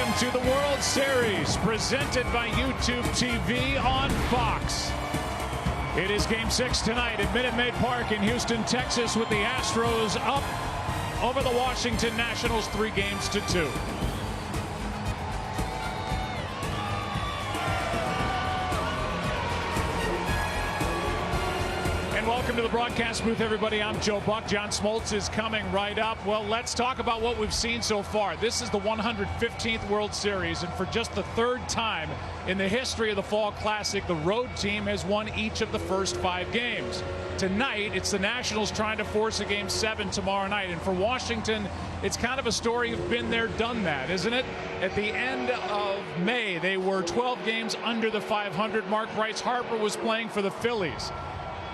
Welcome to the World Series, presented by YouTube TV on Fox. It is Game 6 tonight at Minute Maid Park in Houston, Texas, with the Astros up over the Washington Nationals 3-2. Welcome to the broadcast booth, everybody. I'm Joe Buck. John Smoltz is coming right up. Well, let's talk about what we've seen so far. This is the 115th World Series, and for just the third time in the history of the Fall Classic, the road team has won each of the first 5 games. Tonight, it's the Nationals trying to force a Game 7 tomorrow night. And for Washington, it's kind of a story of been there, done that, isn't it? At the end of May, they were 12 games under the 500 mark. Bryce Harper was playing for the Phillies.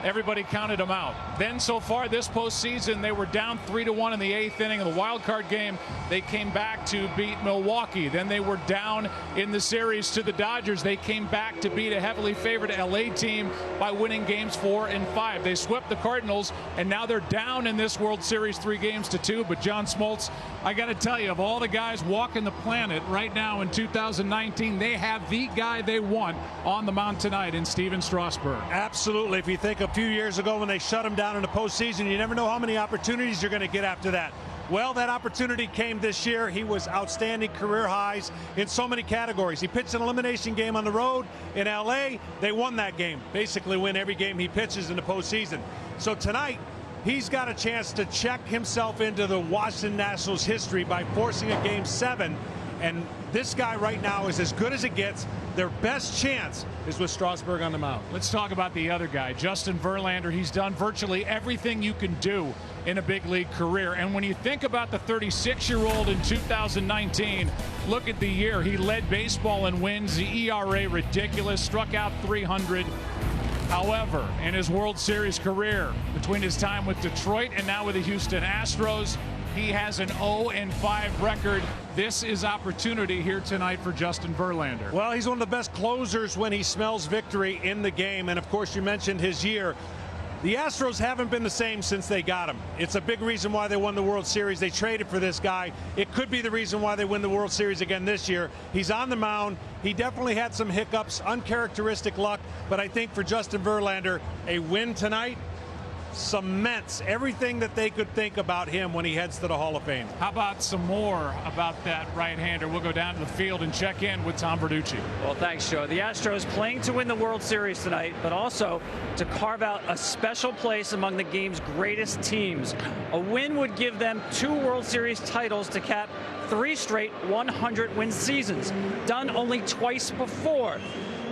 Everybody counted them out. Then so far this postseason, they were down 3-1 in the 8th inning of the wild card game. They came back to beat Milwaukee. Then they were down in the series to the Dodgers. They came back to beat a heavily favored LA team by winning games 4 and 5. They swept the Cardinals, and now they're down in this World Series 3-2. But John Smoltz, I got to tell you, of all the guys walking the planet right now in 2019, they have the guy they want on the mound tonight in Steven Strasburg. Absolutely. If you think a few years ago when they shut him down in the postseason, you never know how many opportunities you're going to get after that. Well, that opportunity came this year. He was outstanding, career highs in so many categories. He pitched an elimination game on the road in LA. They won that game, basically win every game he pitches in the postseason. So tonight, he's got a chance to check himself into the Washington Nationals history by forcing a Game 7. And this guy right now is as good as it gets. Their best chance is with Strasburg on the mound. Let's talk about the other guy, Justin Verlander. He's done virtually everything you can do in a big league career. And when you think about the 36-year-old in 2019, look at the year. He led baseball in wins, the ERA ridiculous, struck out 300. However, in his World Series career, between his time with Detroit and now with the Houston Astros, he has an 0-5 record. This is opportunity here tonight for Justin Verlander. Well, he's one of the best closers when he smells victory in the game. And, of course, you mentioned his year. The Astros haven't been the same since they got him. It's a big reason why they won the World Series. They traded for this guy. It could be the reason why they win the World Series again this year. He's on the mound. He definitely had some hiccups, uncharacteristic luck. But I think for Justin Verlander, a win tonight cements everything that they could think about him when he heads to the Hall of Fame. How about some more about that right-hander? We'll go down to the field and check in with Tom Verducci. Well, thanks, Joe. The Astros playing to win the World Series tonight, but also to carve out a special place among the game's greatest teams. A win would give them 2 World Series titles to cap 3 straight 100-win seasons, done only twice before.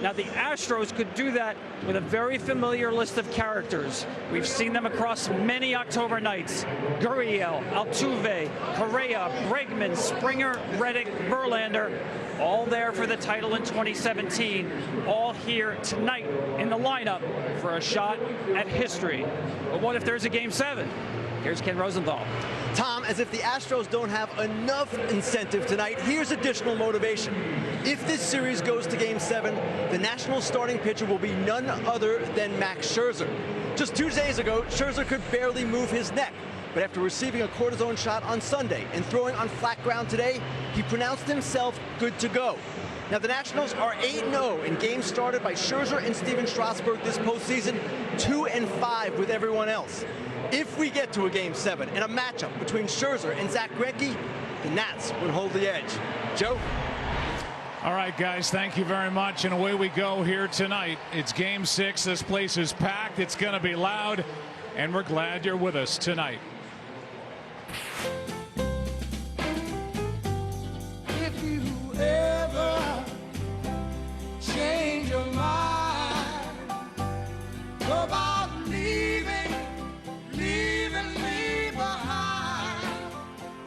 Now, the Astros could do that with a very familiar list of characters. We've seen them across many October nights. Gurriel, Altuve, Correa, Bregman, Springer, Reddick, Verlander, all there for the title in 2017, all here tonight in the lineup for a shot at history. But what if there's a Game 7? Here's Ken Rosenthal. Tom, as if the Astros don't have enough incentive tonight, here's additional motivation. If this series goes to Game 7, the Nationals starting pitcher will be none other than Max Scherzer. Just 2 days ago, Scherzer could barely move his neck. But after receiving a cortisone shot on Sunday and throwing on flat ground today, he pronounced himself good to go. Now, the Nationals are 8-0 in games started by Scherzer and Steven Strasburg this postseason, 2-5 with everyone else. If we get to a Game 7 and a matchup between Scherzer and Zach Greinke, the Nats would hold the edge. Joe? All right, guys, thank you very much. And away we go here tonight. It's Game 6. This place is packed. It's going to be loud. And we're glad you're with us tonight. If you ever change your mind about leaving me behind,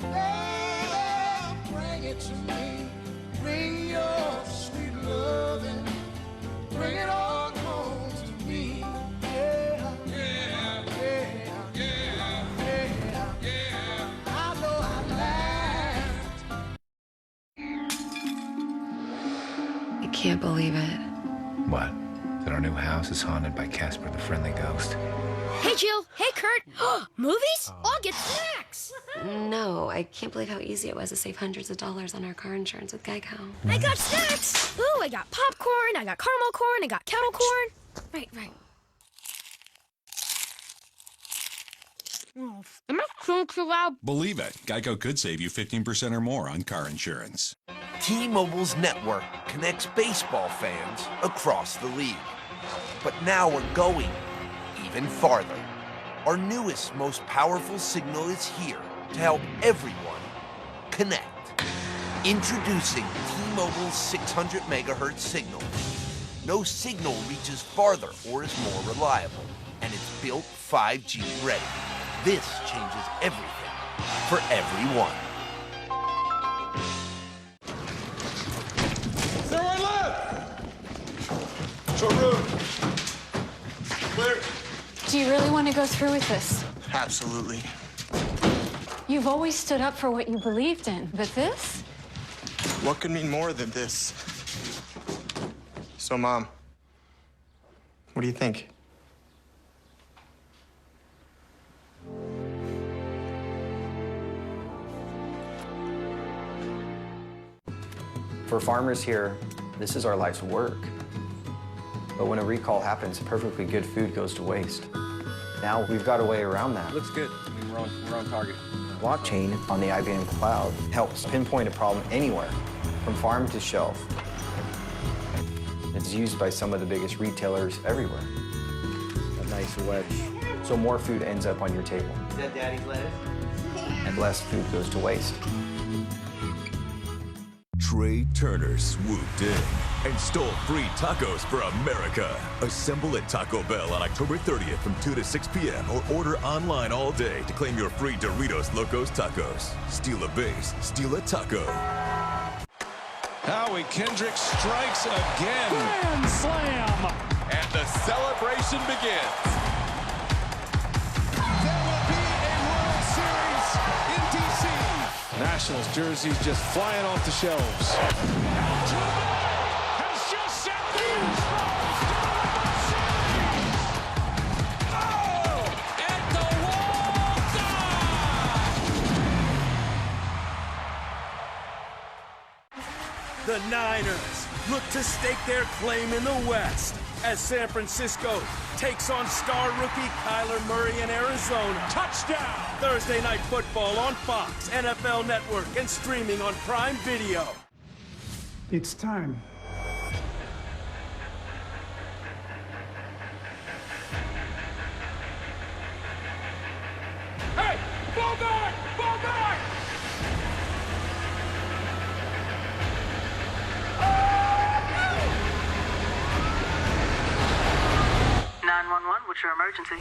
oh, bring it to me. Bring your sweet loving. Bring it all home to me. Yeah, yeah, yeah, yeah, yeah, yeah. I know I laughed. I can't believe it. What? That our new house is haunted by Casper the Friendly Ghost? Hey, Jill. Hey, Kurt. Kurt? Movies? I'll get snacks. No, I can't believe how easy it was to save hundreds of dollars on our car insurance with Geico. I got snacks. Ooh, I got popcorn, I got caramel corn, I got kettle corn. Right. Am I chewing too loud? Believe it, Geico could save you 15% or more on car insurance. T-Mobile's network connects baseball fans across the league. But now we're going even farther. Our newest, most powerful signal is here to help everyone connect. Introducing T-Mobile's 600 megahertz signal. No signal reaches farther or is more reliable, and it's built 5G ready. This changes everything for everyone. Stay right left. Short road. Clear. Do you really want to go through with this? Absolutely. You've always stood up for what you believed in, but this? What could mean more than this? So, Mom, what do you think? For farmers here, this is our life's work. But when a recall happens, perfectly good food goes to waste. Now we've got a way around that. Looks good. I mean, we're on target. Blockchain on the IBM cloud helps pinpoint a problem anywhere, from farm to shelf. It's used by some of the biggest retailers everywhere. A nice wedge. So more food ends up on your table. Is that Daddy's lettuce? And less food goes to waste. Trey Turner swooped in and stole free tacos for America. Assemble at Taco Bell on October 30th from 2 to 6 p.m. or order online all day to claim your free Doritos Locos Tacos. Steal a base, steal a taco. Howie Kendrick strikes again. Grand slam. And the celebration begins. There will be a World Series in D.C. Nationals jerseys just flying off the shelves. Altuve has just sent the Astros to the World Series. Oh, at the wall. The Niners look to stake their claim in the West as San Francisco takes on star rookie Kyler Murray in Arizona. Touchdown! Thursday Night Football on Fox, NFL Network, and streaming on Prime Video. It's time. Hey, ball back! Ball back! 911, what's your emergency?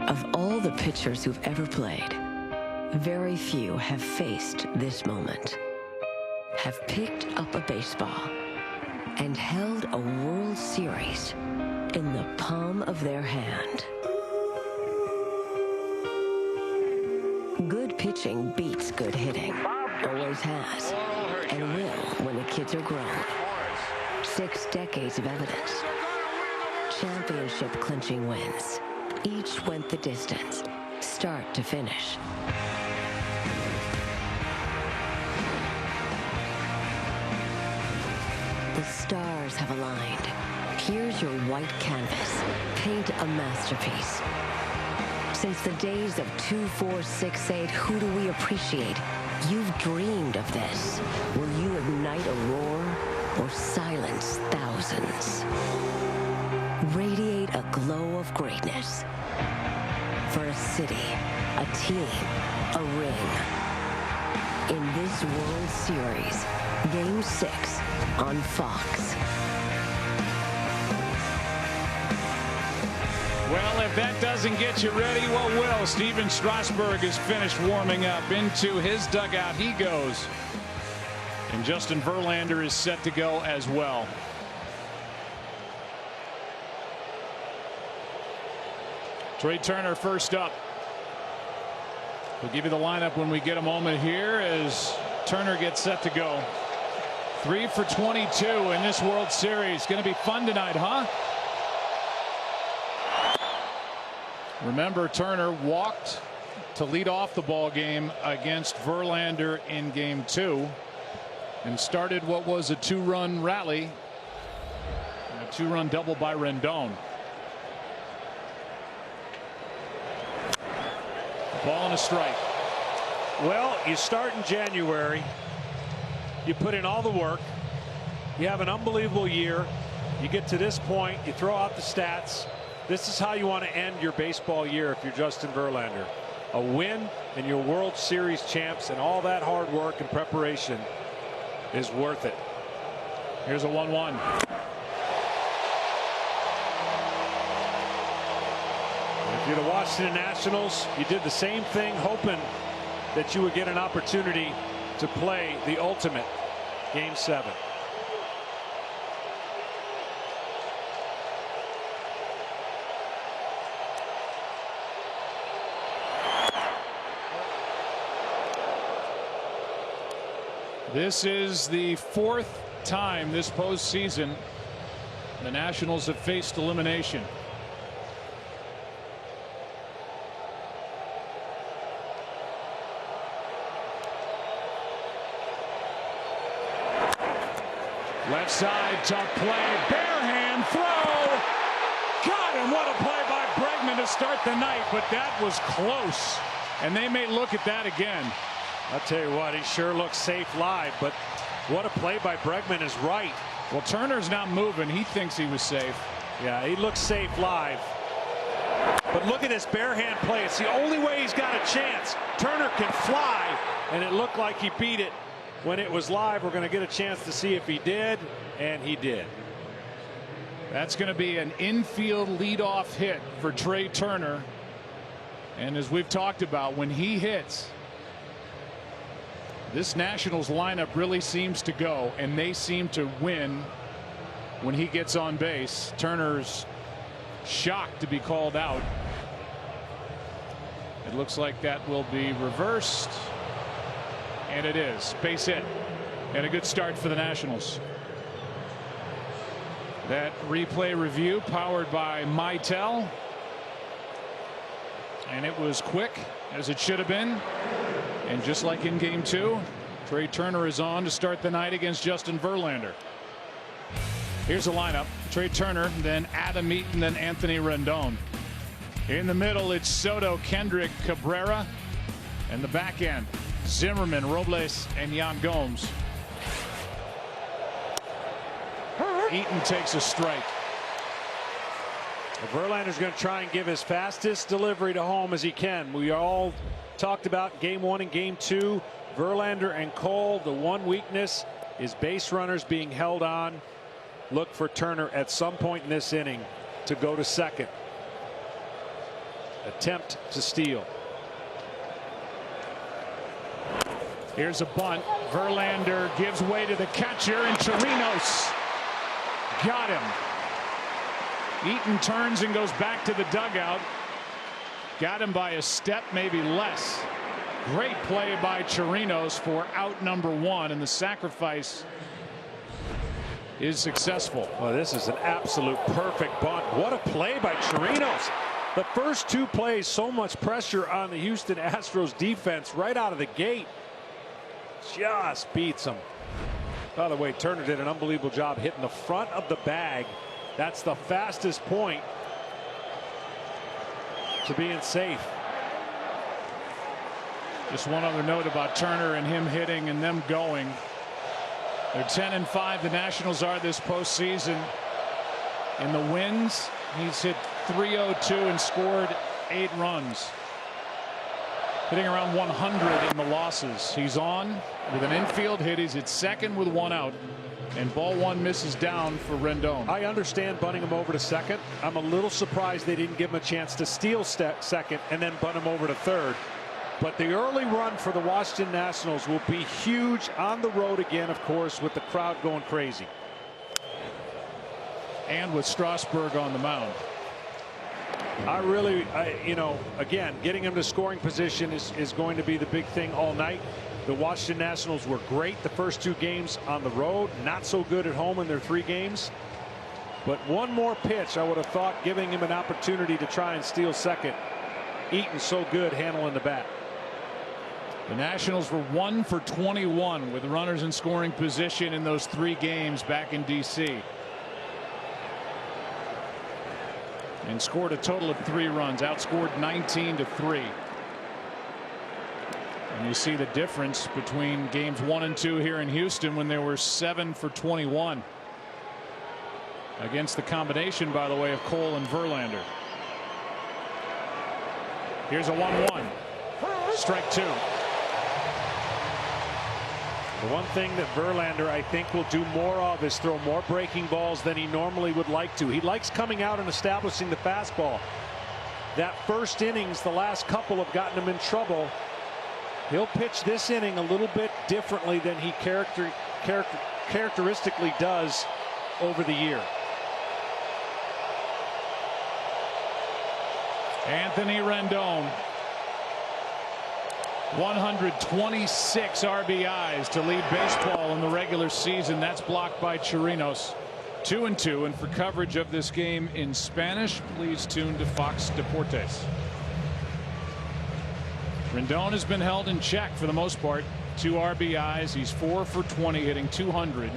Of all the pitchers who've ever played, very few have faced this moment, have picked up a baseball, and held a World Series in the palm of their hand. Good pitching beats good hitting. Always has. And will when the kids are grown. 6 decades of evidence. Championship clinching wins. Each went the distance, start to finish. The stars have aligned. Here's your white canvas. Paint a masterpiece. Since the days of 2468, who do we appreciate? You've dreamed of this. Will you ignite a roar or silence thousands? Radiate a glow of greatness. For a city, a team, a ring. In this World Series, Game 6 on Fox. Well, if that doesn't get you ready, what will? Steven Strasburg is finished warming up. Into his dugout he goes. And Justin Verlander is set to go as well. Trey Turner first up. We'll give you the lineup when we get a moment here as Turner gets set to go. 3 for 22 in this World Series. Going to be fun tonight, huh? Remember, Turner walked to lead off the ball game against Verlander in game 2 and started what was a 2-run rally, a 2-run double by Rendon. Ball and a strike. Well, you start in January. You put in all the work. You have an unbelievable year. You get to this point, you throw out the stats. This is how you want to end your baseball year if you're Justin Verlander. A win and your World Series champs, and all that hard work and preparation is worth it. Here's a 1-1. If you're the Washington Nationals, you did the same thing, hoping that you would get an opportunity to play the ultimate Game 7. This is the 4th time this postseason the Nationals have faced elimination. Left side, tough play, bare hand throw. Got him. What a play by Bregman to start the night, but that was close. And they may look at that again. I'll tell you what, he sure looks safe live, but what a play by Bregman is right. Well, Turner's not moving. He thinks he was safe. Yeah, he looks safe live. But look at this bare hand play. It's the only way he's got a chance. Turner can fly, and it looked like he beat it. When it was live, we're going to get a chance to see if he did, and he did. That's going to be an infield leadoff hit for Trey Turner. And as we've talked about, when he hits, this Nationals lineup really seems to go, and they seem to win when he gets on base. Turner's shocked to be called out. It looks like that will be reversed. And it is. Base hit. And a good start for the Nationals. That replay review powered by Mitel. And it was quick, as it should have been. And just like in game 2, Trey Turner is on to start the night against Justin Verlander. Here's the lineup. Trey Turner, then Adam Eaton, then Anthony Rendon. In the middle, it's Soto, Kendrick, Cabrera. And the back end, Zimmerman, Robles, and Yan Gomes. Eaton takes a strike. Verlander's going to try and give his fastest delivery to home as he can. We all talked about game 1 and game 2. Verlander and Cole, the one weakness is base runners being held on. Look for Turner at some point in this inning to go to second. Attempt to steal. Here's a bunt. Verlander gives way to the catcher, and Chirinos got him. Eaton turns and goes back to the dugout. Got him by a step, maybe less. Great play by Chirinos for out number 1, and the sacrifice is successful. Well, this is an absolute perfect bunt. What a play by Chirinos. The first 2 plays, so much pressure on the Houston Astros defense right out of the gate. Just beats them. By the way, Turner did an unbelievable job hitting the front of the bag. That's the fastest point to being safe. Just one other note about Turner and him hitting and them going. They're 10-5. The Nationals are this postseason. In the wins, he's hit .302 and scored 8 runs. Hitting around 100 in the losses. He's on with an infield hit. He's at second with 1 out. And ball 1 misses down for Rendon. I understand bunting him over to second. I'm a little surprised they didn't give him a chance to steal second and then bunt him over to third. But the early run for the Washington Nationals will be huge on the road again, of course, with the crowd going crazy. And with Strasburg on the mound. Again, getting him to scoring position is going to be the big thing all night. The Washington Nationals were great the first 2 games on the road, not so good at home in their 3 games. But one more pitch, I would have thought, giving him an opportunity to try and steal second. Eaton so good handling the bat. The Nationals were 1 for 21 with runners in scoring position in those 3 games back in D.C. and scored a total of 3 runs, outscored 19-3. And you see the difference between games 1 and 2 here in Houston when they were 7 for 21 against the combination, by the way, of Cole and Verlander. Here's a 1-1. Strike 2. The one thing that Verlander, I think, will do more of is throw more breaking balls than he normally would like to. He likes coming out and establishing the fastball. That first innings, the last couple have gotten him in trouble. He'll pitch this inning a little bit differently than he characteristically does over the year. Anthony Rendon, 126 RBIs to lead baseball in the regular season. That's blocked by Chirinos. 2-2, and for coverage of this game in Spanish, please tune to Fox Deportes. Rendon has been held in check for the most part. 2 RBIs. He's 4 for 20, hitting 200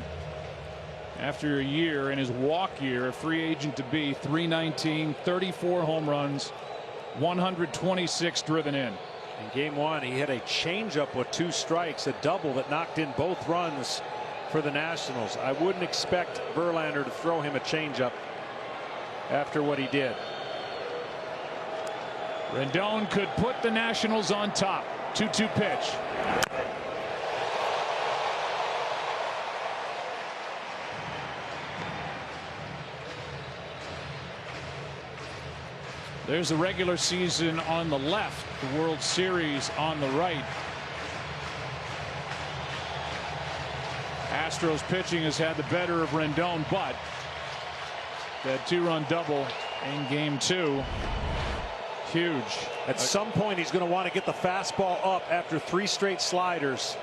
after a year in his walk year, a free agent to be. 319, 34 home runs, 126 driven in. In game 1, he hit a changeup with 2 strikes, a double that knocked in both runs for the Nationals. I wouldn't expect Verlander to throw him a changeup after what he did. Rendon could put the Nationals on top. 2-2 pitch. There's the regular season on the left, the World Series on the right. Astros pitching has had the better of Rendon, but that 2-run double in game 2. Huge. At some point, he's going to want to get the fastball up after 3 straight sliders.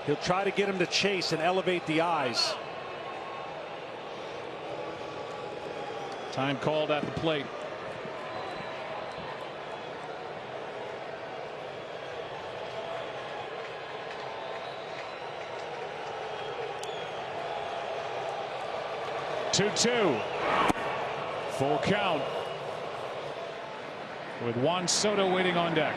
He'll try to get him to chase and elevate the eyes. Time called at the plate. Two. Full count with Juan Soto waiting on deck.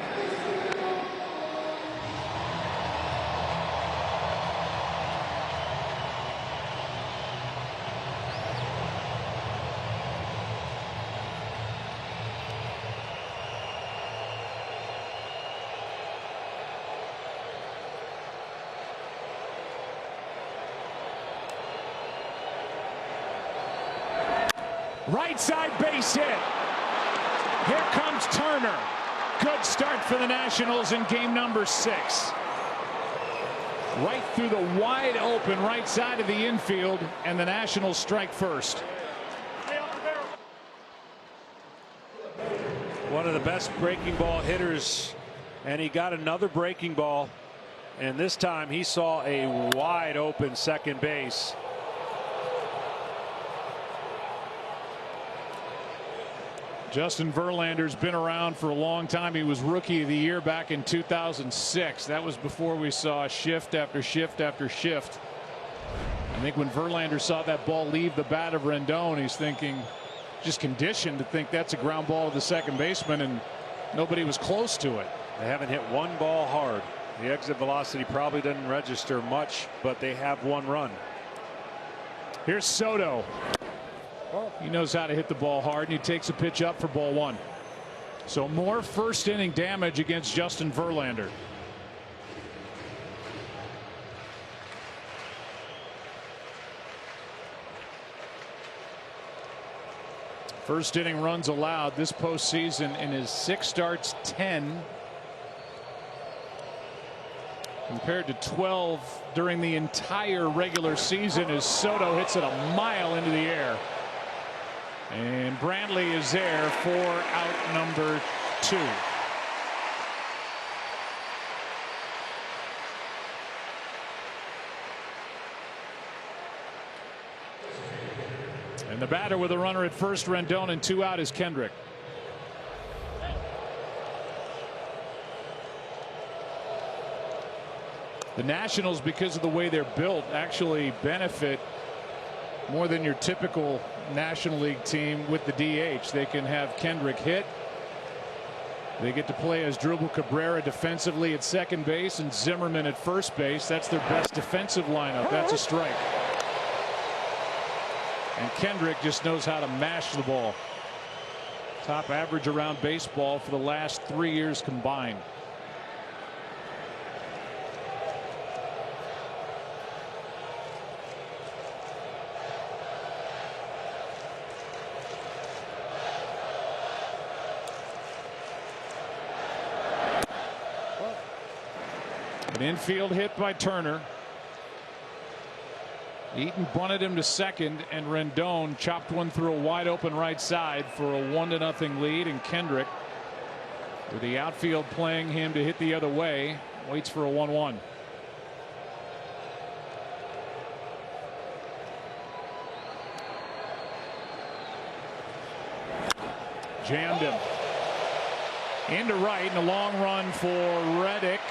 Right side base hit. Here comes Turner. Good start for the Nationals in game number 6. Right through the wide open right side of the infield, and the Nationals strike first. One of the best breaking ball hitters, and he got another breaking ball, and this time he saw a wide open second base. Justin Verlander's been around for a long time. He was Rookie of the Year back in 2006. That was before we saw shift after shift after shift. I think when Verlander saw that ball leave the bat of Rendon, he's thinking, just conditioned to think that's a ground ball to the second baseman, and nobody was close to it. They haven't hit one ball hard. The exit velocity probably doesn't register much, but they have 1 run. Here's Soto. He knows how to hit the ball hard, and he takes a pitch up for ball 1. So more first inning damage against Justin Verlander. First inning runs allowed this postseason in his 6 starts, 10. Compared to 12 during the entire regular season as Soto hits it a mile into the air. And Brantley is there for out number 2. And the batter with a runner at first, Rendon, and 2 out is Kendrick. The Nationals, because of the way they're built, actually benefit more than your typical National League team with the DH. They can have Kendrick hit. They get to play as Dribble Cabrera defensively at second base and Zimmerman at first base. That's their best defensive lineup. That's a strike. And Kendrick just knows how to mash the ball. Top average around baseball for the last 3 years combined. An infield hit by Turner. Eaton bunted him to second, and Rendon chopped one through a wide open right side for a 1-0 lead. And Kendrick, with the outfield playing him to hit the other way, waits for a 1-1. Jammed him into right, and a long run for Reddick.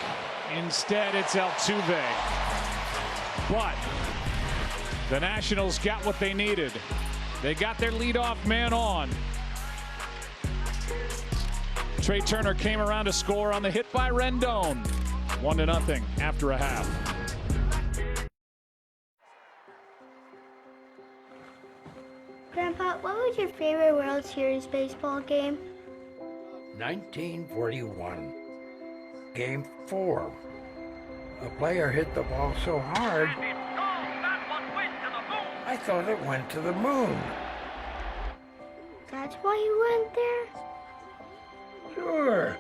Instead, it's Altuve. But the Nationals got what they needed. They got their leadoff man on. Trey Turner came around to score on the hit by Rendon. 1-0 after a half. Grandpa, what was your favorite World Series baseball game? 1941. Game 4. A player hit the ball so hard, I thought it went to the moon. That's why you went there? Sure.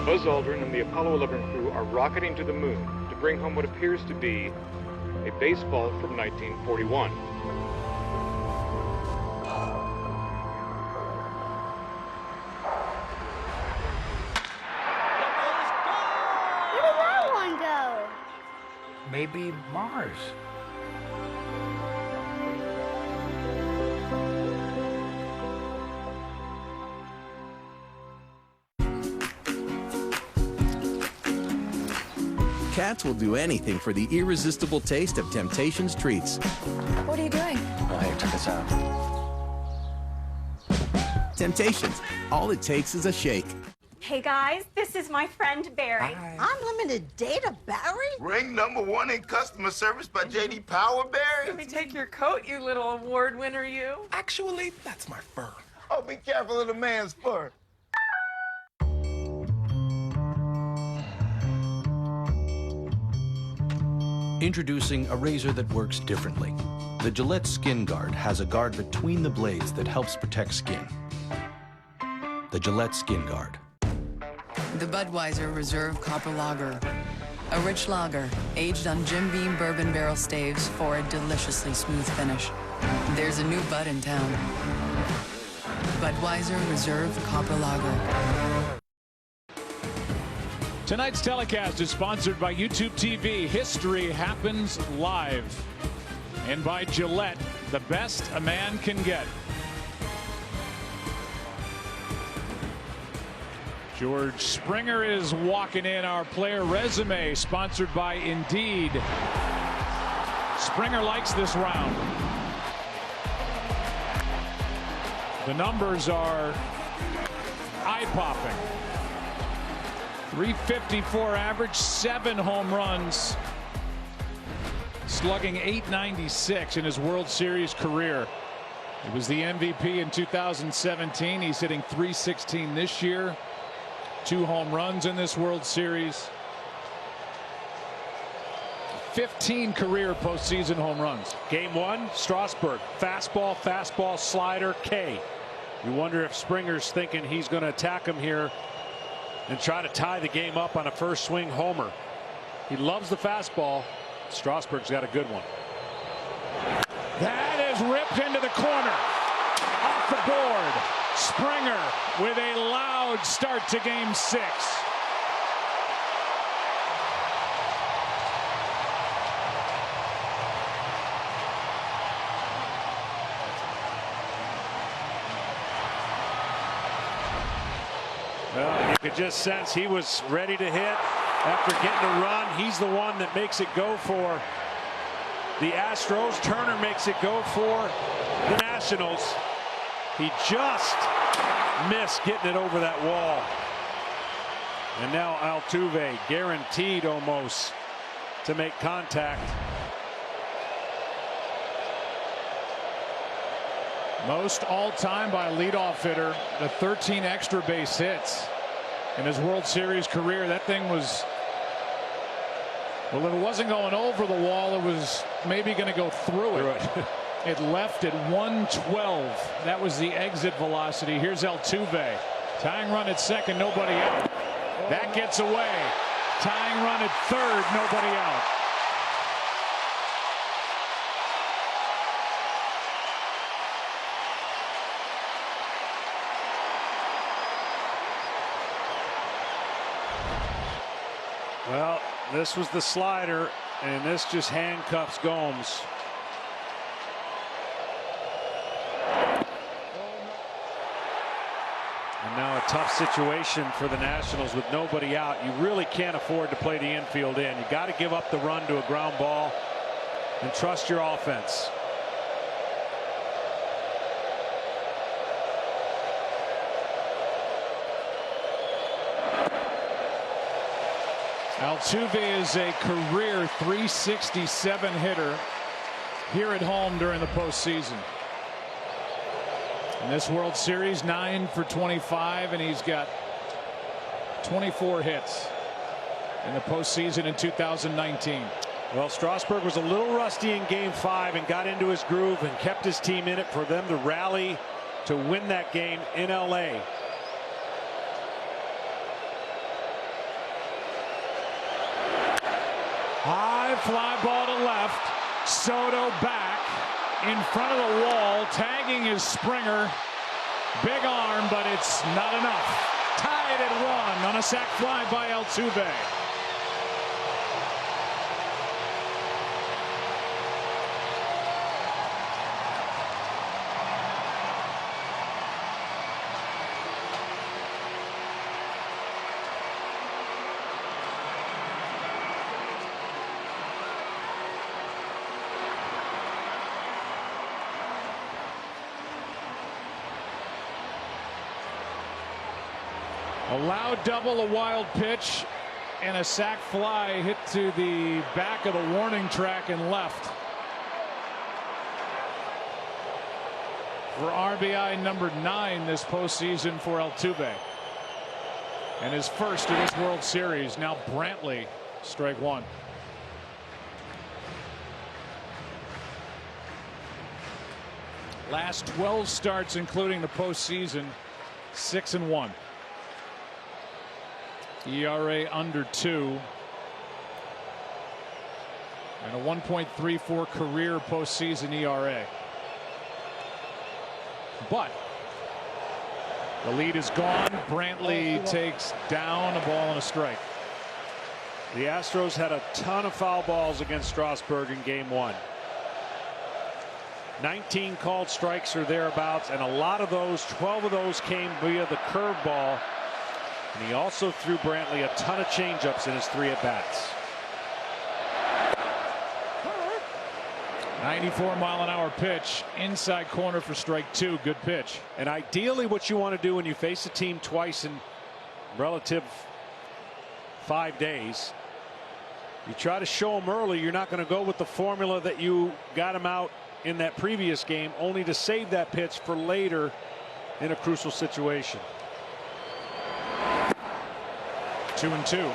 Buzz Aldrin and the Apollo 11 crew are rocketing to the moon to bring home what appears to be a baseball from 1941. Where did that one go? Maybe Mars. Cats will do anything for the irresistible taste of Temptations treats. What are you doing? Oh, hey, check this out. Temptations, all it takes is a shake. Hey guys, this is my friend Barry. Unlimited data, Barry? Ring #1 in customer service by J.D. Power, Barry? Let me take your coat, you little award winner, you. Actually, that's my fur. Oh, be careful of the man's fur. Introducing a razor that works differently. The Gillette Skin Guard has a guard between the blades that helps protect skin. The Gillette Skin Guard. The Budweiser Reserve Copper Lager. A rich lager, aged on Jim Beam bourbon barrel staves for a deliciously smooth finish. There's a new Bud in town. Budweiser Reserve Copper Lager. Tonight's telecast is sponsored by YouTube TV. History happens live. And by Gillette, the best a man can get. George Springer is walking in. Our player resume, sponsored by Indeed. Springer likes this round. The numbers are eye-popping. 354 average, 7 home runs, slugging .896 in his World Series career. He was the MVP in 2017. He's hitting .316 this year. 2 home runs in this World Series. 15 career postseason home runs. Game 1, Strasburg. Fastball, fastball, slider, K. You wonder if Springer's thinking he's going to attack him here and try to tie the game up on a first swing homer. He loves the fastball. Strasburg's got a good one. That is ripped into the corner. Off the board. Springer with a loud start to game 6. Well, you could just sense he was ready to hit after getting a run. He's the one that makes it go for the Astros. Turner makes it go for the Nationals. He just missed getting it over that wall. And now Altuve guaranteed almost to make contact. Most all-time by a leadoff hitter, the 13 extra base hits in his World Series career. That thing was, well, if it wasn't going over the wall, it was maybe going to go through it. It left at 112. That was the exit velocity. Here's Altuve. Tying run at second, nobody out. That gets away. Tying run at third, nobody out. Well, this was the slider, and this just handcuffs Gomes. And now a tough situation for the Nationals with nobody out. You really can't afford to play the infield in. You got to give up the run to a ground ball and trust your offense. Altuve is a career .367 hitter here at home during the postseason. In this World Series, 9 for 25, and he's got 24 hits in the postseason in 2019. Well, Strasburg was a little rusty in game 5 and got into his groove and kept his team in it for them to rally to win that game in LA. High fly ball to left. Soto back in front of the wall, tagging his Springer. Big arm, but it's not enough. Tied at 1 on a sac fly by Altuve. A loud double, a wild pitch, and a sac fly hit to the back of the warning track and left. For RBI number 9 this postseason for Altuve. And his first of this World Series. Now Brantley, strike 1. Last 12 starts, including the postseason, 6-1. ERA under 2. And a 1.34 career postseason ERA. But the lead is gone. Brantley takes down a ball and a strike. The Astros had a ton of foul balls against Strasburg in game 1. 19 called strikes or thereabouts, and a lot of those, 12 of those, came via the curveball. And he also threw Brantley a ton of changeups in his 3 at-bats. 94-mile-an-hour pitch inside corner for strike 2. Good pitch. And ideally what you want to do when you face a team twice in relative 5 days, you try to show them early you're not going to go with the formula that you got them out in that previous game, only to save that pitch for later in a crucial situation. 2-2.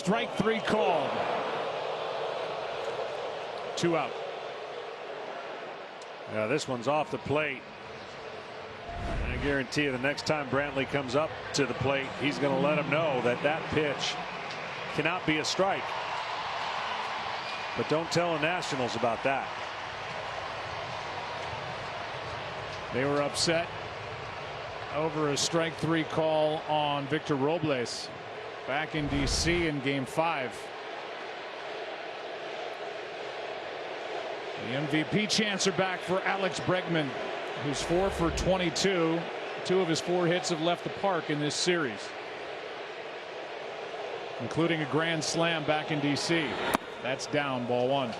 Strike 3 called. 2 out. Yeah, this one's off the plate. I guarantee you the next time Brantley comes up to the plate, he's going to let him know that that pitch cannot be a strike. But don't tell the Nationals about that. They were upset over a strike 3 call on Victor Robles back in D.C. in Game 5. The MVP chants are back for Alex Bregman, who's 4 for 22. 2 of his 4 hits have left the park in this series, including a grand slam back in D.C. That's down, ball 1.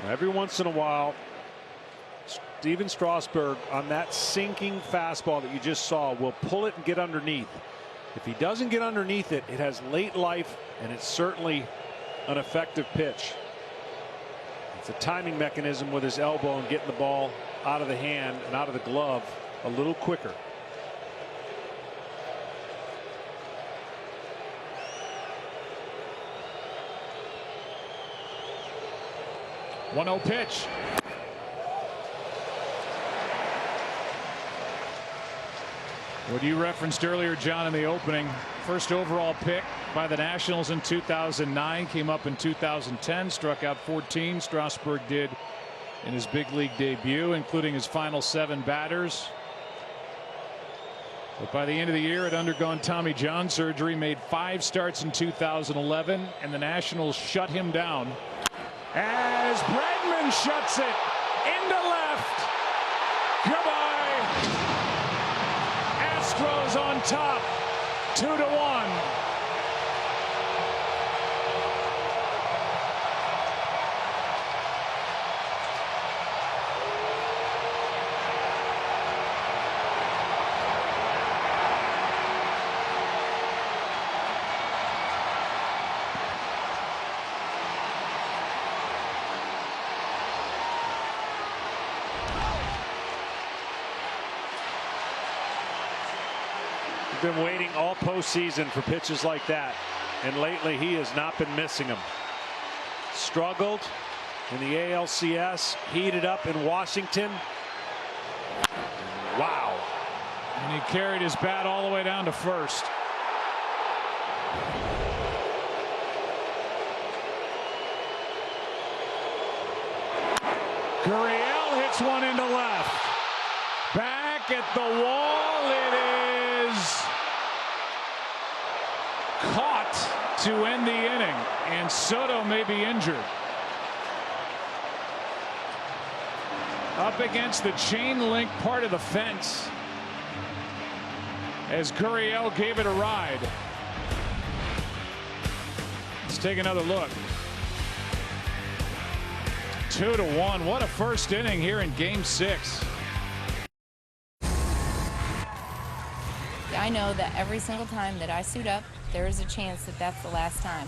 Every once in a while, Steven Strasburg on that sinking fastball that you just saw will pull it and get underneath. If he doesn't get underneath it, it has late life, and it's certainly an effective pitch. It's a timing mechanism with his elbow and getting the ball out of the hand and out of the glove a little quicker. One-0 pitch. What you referenced earlier, John, in the opening, first overall pick by the Nationals in 2009, came up in 2010, struck out 14. Strasburg did in his big league debut, including his final 7 batters. But by the end of the year, had undergone Tommy John surgery, made 5 starts in 2011, and the Nationals shut him down as Bregman shuts it into left. Goodbye. Astros on top, 2-1. We've been waiting all postseason for pitches like that, and lately he has not been missing them. Struggled in the ALCS, heated up in Washington. Wow. And he carried his bat all the way down to first. Gurriel hits one into left. Back at the wall, it is caught to end the inning, and Soto may be injured. Up against the chain link part of the fence as Gurriel gave it a ride. Let's take another look. 2-1. What a first inning here in Game 6. I know that every single time that I suit up, there is a chance that that's the last time.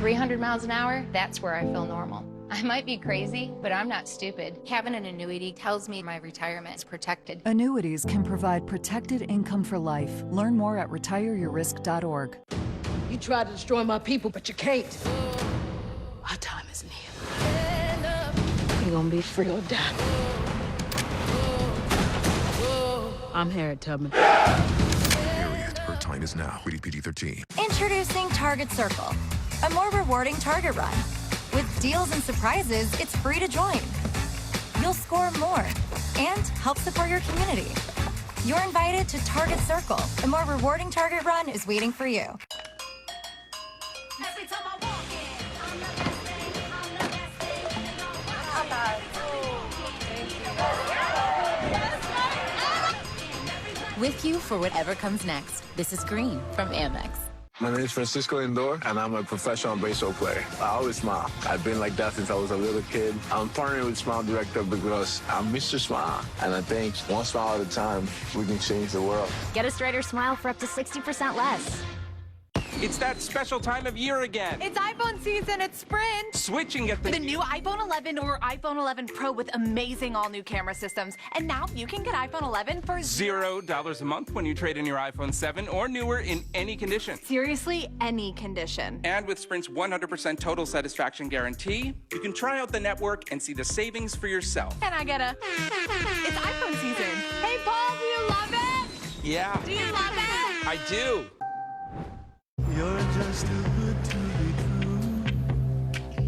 $300 miles an hour, that's where I feel normal. I might be crazy, but I'm not stupid. Having an annuity tells me my retirement is protected. Annuities can provide protected income for life. Learn more at retireyourrisk.org. You tried to destroy my people, but you can't. Our time is near. You're gonna be free or die. I'm Harriet Tubman. Harriet, her time is now. Rated PG-13. Introducing Target Circle, a more rewarding Target run. With deals and surprises, it's free to join. You'll score more and help support your community. You're invited to Target Circle. A more rewarding Target run is waiting for you. With you for whatever comes next. This is Green from Amex. My name is Francisco Lindor, and I'm a professional baseball player. I always smile. I've been like that since I was a little kid. I'm partnering with Smile Director because I'm Mr. Smile. And I think one smile at a time, we can change the world. Get a straighter smile for up to 60% less. It's that special time of year again. It's iPhone season at Sprint. Switch and get The new iPhone 11 or iPhone 11 Pro with amazing all-new camera systems. And now you can get iPhone 11 for $0 a month when you trade in your iPhone 7 or newer in any condition. seriously any condition. And with Sprint's 100% total satisfaction guarantee, you can try out the network and see the savings for yourself. And I get it's iPhone season. Hey, Paul, do you love it? Yeah. Do you love it? I do. You're just too good to be true.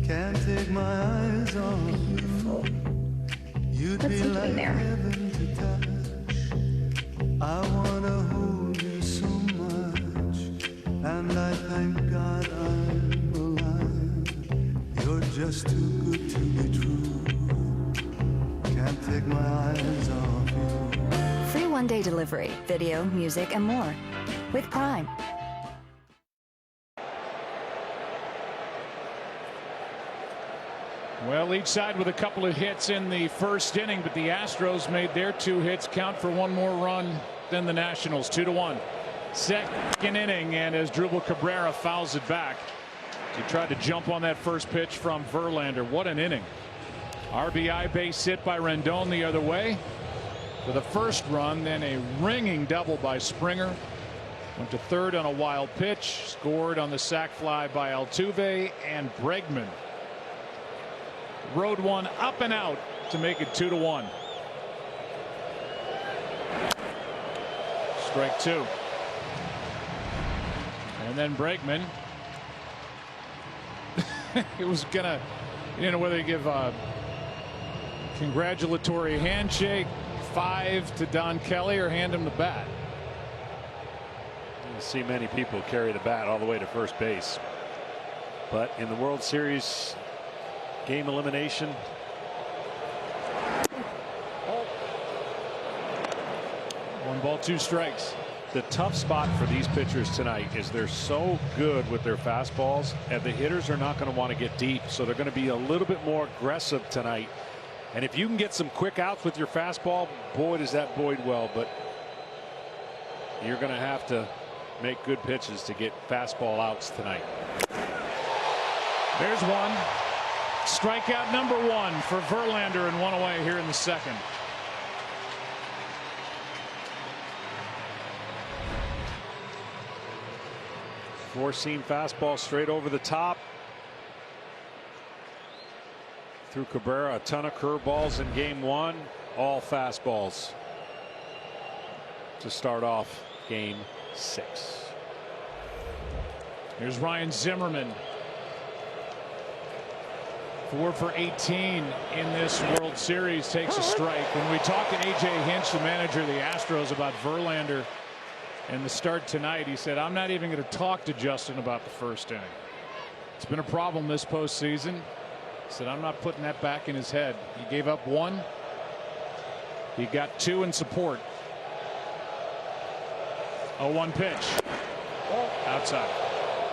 Can't take my eyes off you. You'd be like heaven to touch. I wanna hold you so much, and I thank God I'm alive. You're just too good to be true. Can't take my eyes off you. Free one-day delivery, video, music, and more. With Prime. Well, each side with a couple of hits in the first inning, but the Astros made their 2 hits count for one more run than the Nationals. 2-1. Second inning, and as Drupal Cabrera fouls it back, he tried to jump on that first pitch from Verlander. What an inning. RBI base hit by Rendon the other way for the first run, then a ringing double by Springer. Went to third on a wild pitch, scored on the sac fly by Altuve, and Bregman rode one up and out to make it 2-1. Strike 2. And then Bregman. It was gonna, whether you give a congratulatory handshake, 5 to Don Kelly, or hand him the bat. You'll see many people carry the bat all the way to first base. But in the World Series game elimination, 1 ball, 2 strikes. the tough spot for these pitchers tonight is they're so good with their fastballs, and the hitters are not going to want to get deep, so they're going to be a little bit more aggressive tonight. And if you can get some quick outs with your fastball, boy, does that bode well. But you're going to have to make good pitches to get fastball outs tonight. There's one. Strikeout number 1 for Verlander, and 1 away here in the second. Four-seam fastball straight over the top. Through Cabrera, a ton of curveballs in game 1, all fastballs to start off game 6. Here's Ryan Zimmerman. 4 for 18 in this World Series, takes a strike. When we talked to A.J. Hinch, the manager of the Astros, about Verlander and the start tonight, he said, I'm not even going to talk to Justin about the first inning. It's been a problem this postseason. He said, I'm not putting that back in his head. He gave up 1. He got 2 in support. 0-1 pitch. Outside.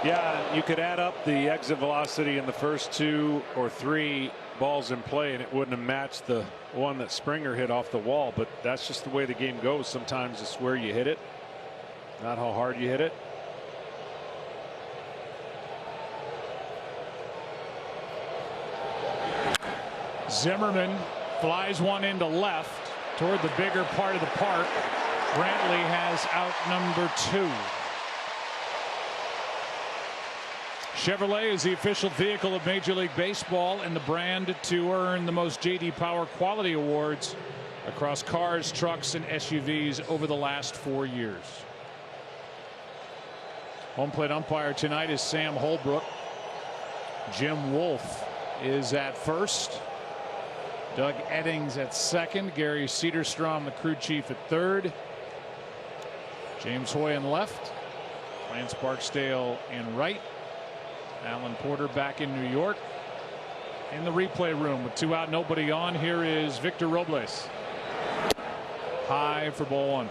Yeah, you could add up the exit velocity in the first 2 or 3 balls in play, and it wouldn't have matched the one that Springer hit off the wall. But that's just the way the game goes. Sometimes it's where you hit it, not how hard you hit it. Zimmerman flies one into left toward the bigger part of the park. Brantley has out number 2. Chevrolet is the official vehicle of Major League Baseball and the brand to earn the most J.D. Power quality awards across cars, trucks, and SUVs over the last 4 years. Home plate umpire tonight is Sam Holbrook. Jim Wolf is at first. Doug Eddings at second. Gary Cedarstrom, the crew chief, at third. James Hoy in left. Lance Barksdale in right. Alan Porter back in New York. In the replay room with 2 out, nobody on, here is Victor Robles. High for ball 1.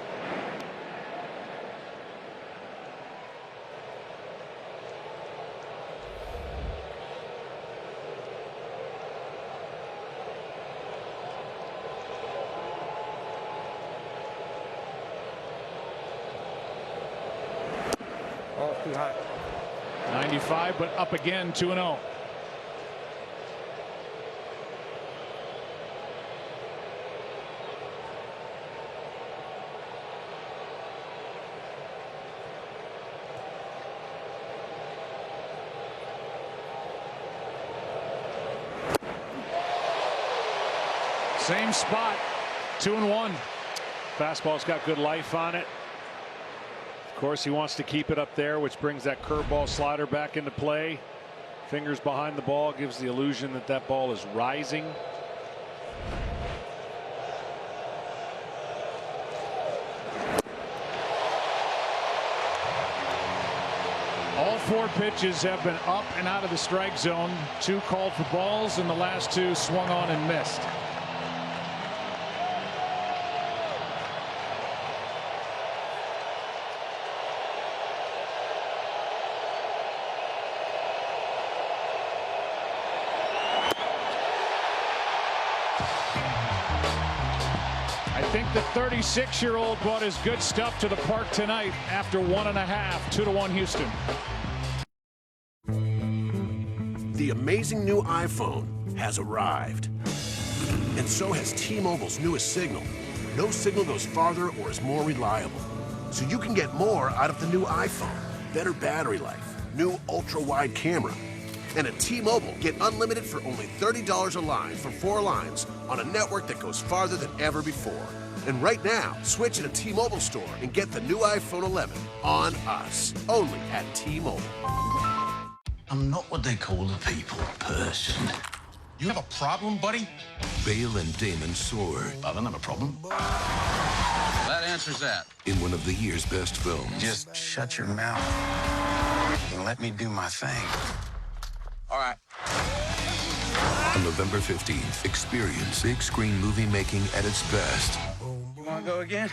Oh, too high. 95, but up again, 2-0. Same spot, 2-1. Fastball's got good life on it. Of course, he wants to keep it up there, which brings that curveball slider back into play. Fingers behind the ball gives the illusion that that ball is rising. All 4 pitches have been up and out of the strike zone. 2 called for balls, and the last 2 swung on and missed. I think the 36-year-old brought his good stuff to the park tonight after 1.5, 2-1 Houston. The amazing new iPhone has arrived. And so has T-Mobile's newest Signal. No signal goes farther or is more reliable. So you can get more out of the new iPhone. Better battery life, new ultra-wide camera. And at T-Mobile, get unlimited for only $30 a line for 4 lines on a network that goes farther than ever before. And right now, switch at a T-Mobile store and get the new iPhone 11 on us, only at T-Mobile. I'm not what they call a people person. You have a problem, buddy? Bale and Damon soar. I don't have a problem. That answers that. In one of the year's best films. Just shut your mouth and let me do my thing. All right. On November 15th, experience big screen movie making at its best. You want to go again?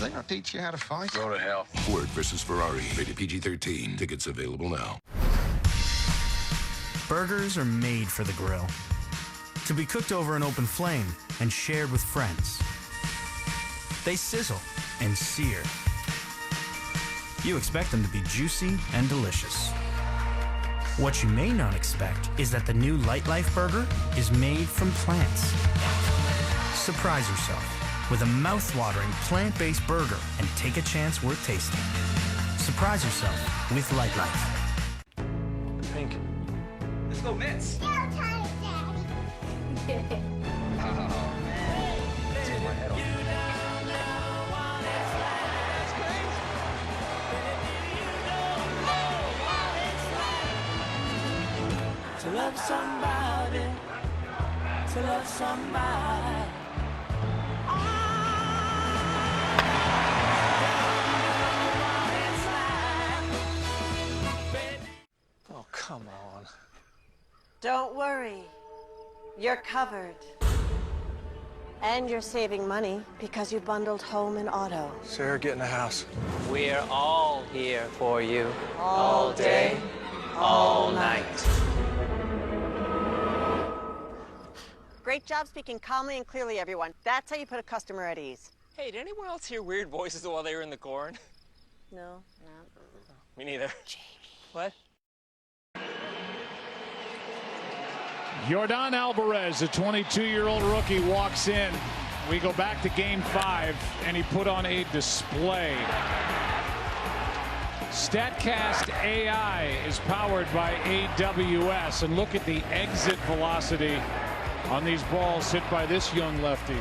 They don't teach you how to fight. Go to hell. Ford versus Ferrari. Rated PG-13. Tickets available now. Burgers are made for the grill. To be cooked over an open flame and shared with friends. They sizzle and sear. You expect them to be juicy and delicious. What you may not expect is that the new Light Life Burger is made from plants. Surprise yourself with a mouth-watering plant-based burger and take a chance worth tasting. Surprise yourself with Light Life. Pink. Let's go Mets. Go time, Daddy. Take my head off. To love somebody, to love somebody. Oh, come on. Don't worry. You're covered. And you're saving money because you bundled home and auto. Sarah, get in the house. We're all here for you. All day, all night. Great job speaking calmly and clearly, everyone. That's how you put a customer at ease. Hey, did anyone else hear weird voices while they were in the corn? No, no. Me neither. What? Yordan Alvarez, a 22-year-old rookie, walks in. We go back to Game 5, and he put on a display. StatCast AI is powered by AWS, and look at the exit velocity on these balls hit by this young lefty.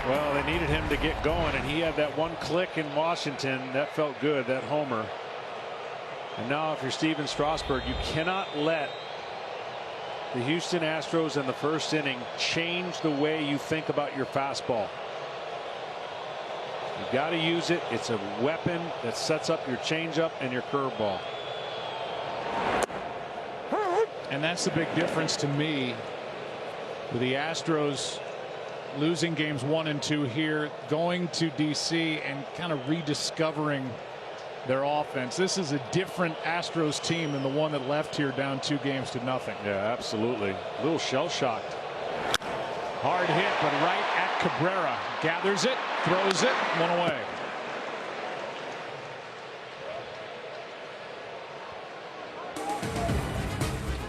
Well, they needed him to get going, and he had that one click in Washington. That felt good, that homer. And now if you're Steven Strasburg, you cannot let the Houston Astros in the first inning change the way you think about your fastball. You've got to use it. It's a weapon that sets up your changeup and your curveball. And that's the big difference to me with the Astros losing games 1 and 2 here, going to DC and kind of rediscovering their offense. This is a different Astros team than the one that left here down 2-0. Yeah, absolutely. A little shell-shocked. Hard hit, but right at Cabrera. Gathers it, throws it, 1 away.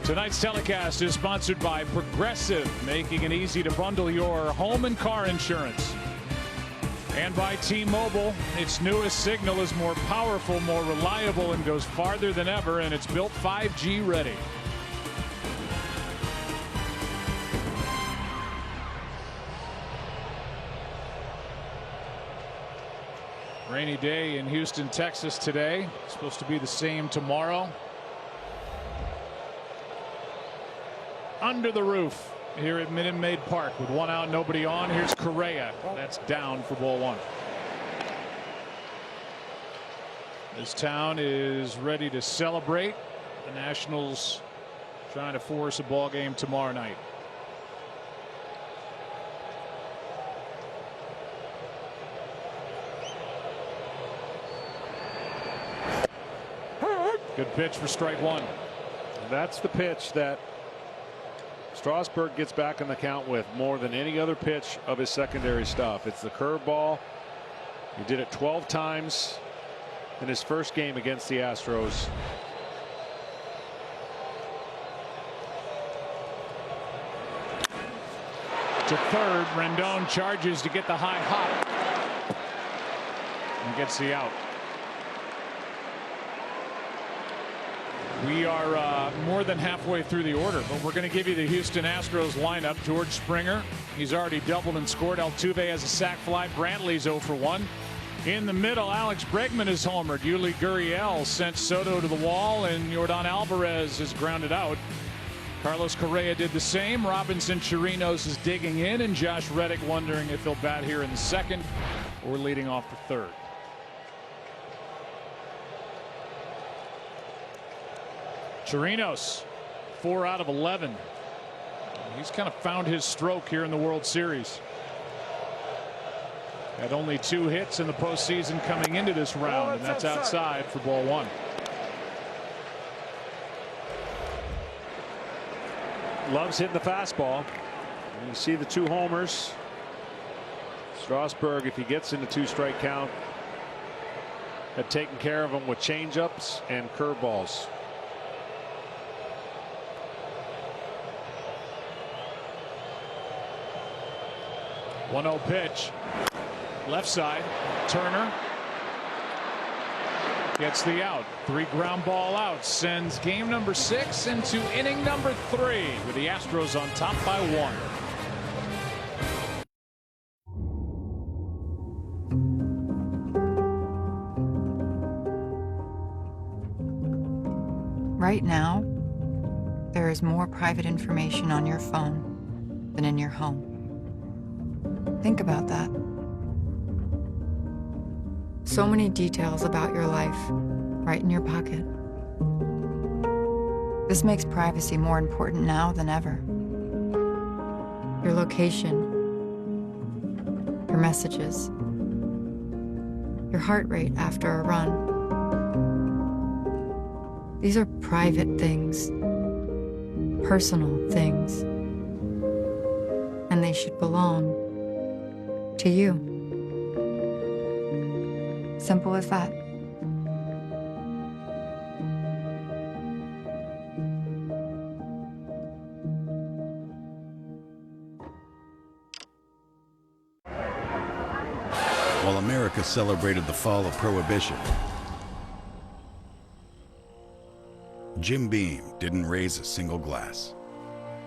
Tonight's telecast is sponsored by Progressive, making it easy to bundle your home and car insurance. And by T-Mobile, its newest signal is more powerful, more reliable, and goes farther than ever, and it's built 5G ready. Rainy day in Houston, Texas today. It's supposed to be the same tomorrow. Under the roof here at Minute Maid Park with 1 out, nobody on. Here's Correa. That's down for ball 1. This town is ready to celebrate. The Nationals trying to force a ball game tomorrow night. Good pitch for strike 1. That's the pitch that Strasburg gets back on the count with more than any other pitch of his secondary stuff. It's the curveball. He did it 12 times in his first game against the Astros. To third, Rendon charges to get the high hop and gets the out. We are more than halfway through the order, but we're going to give you the Houston Astros lineup. George Springer, he's already doubled and scored. Altuve has a sac fly. Brantley's 0 for 1. In the middle, Alex Bregman is homered. Yuli Gurriel sent Soto to the wall, and Yordan Alvarez is grounded out. Carlos Correa did the same. Robinson Chirinos is digging in, and Josh Reddick wondering if he'll bat here in the second or leading off the third. Chirinos, 4 out of 11. He's kind of found his stroke here in the World Series. Had only 2 hits in the postseason coming into this round, and that's outside for ball 1. Loves hitting the fastball. You see the 2 homers. Strasburg, if he gets in the 2-strike count, had taken care of him with changeups and curveballs. One-0 pitch. Left side. Turner gets the out. 3 ground ball outs. Sends game number 6 into inning number 3 with the Astros on top by 1. Right now, there is more private information on your phone than in your home. Think about that. So many details about your life, right in your pocket. This makes privacy more important now than ever. Your location, your messages, your heart rate after a run. These are private things, personal things, and they should belong to you. Simple as that. While America celebrated the fall of Prohibition, Jim Beam didn't raise a single glass.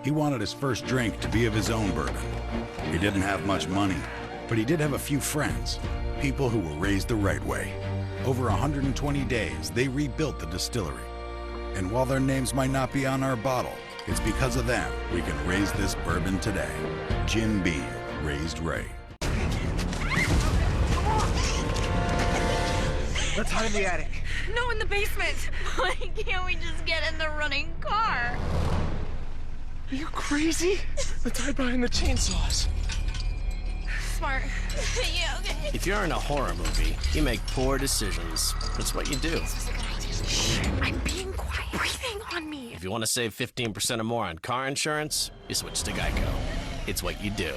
He wanted his first drink to be of his own bourbon. He didn't have much money, but he did have a few friends, people who were raised the right way. Over 120 days, they rebuilt the distillery. And while their names might not be on our bottle, it's because of them we can raise this bourbon today. Jim Beam, raised right. Let's hide in the attic. No, in the basement. Why can't we just get in the running car? Are you crazy? Let's hide behind the chainsaws. Smart. Yeah, okay. If you're in a horror movie, you make poor decisions. That's what you do. Shh, I'm being quiet. Breathing on me. If you want to save 15% or more on car insurance, you switch to Geico. It's what you do.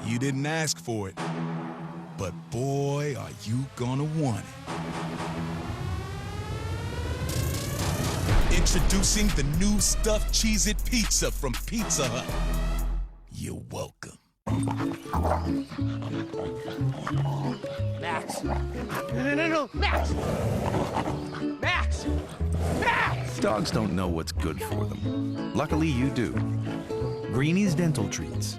You didn't ask for it, but boy, are you gonna want it. Introducing the new stuffed Cheez-It pizza from Pizza Hut. You're welcome. Max. No. Max! Max! Max! Dogs don't know what's good for them. Luckily, you do. Greenie's Dental Treats.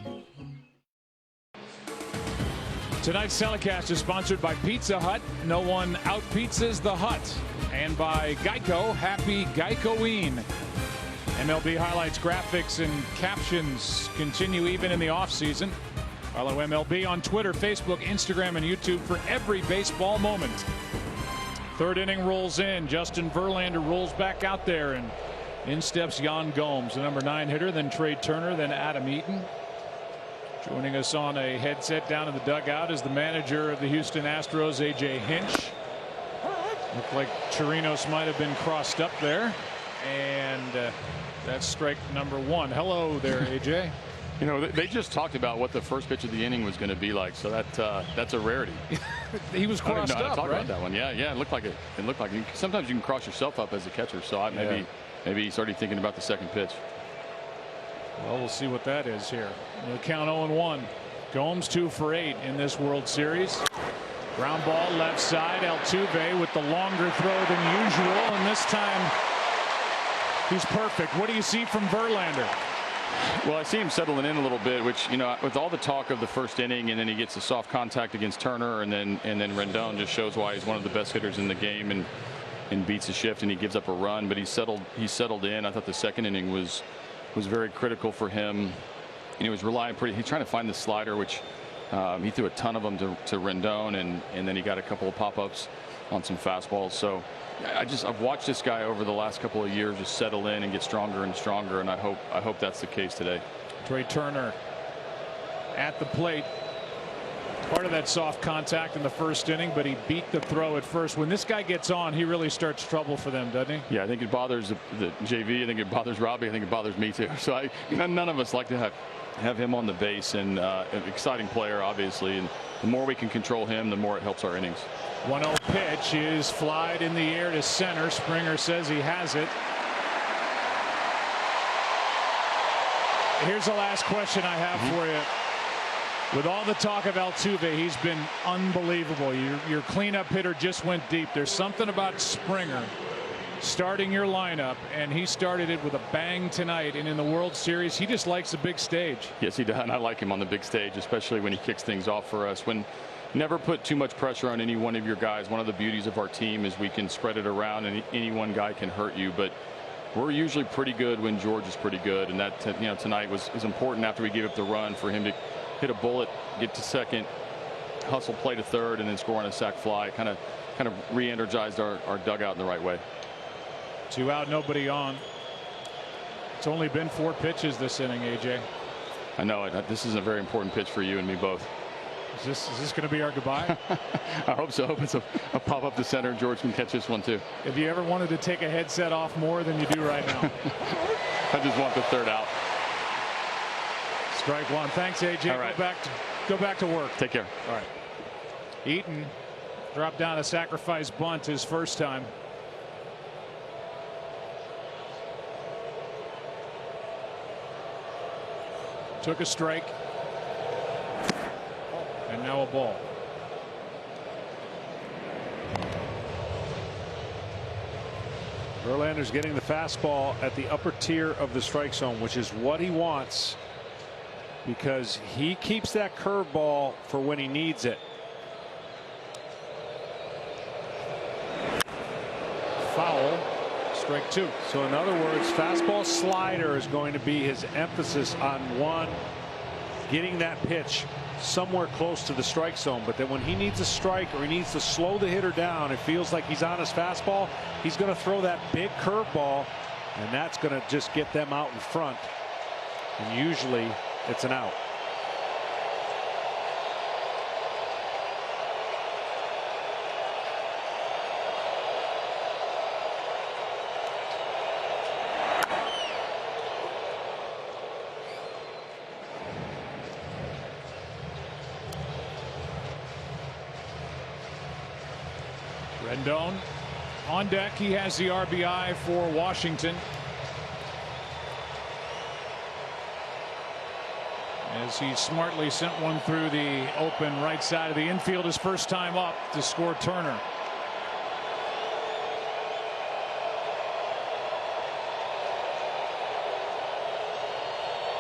Tonight's telecast is sponsored by Pizza Hut. No one out-pizzas the Hut. And by Geico. Happy Geicoing. MLB highlights, graphics, and captions continue even in the offseason. Follow MLB on Twitter, Facebook, Instagram, and YouTube for every baseball moment. Third inning rolls in. Justin Verlander rolls back out there, and in steps Yan Gomes, the number 9 hitter, then Trey Turner, then Adam Eaton. Joining us on a headset down in the dugout is the manager of the Houston Astros, A.J. Hinch. Looked like Chirinos might have been crossed up there, and that's strike number 1. Hello there, A.J. You know, they just talked about what the first pitch of the inning was going to be like, so that's a rarity. He was crossed up, talk right? about that one. Yeah, it looked like it. It looked like sometimes you can cross yourself up as a catcher. So maybe he's already thinking about the second pitch. Well, we'll see what that is here. The count 0-1. Gomes 2 for 8 in this World Series. Ground ball left side. Altuve with the longer throw than usual, and this time he's perfect. What do you see from Verlander? Well, I see him settling in a little bit, which, you know, with all the talk of the first inning, and then he gets a soft contact against Turner, and then Rendon just shows why he's one of the best hitters in the game, and beats a shift, and he gives up a run, but he's settled in. I thought the second inning was very critical for him. And he was relying he's trying to find the slider, which he threw a ton of them to Rendon, and then he got a couple of pop-ups on some fastballs. So I've watched this guy over the last couple of years just settle in and get stronger and stronger, and I hope that's the case today. Trey Turner at the plate. Part of that soft contact in the first inning, but he beat the throw at first. When this guy gets on, he really starts trouble for them, doesn't he? Yeah, I think it bothers the JV. I think it bothers Robbie. I think it bothers me too. So none of us like to have him on the base, and an exciting player, obviously. And the more we can control him, the more it helps our innings. 1-0 pitch is flied in the air to center. Springer says he has it. Here's the last question I have for you. With all the talk of Altuve, he's been unbelievable. Your cleanup hitter just went deep. There's something about Springer starting your lineup, and he started it with a bang tonight. And in the World Series, he just likes the big stage. Yes, he does. And I like him on the big stage, especially when he kicks things off for us. Never put too much pressure on any one of your guys. One of the beauties of our team is we can spread it around, and any one guy can hurt you. But we're usually pretty good when George is pretty good, and that tonight was important after we gave up the run for him to hit a bullet, get to second, hustle play to third, and then score on a sac fly. Kind of re-energized our dugout in the right way. 2 out, nobody on. It's only been 4 pitches this inning, AJ. I know it. This is a very important pitch for you and me both. Is this going to be our goodbye? I hope so. I hope it's a pop up to center. George can catch this one too. Have you ever wanted to take a headset off more than you do right now? I just want the third out. Strike 1. Thanks, AJ. All right. Go back to work. Take care. All right. Eaton dropped down a sacrifice bunt his first time. Took a strike. And now a ball. Verlander's getting the fastball at the upper tier of the strike zone, which is what he wants, because he keeps that curveball for when he needs it. Foul. Strike 2. So in other words, fastball slider is going to be his emphasis on getting that pitch somewhere close to the strike zone. But then when he needs a strike or he needs to slow the hitter down, it feels like he's on his fastball, he's going to throw that big curveball, and that's going to just get them out in front, and usually it's an out. Rendon On deck, he has the RBI for Washington. As he smartly sent one through the open right side of the infield his first time up to score Turner.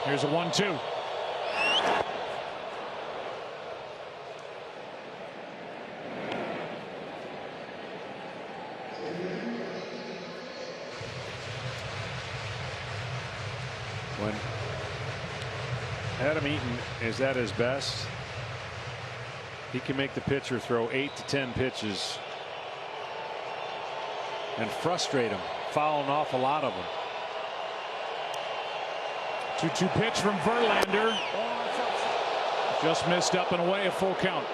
Here's a 1-2. When Adam Eaton is at his best, he can make the pitcher throw 8 to 10 pitches and frustrate him, fouling off a lot of them. 2-2 pitch from Verlander. Just missed up and away, a full count.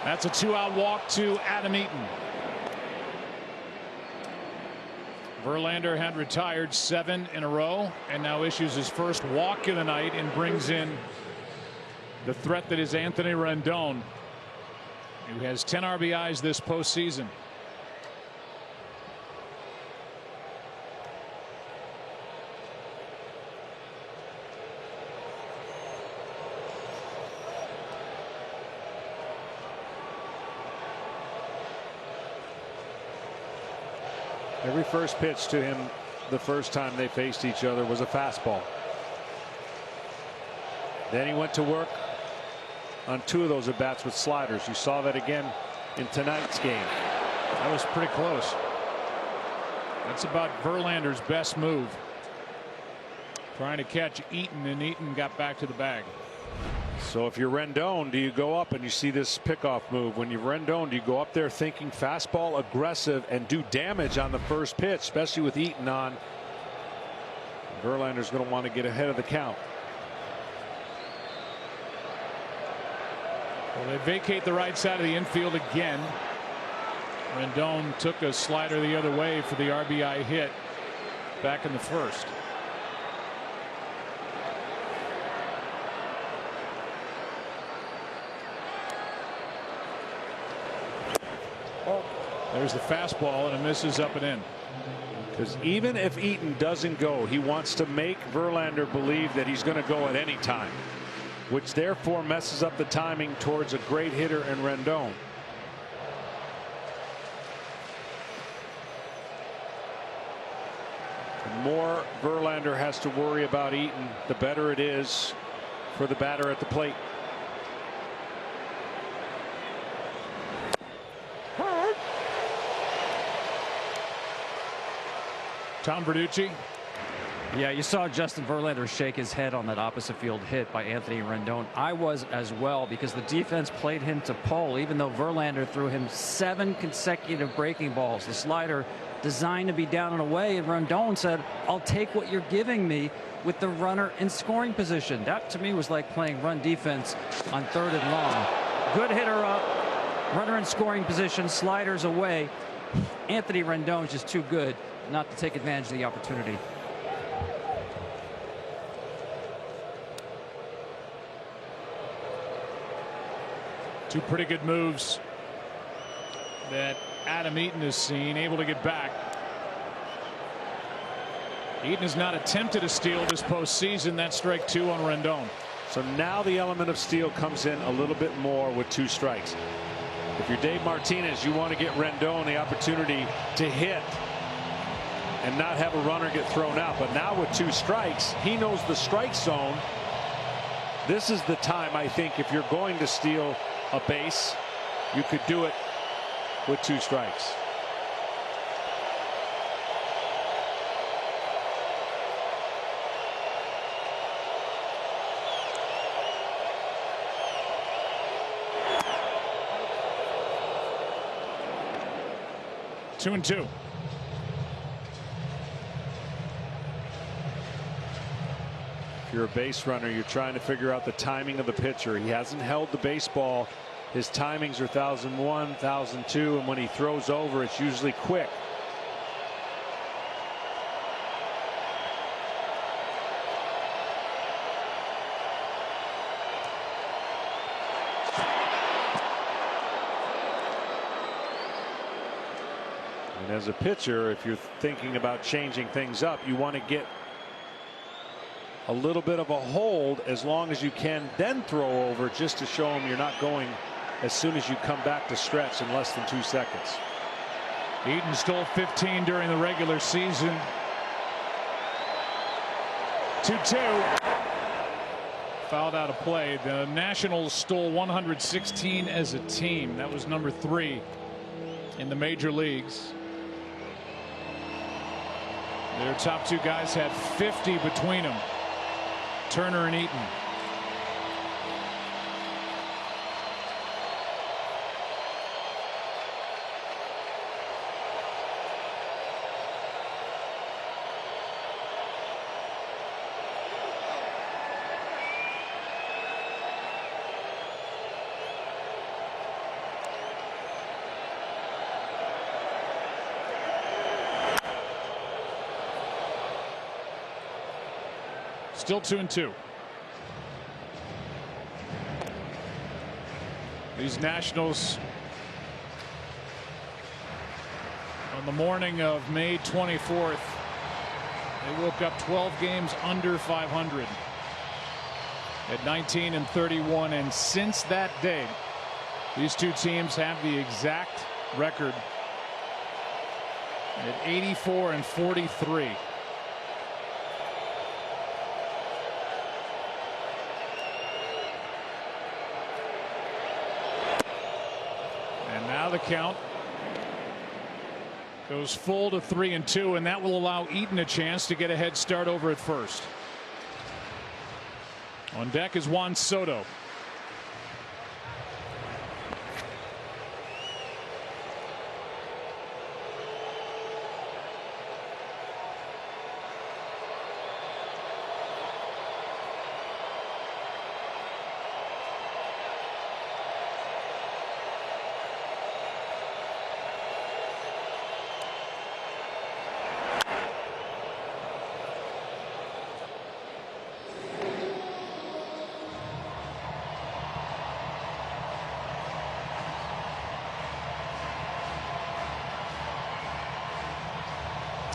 That's a 2-out walk to Adam Eaton. Verlander had retired 7 in a row and now issues his first walk of the night and brings in the threat that is Anthony Rendon, who has 10 RBIs this postseason. Every first pitch to him the first time they faced each other was a fastball. Then he went to work on 2 of those at bats with sliders. You saw that again in tonight's game. That was pretty close. That's about Verlander's best move. Trying to catch Eaton, and Eaton got back to the bag. So if you're Rendon, do you go up and you see this pickoff move? When you're Rendon, do you go up there thinking fastball, aggressive, and do damage on the first pitch, especially with Eaton on? Verlander's going to want to get ahead of the count. Well, they vacate the right side of the infield again. Rendon took a slider the other way for the RBI hit back in the first. There's the fastball, and it misses up and in. Because even if Eaton doesn't go, he wants to make Verlander believe that he's going to go at any time, which therefore messes up the timing towards a great hitter in Rendon. The more Verlander has to worry about Eaton, the better it is for the batter at the plate. Tom Verducci. Yeah, you saw Justin Verlander shake his head on that opposite field hit by Anthony Rendon. I was as well, because the defense played him to pull, even though Verlander threw him 7 consecutive breaking balls. The slider designed to be down and away, and Rendon said, "I'll take what you're giving me," with the runner in scoring position. That to me was like playing run defense on 3rd and long. Good hitter up, runner in scoring position, sliders away. Anthony Rendon is just too good not to take advantage of the opportunity. Two pretty good moves that Adam Eaton has seen, able to get back. Eaton has not attempted a steal this postseason. That's strike 2 on Rendon. So now the element of steal comes in a little bit more with 2 strikes. If you're Dave Martinez, you want to get Rendon the opportunity to hit and not have a runner get thrown out. But now with 2 strikes, he knows the strike zone. This is the time, I think, if you're going to steal a base, you could do it with 2 strikes. Two and 2. If you're a base runner, you're trying to figure out the timing of the pitcher. He hasn't held the baseball. His timings are 1001, 1002, and when he throws over, it's usually quick. And as a pitcher, if you're thinking about changing things up, you want to get a little bit of a hold as long as you can, then throw over just to show them you're not going as soon as you come back to stretch in less than 2 seconds. Eaton stole 15 during the regular season. 2-2. Fouled out of play. The Nationals stole 116 as a team. That was number 3 in the major leagues. Their top 2 guys had 50 between them. Turner and Eaton. Still 2-2. These Nationals on the morning of May 24th, they woke up 12 games under 500 at 19-31, and since that day these two teams have the exact record at 84-43. The count goes full to 3-2, and that will allow Eaton a chance to get a head start over at first. On deck is Juan Soto.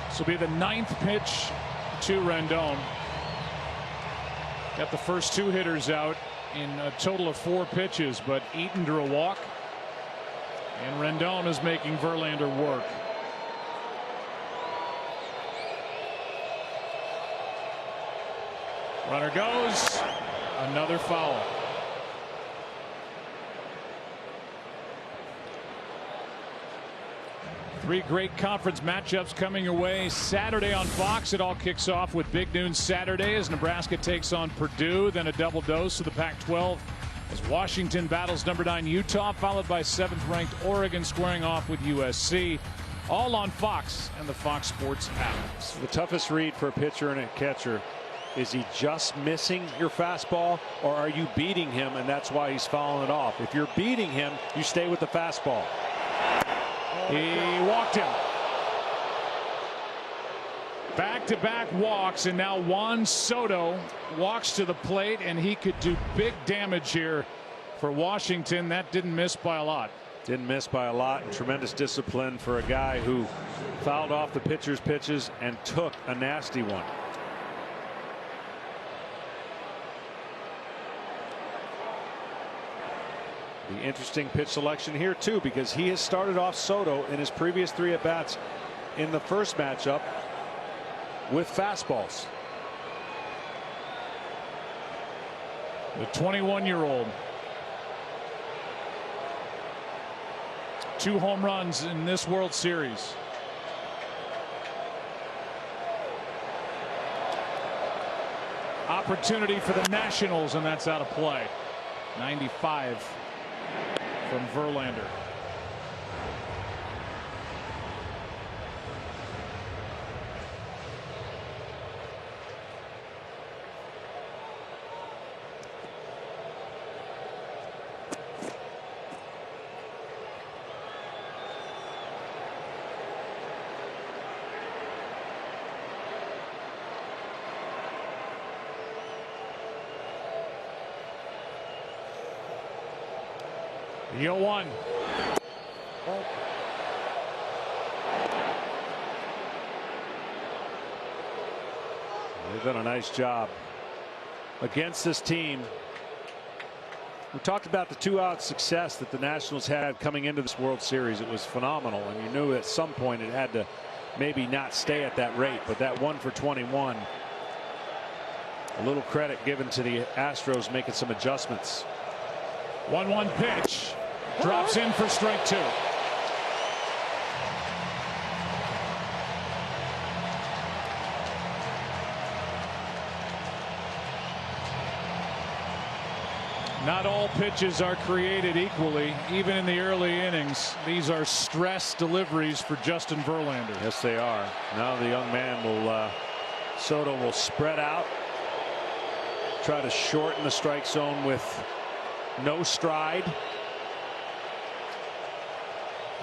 This will be the 9th pitch to Rendon. Got the first 2 hitters out in a total of 4 pitches, but Eaton drew a walk, and Rendon is making Verlander work. Runner goes. Another foul. Three great conference matchups coming your way Saturday on Fox. It all kicks off with Big Noon Saturday as Nebraska takes on Purdue, then a double dose of the Pac-12 as Washington battles number 9 Utah, followed by 7th ranked Oregon squaring off with USC. All on Fox and the Fox Sports app. The toughest read for a pitcher and a catcher. Is he just missing your fastball, or are you beating him and that's why he's fouling it off? If you're beating him, you stay with the fastball. He walked him. Back-to-back walks, and now Juan Soto walks to the plate, and he could do big damage here for Washington. That didn't miss by a lot. Didn't miss by a lot, and tremendous discipline for a guy who fouled off the pitcher's pitches and took a nasty one. The interesting pitch selection here too, because he has started off Soto in his previous 3 at-bats in the first matchup with fastballs. The 21-year-old. 2 home runs in this World Series. Opportunity for the Nationals, and that's out of play. 95 from Verlander. 0-1. They've done a nice job against this team. We talked about the 2-out success that the Nationals had coming into this World Series. It was phenomenal, and you knew at some point it had to maybe not stay at that rate, but that 1 for 21. A little credit given to the Astros making some adjustments. 1-1 pitch. Drops in for strike 2. Not all pitches are created equally, even in the early innings. These are stress deliveries for Justin Verlander. Yes, they are. Now the young man will, Soto will spread out, try to shorten the strike zone with no stride.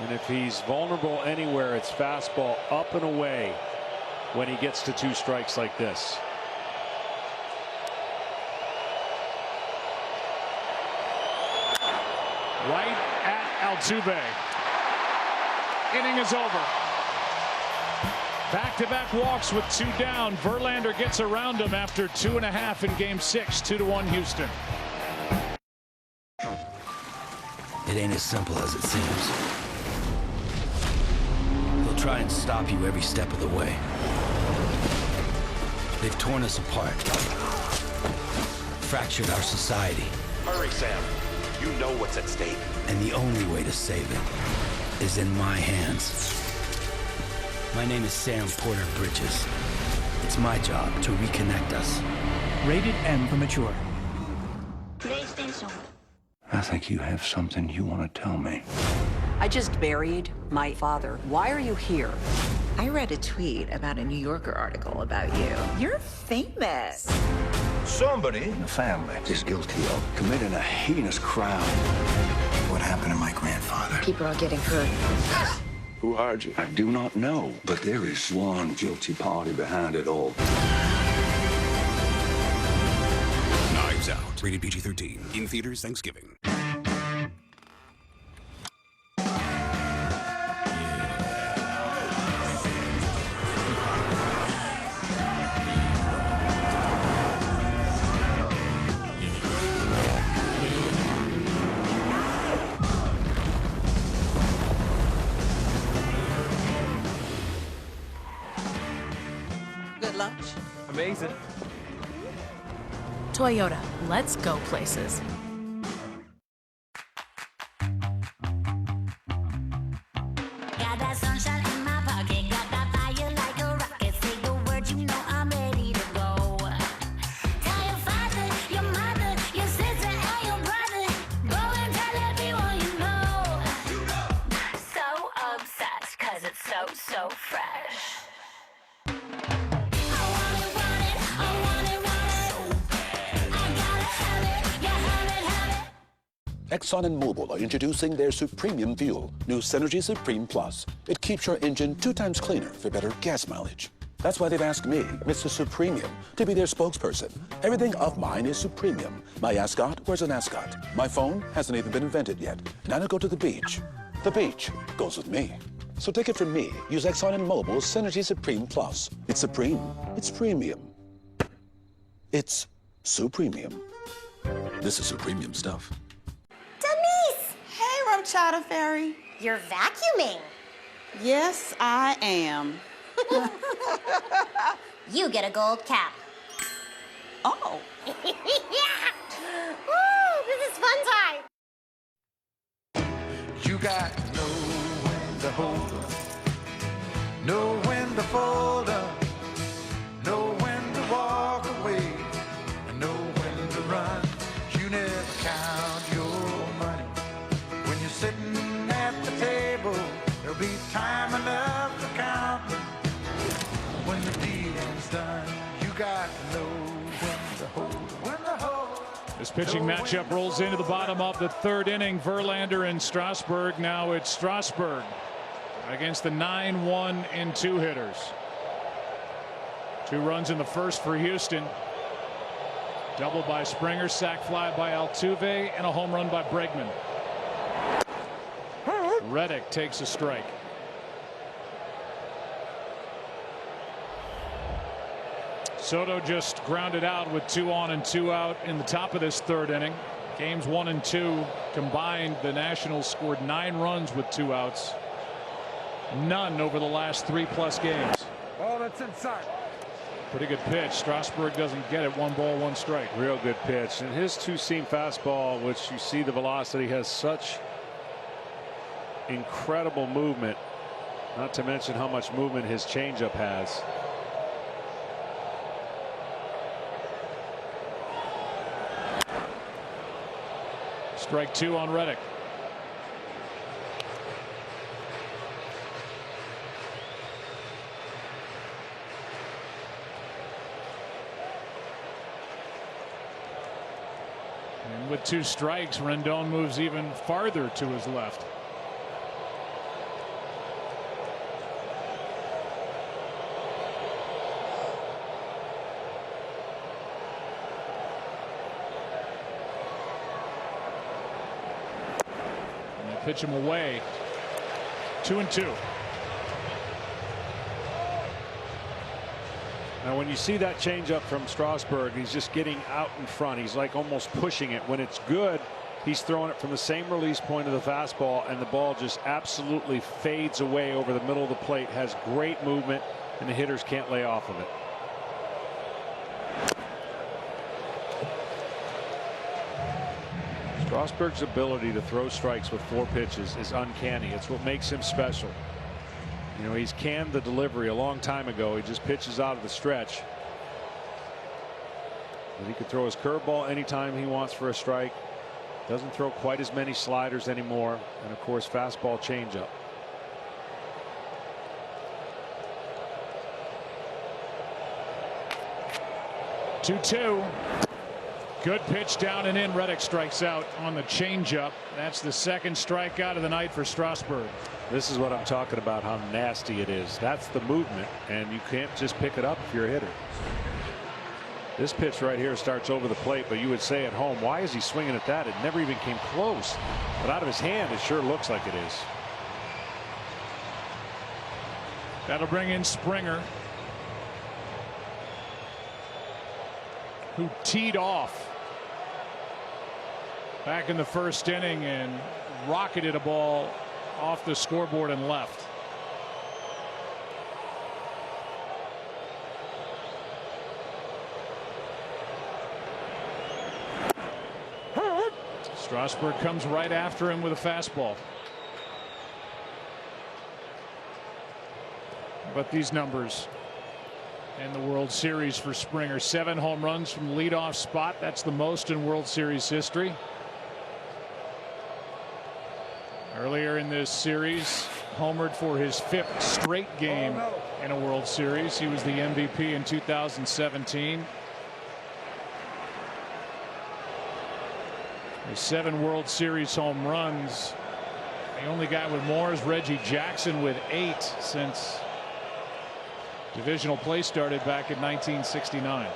And if he's vulnerable anywhere, it's fastball up and away when he gets to 2 strikes like this. Right at Altuve. Inning is over. Back-to-back walks with 2 down. Verlander gets around him after 2.5 in Game 6. 2-1 Houston. It ain't as simple as it seems. They'll try and stop you every step of the way. They've torn us apart. Fractured our society. Hurry, Sam. You know what's at stake. And the only way to save it is in my hands. My name is Sam Porter Bridges. It's my job to reconnect us. Rated M for mature. I think you have something you want to tell me. I just buried my father. Why are you here? I read a tweet about a New Yorker article about you. You're famous. Somebody in the family is guilty of committing a heinous crime. What happened to my grandfather? People are getting hurt. Who hired you? I do not know, but there is one guilty party behind it all. Knives Out, rated PG-13, in theaters Thanksgiving. Good lunch. Amazing. Toyota, let's go places. Got that sunshine in my pocket, got that fire like a rocket. Say the word, you know I'm ready to go. Tell your father, your mother, your sister, and your brother. Go and tell everyone you know. So obsessed, 'cause it's so fresh. Exxon and Mobil are introducing their Supremium fuel, new Synergy Supreme Plus. It keeps your engine 2 times cleaner for better gas mileage. That's why they've asked me, Mr. Supremium, to be their spokesperson. Everything of mine is Supremium. My ascot wears an ascot. My phone hasn't even been invented yet. And I don't go to the beach. The beach goes with me. So take it from me. Use Exxon and Mobil's Synergy Supreme Plus. It's supreme. It's premium. It's Supremium. This is Supremium stuff. Denise! Hey, Rochata Fairy. You're vacuuming. Yes, I am. You get a gold cap. Oh. Yeah! Woo! This is fun time. You got to know when to hold up, know when to fold up, know when to walk away, and know when to run. You never count your money when you're sitting at the table. There'll be time enough to count when the dealing's done. You got to know when to hold up, when to hold up. This pitching matchup rolls into the bottom of the 3rd inning. Verlander and Strasburg. Now it's Strasburg against the 9-1 and 2 hitters. 2 runs in the first for Houston. Double by Springer, sac fly by Altuve, and a home run by Bregman. Reddick takes a strike. Soto just grounded out with 2 on and 2 out in the top of this 3rd inning. Games 1 and 2 combined, the Nationals scored 9 runs with 2 outs. None over the last 3+ games. Oh, that's inside. Pretty good pitch. Strasburg doesn't get it. 1 ball, 1 strike. Real good pitch. And his 2-seam fastball, which you see the velocity, has such incredible movement. Not to mention how much movement his changeup has. Strike 2 on Reddick. And with 2 strikes, Rendon moves even farther to his left. And they pitch him away. 2-2. Now when you see that changeup from Strasburg, he's just getting out in front. He's like almost pushing it. When it's good, he's throwing it from the same release point of the fastball, and the ball just absolutely fades away over the middle of the plate. Has great movement, and the hitters can't lay off of it. Strasburg's ability to throw strikes with 4 pitches is uncanny. It's what makes him special. You know, he's canned the delivery a long time ago. He just pitches out of the stretch. But he can throw his curveball anytime he wants for a strike. Doesn't throw quite as many sliders anymore. And of course, fastball, changeup. Two. Good pitch down and in. Reddick strikes out on the changeup. That's the 2nd strikeout of the night for Strasburg. This is what I'm talking about, how nasty it is. That's the movement, and you can't just pick it up if you're a hitter. This pitch right here starts over the plate, but you would say at home, why is he swinging at that? It never even came close. But out of his hand, it sure looks like it is. That'll bring in Springer, who teed off back in the 1st inning and rocketed a ball off the scoreboard and left. Strasburg comes right after him with a fastball. But these numbers in the World Series for Springer: 7 home runs from the leadoff spot. That's the most in World Series history. Earlier in this series, homered for his 5th straight game in a World Series. He was the MVP in 2017. There's 7 World Series home runs. The only guy with more is Reggie Jackson with 8 since divisional play started back in 1969.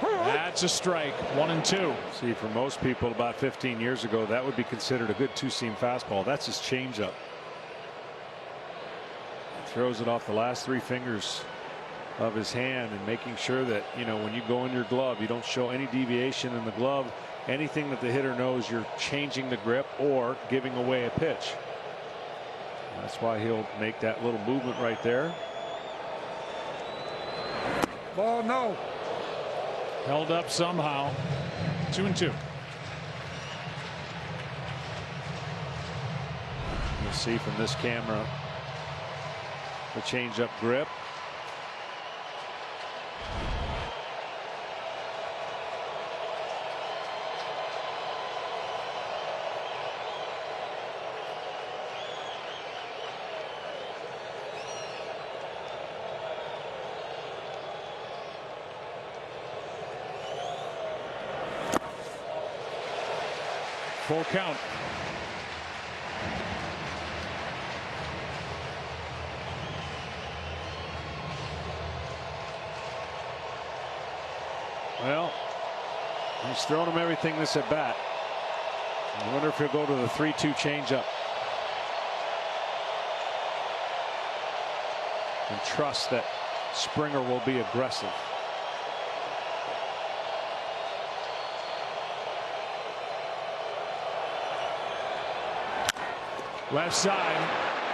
That's a strike. 1-2. See, for most people about 15 years ago, that would be considered a good 2-seam fastball. That's his changeup. He throws it off the last 3 fingers of his hand, and making sure that, you know, when you go in your glove, you don't show any deviation in the glove. Anything that the hitter knows you're changing the grip or giving away a pitch. That's why he'll make that little movement right there. Ball, no. Held up somehow. 2-2. You'll see from this camera the changeup grip. Full count. Well, He's thrown him everything this at bat. I wonder if he'll go to the 3-2 changeup. And trust that Springer will be aggressive. Left side,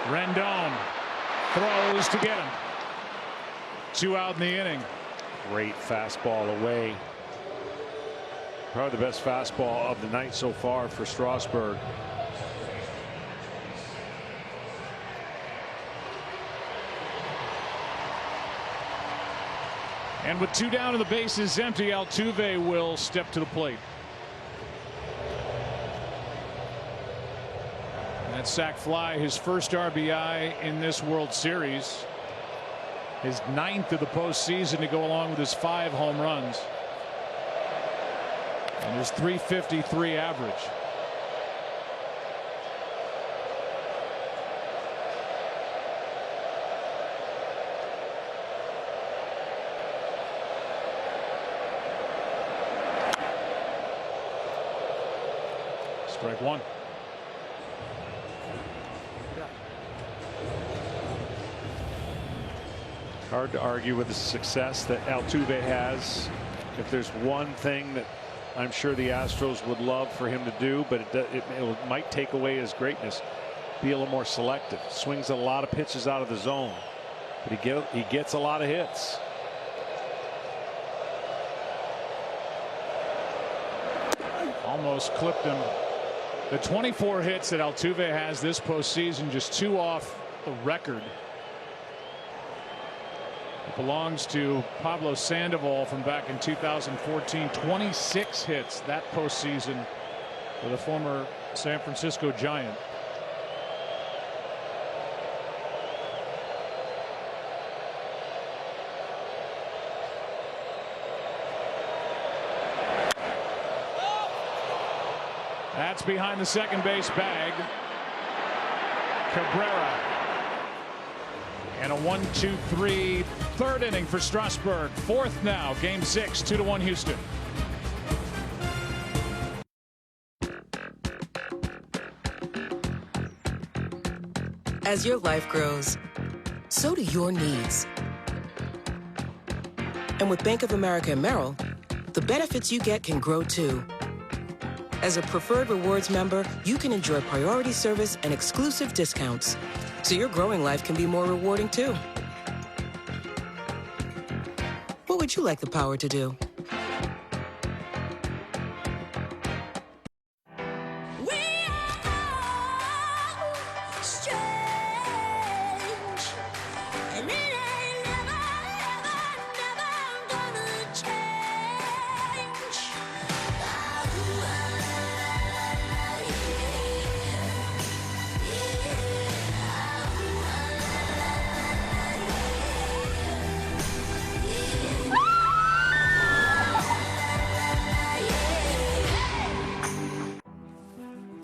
Rendon throws to get him. 2 out in the inning. Great fastball away. Probably the best fastball of the night so far for Strasburg. And with 2 down and the bases empty, Altuve will step to the plate. That sac fly, his first RBI in this World Series. His 9th of the postseason to go along with his 5 home runs. And his .353 average. Strike 1. Hard to argue with the success that Altuve has. If there's one thing that I'm sure the Astros would love for him to do, but it might take away his greatness, be a little more selective. Swings a lot of pitches out of the zone, but he gets a lot of hits. Almost clipped him. The 24 hits that Altuve has this postseason, just 2 off the record. It belongs to Pablo Sandoval from back in 2014. 26 hits that postseason for the former San Francisco Giant. That's behind the second base bag. Cabrera. And a 1-2-3 third inning for Strasburg. 4th now, game 6, 2-1 Houston. As your life grows, so do your needs. And with Bank of America and Merrill, the benefits you get can grow too. As a preferred rewards member, you can enjoy priority service and exclusive discounts, so your growing life can be more rewarding too. What would you like the power to do?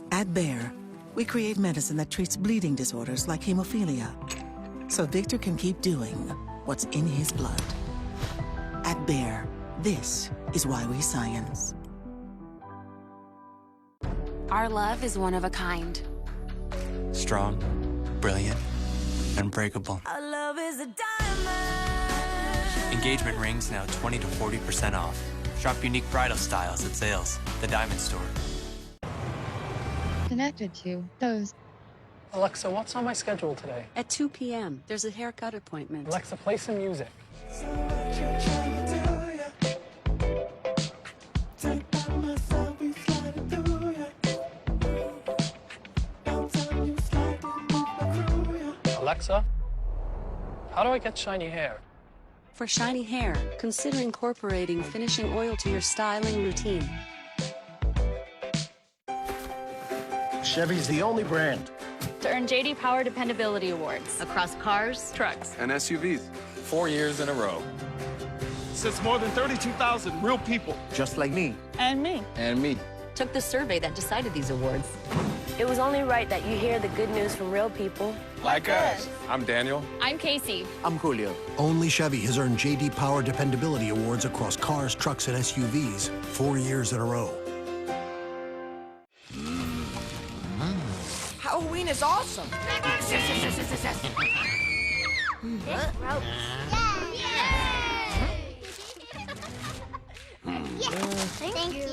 At Bayer, we create medicine that treats bleeding disorders like hemophilia, so Victor can keep doing what's in his blood. At Bayer, this is why we science. Our love is one of a kind. Strong, brilliant, unbreakable. Our love is a diamond. Engagement rings now 20 to 40% off. Shop unique bridal styles at Zales, the Diamond Store. Connected to those. Alexa, what's on my schedule today? At 2 p.m., there's a haircut appointment. Alexa, play some music. Alexa, how do I get shiny hair? For shiny hair, consider incorporating finishing oil to your styling routine. Chevy's the only brand to earn J.D. Power Dependability Awards across cars, trucks, and SUVs 4 years in a row. Since more than 32,000 real people, just like me, and me, and me, took the survey that decided these awards. It was only right that you hear the good news from real people. Like us. I'm Daniel. I'm Casey. I'm Julio. Only Chevy has earned J.D. Power Dependability Awards across cars, trucks, and SUVs 4 years in a row. Halloween is awesome. Thank you.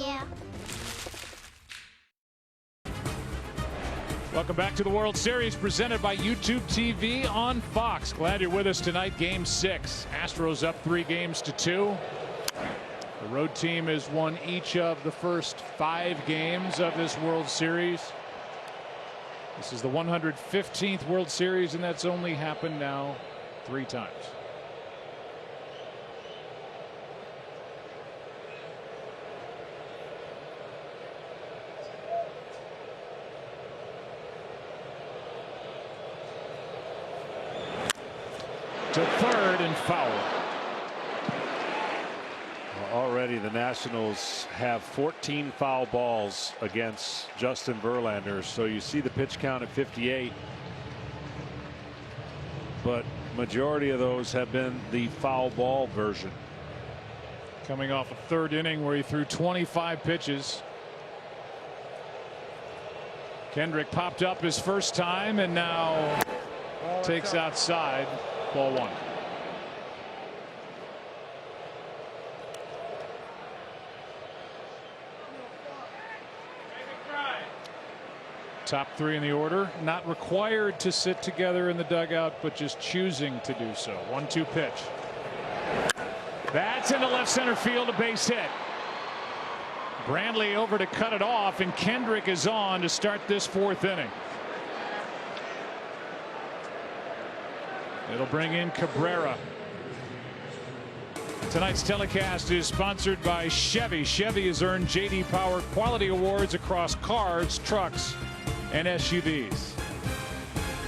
Welcome back to the World Series presented by YouTube TV on Fox. Glad you're with us tonight. Game 6. Astros up 3-2. The road team has won each of the first 5 games of this World Series. This is the 115th World Series, and that's only happened now 3 times. To third and foul. Well, already the Nationals have 14 foul balls against Justin Verlander. So you see the pitch count at 58. But majority of those have been the foul ball version. Coming off a 3rd inning where he threw 25 pitches. Kendrick popped up his first time and now takes outside. Ball 1. Top 3 in the order, not required to sit together in the dugout, but just choosing to do so. 1-2 pitch. That's into left center field, a base hit. Brantley over to cut it off, and Kendrick is on to start this 4th inning. It'll bring in Cabrera. Tonight's telecast is sponsored by Chevy. Chevy has earned J.D. Power Quality Awards across cars, trucks, and SUVs.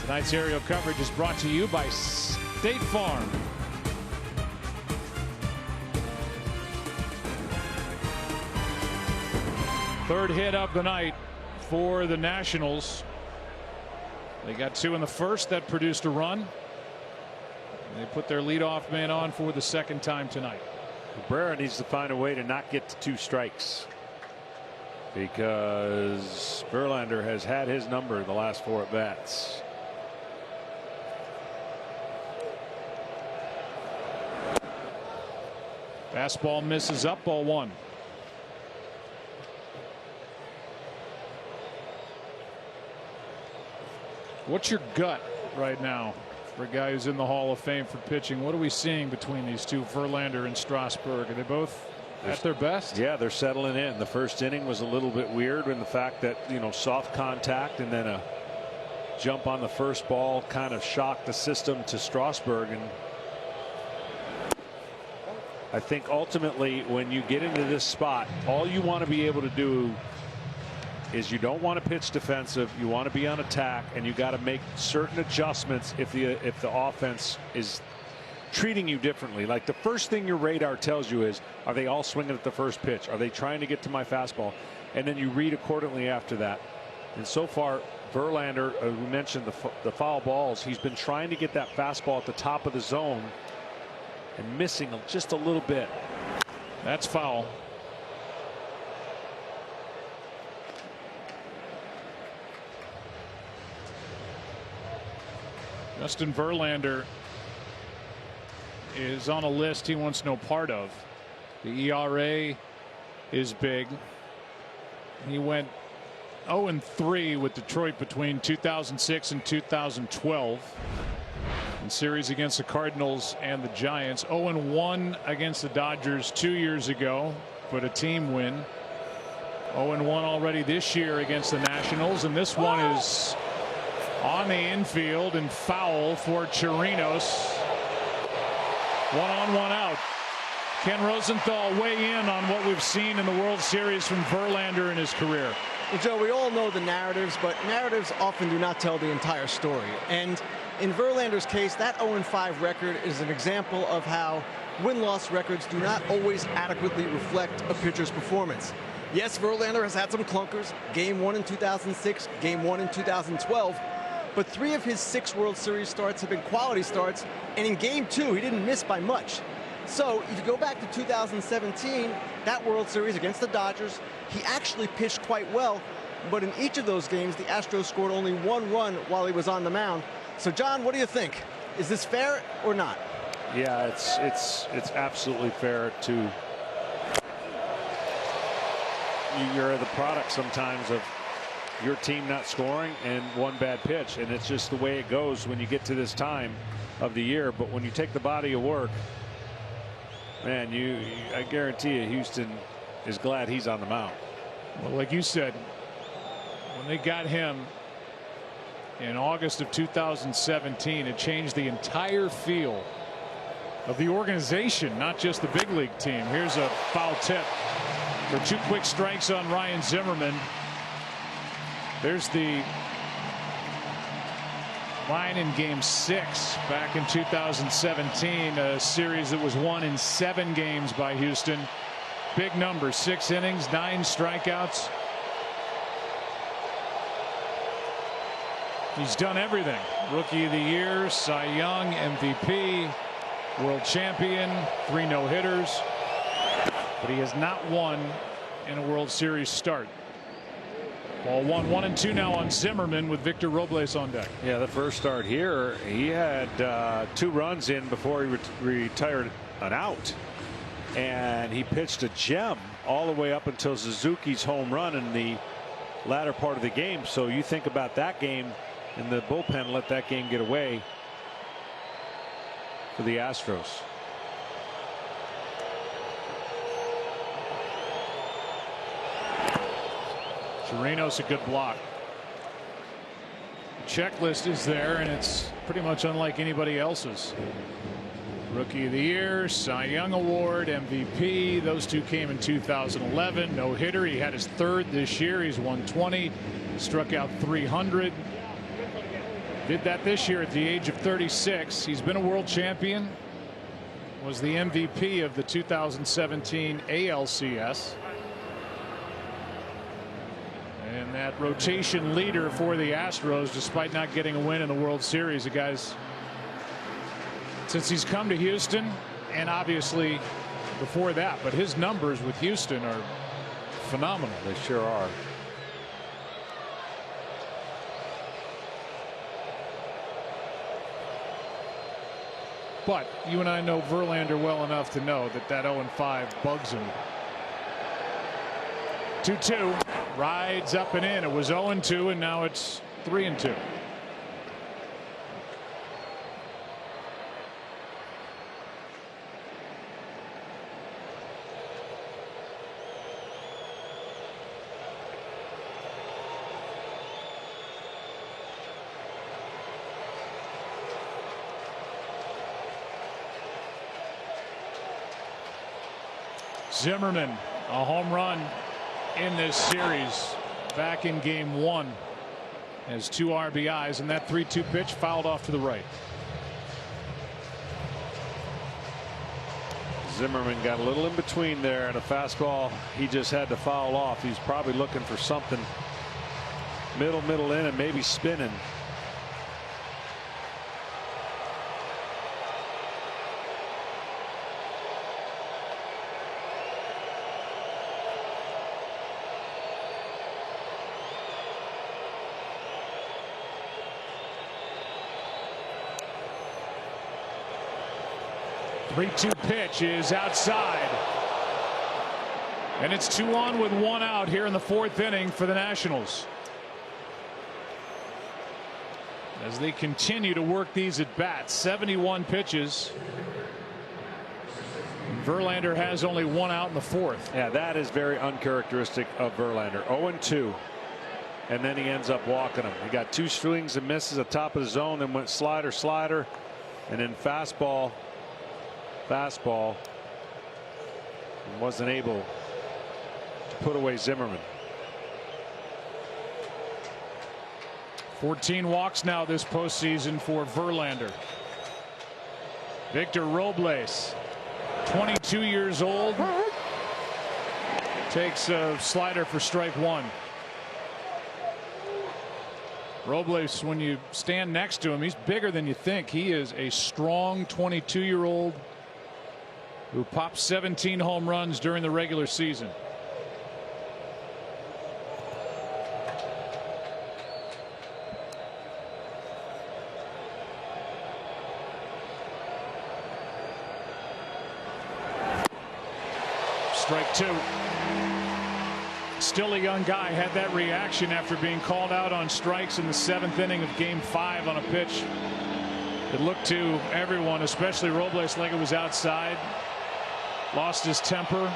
Tonight's aerial coverage is brought to you by State Farm. Third hit of the night for the Nationals. They got 2 in the first that produced a run. They put their leadoff man on for the 2nd time tonight. Cabrera needs to find a way to not get to 2 strikes, because Verlander has had his number the last 4 at bats. Fastball misses up, ball 1. What's your gut right now for a guy who's in the Hall of Fame for pitching? What are we seeing between these two, Verlander and Strasburg? Are they both at their best? Yeah, they're settling in. The first inning was a little bit weird in the fact that, you know, soft contact and then a jump on the first ball kind of shocked the system to Strasburg. And I think ultimately when you get into this spot, all you want to be able to do is you don't want to pitch defensive, you want to be on attack, and you got to make certain adjustments if the offense is treating you differently. Like the first thing your radar tells you is, are they all swinging at the first pitch? Are they trying to get to my fastball? And then you read accordingly after that. And so far, Verlander, we mentioned the foul balls, he's been trying to get that fastball at the top of the zone and missing just a little bit. That's foul. Justin Verlander is on a list he wants no part of. The ERA is big. He went 0-3 with Detroit between 2006 and 2012 in series against the Cardinals and the Giants. 0-1 against the Dodgers 2 years ago, but a team win. 0-1 already this year against the Nationals, and this one is on the infield and foul for Chirinos. 1 on, 1 out. Ken Rosenthal weigh in on what we've seen in the World Series from Verlander in his career. Well, Joe, we all know the narratives, but narratives often do not tell the entire story. And in Verlander's case, that 0-5 record is an example of how win-loss records do not always adequately reflect a pitcher's performance. Yes, Verlander has had some clunkers. Game 1 in 2006, Game 1 in 2012. But 3 of his 6 World Series starts have been quality starts. And in Game 2, he didn't miss by much. So if you go back to 2017, that World Series against the Dodgers, he actually pitched quite well. But in each of those games, the Astros scored only 1 run while he was on the mound. So, John, what do you think? Is this fair or not? Yeah, it's absolutely fair to. You're the product sometimes of your team not scoring and one bad pitch, and it's just the way it goes when you get to this time of the year. But when you take the body of work, man, I guarantee you Houston is glad he's on the mound. Well, like you said, when they got him in August of 2017, it changed the entire feel of the organization, not just the big league team. Here's a foul tip for 2 quick strikes on Ryan Zimmerman. There's the line in Game 6 back in 2017, a series that was won in 7 games by Houston. Big number, 6 innings, 9 strikeouts. He's done everything. Rookie of the Year, Cy Young, MVP, World Champion, 3 no-hitters. But he has not won in a World Series start. Ball 1, 1-2 now on Zimmerman with Victor Robles on deck. Yeah, the first start here, he had 2 runs in before he retired an out. And he pitched a gem all the way up until Suzuki's home run in the latter part of the game. So you think about that game, and the bullpen let that game get away for the Astros. Chirinos, a good block. The checklist is there, and it's pretty much unlike anybody else's. Rookie of the Year, Cy Young Award, MVP. Those 2 came in 2011. No hitter. He had his 3rd this year. He's 120. Struck out 300. Did that this year at the age of 36. He's been a world champion. Was the MVP of the 2017 ALCS. And that rotation leader for the Astros, despite not getting a win in the World Series. The guy's, since he's come to Houston, and obviously before that, but his numbers with Houston are phenomenal. They sure are. But you and I know Verlander well enough to know that 0-5 bugs him. 2-2, rides up and in. It was 0-2, and now it's 3-2. Zimmerman, a home run in this series back in Game 1, has 2 RBIs, and that 3-2 pitch fouled off to the right. Zimmerman got a little in between there, and a fastball he just had to foul off. He's probably looking for something middle in and maybe spinning. The 3-2 pitch is outside. And it's 2 on with 1 out here in the 4th inning for the Nationals. As they continue to work these at bats, 71 pitches. Verlander has only 1 out in the 4th. Yeah, that is very uncharacteristic of Verlander. 0-2. And then he ends up walking them. He got 2 swings and misses at top of the zone, then went slider, and then fastball, and wasn't able to put away Zimmerman. 14 walks now this postseason for Verlander. Victor Robles, 22 years old. Takes a slider for strike one. Robles, when you stand next to him, he's bigger than you think. He is a strong 22-year-old who popped 17 home runs during the regular season. Strike two. Still a young guy, had that reaction after being called out on strikes in the 7th inning of Game 5 on a pitch. It looked to everyone, especially Robles, like it was outside. Lost his temper.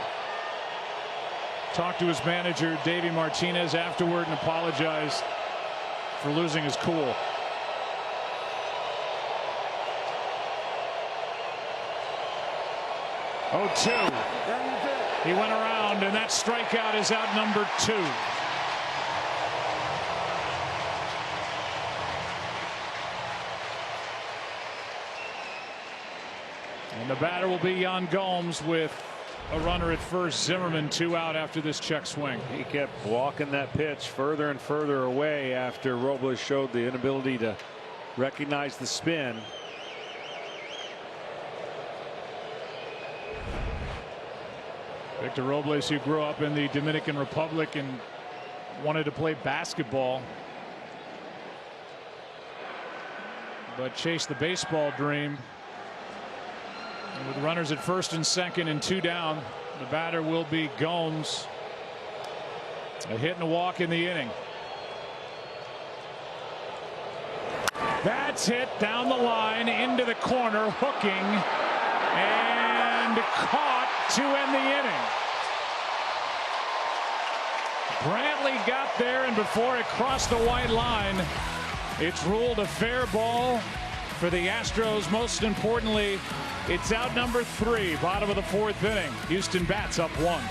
Talked to his manager, Davey Martinez, afterward and apologized for losing his cool. Oh, 2. He went around, and that strikeout is out number 2. And the batter will be Yan Gomes with a runner at first. Zimmerman 2 out after this check swing. He kept walking that pitch further and further away after Robles showed the inability to recognize the spin. Victor Robles, who grew up in the Dominican Republic and wanted to play basketball, but chased the baseball dream. And with runners at first and second and 2 down, the batter will be Gomes. A hit and a walk in the inning. That's hit down the line into the corner, hooking and caught to end the inning. Brantley got there, and before it crossed the white line, it's ruled a fair ball for the Astros. Most importantly, it's out number 3, bottom of the 4th inning. Houston bats up 1.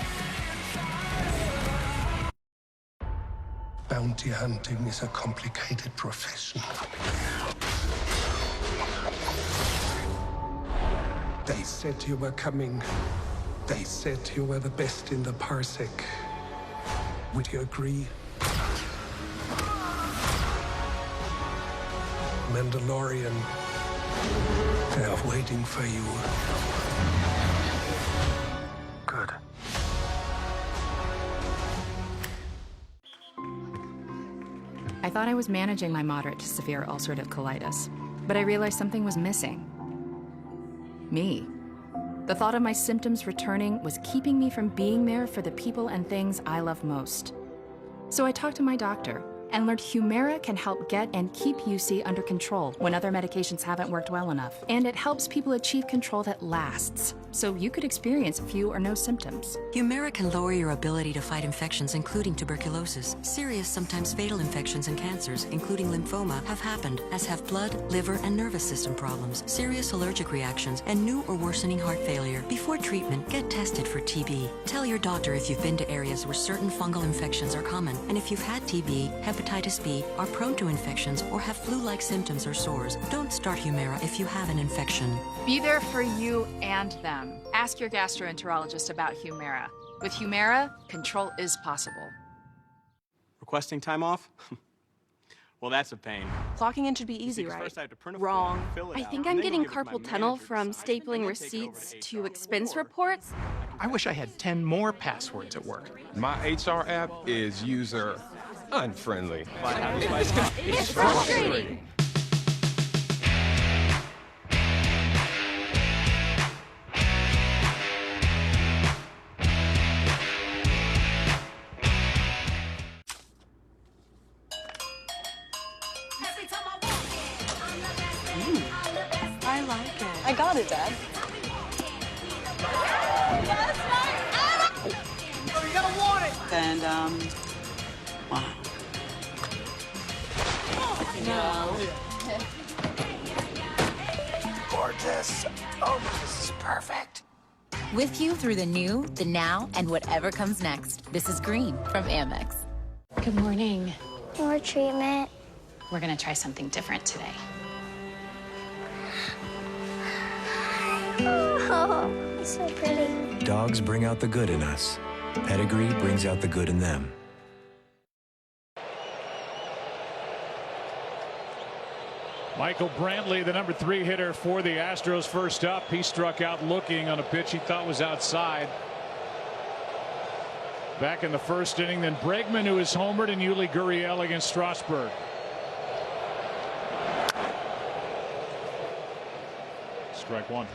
Bounty hunting is a complicated profession. They said you were coming. They said you were the best in the parsec. Would you agree? Mandalorian, they are waiting for you. Good. I thought I was managing my moderate to severe ulcerative colitis, but I realized something was missing. Me. The thought of my symptoms returning was keeping me from being there for the people and things I love most. So I talked to my doctor and learned Humira can help get and keep UC under control when other medications haven't worked well enough. And it helps people achieve control that lasts, so you could experience few or no symptoms. Humira can lower your ability to fight infections, including tuberculosis. Serious, sometimes fatal infections and cancers, including lymphoma, have happened, as have blood, liver, and nervous system problems, serious allergic reactions, and new or worsening heart failure. Before treatment, get tested for TB. Tell your doctor if you've been to areas where certain fungal infections are common, and if you've had TB, hepatitis B, are prone to infections, or have flu-like symptoms or sores. Don't start Humira if you have an infection. Be there for you and them. Ask your gastroenterologist about Humira. With Humira, control is possible. Requesting time off? Well, that's a pain. Clocking in should be easy, right? Wrong. I think I'm getting carpal tunnel from stapling receipts to expense reports. I wish I had 10 more passwords at work. My HR app is user unfriendly. It's frustrating. I like it. I got it, Dad. Oh, you gotta want it. And, wow. No. Gorgeous. Oh, this is perfect. With you through the new, the now, and whatever comes next. This is Green from Amex. Good morning. More treatment. We're gonna try something different today. Oh, it's so pretty. Dogs bring out the good in us. Pedigree brings out the good in them. Michael Brantley, the number 3 hitter for the Astros, first up. He struck out looking on a pitch he thought was outside. Back in the first inning, then Bregman, who is homered, and Yuli Gurriel against Strasburg. Strike one.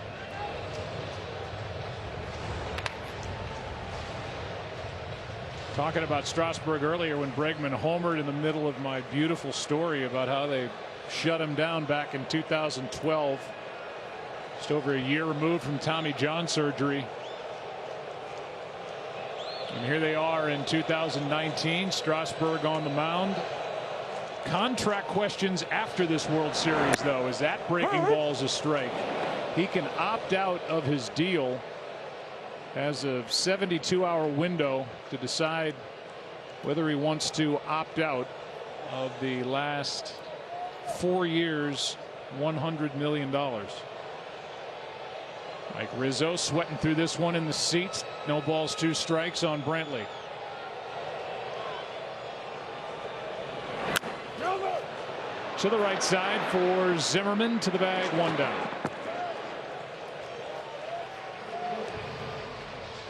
Talking about Strasburg earlier when Bregman homered in the middle of my beautiful story about how they shut him down back in 2012. Just over a year removed from Tommy John surgery. And here they are in 2019. Strasburg on the mound. Contract questions after this World Series, though, as that breaking ball is a strike. He can opt out of his deal. Has a 72-hour window to decide whether he wants to opt out of the last 4 years, $100 million. Mike Rizzo sweating through this one in the seats. No balls, 2 strikes on Brantley. To the right side for Zimmerman, to the bag, 1 down.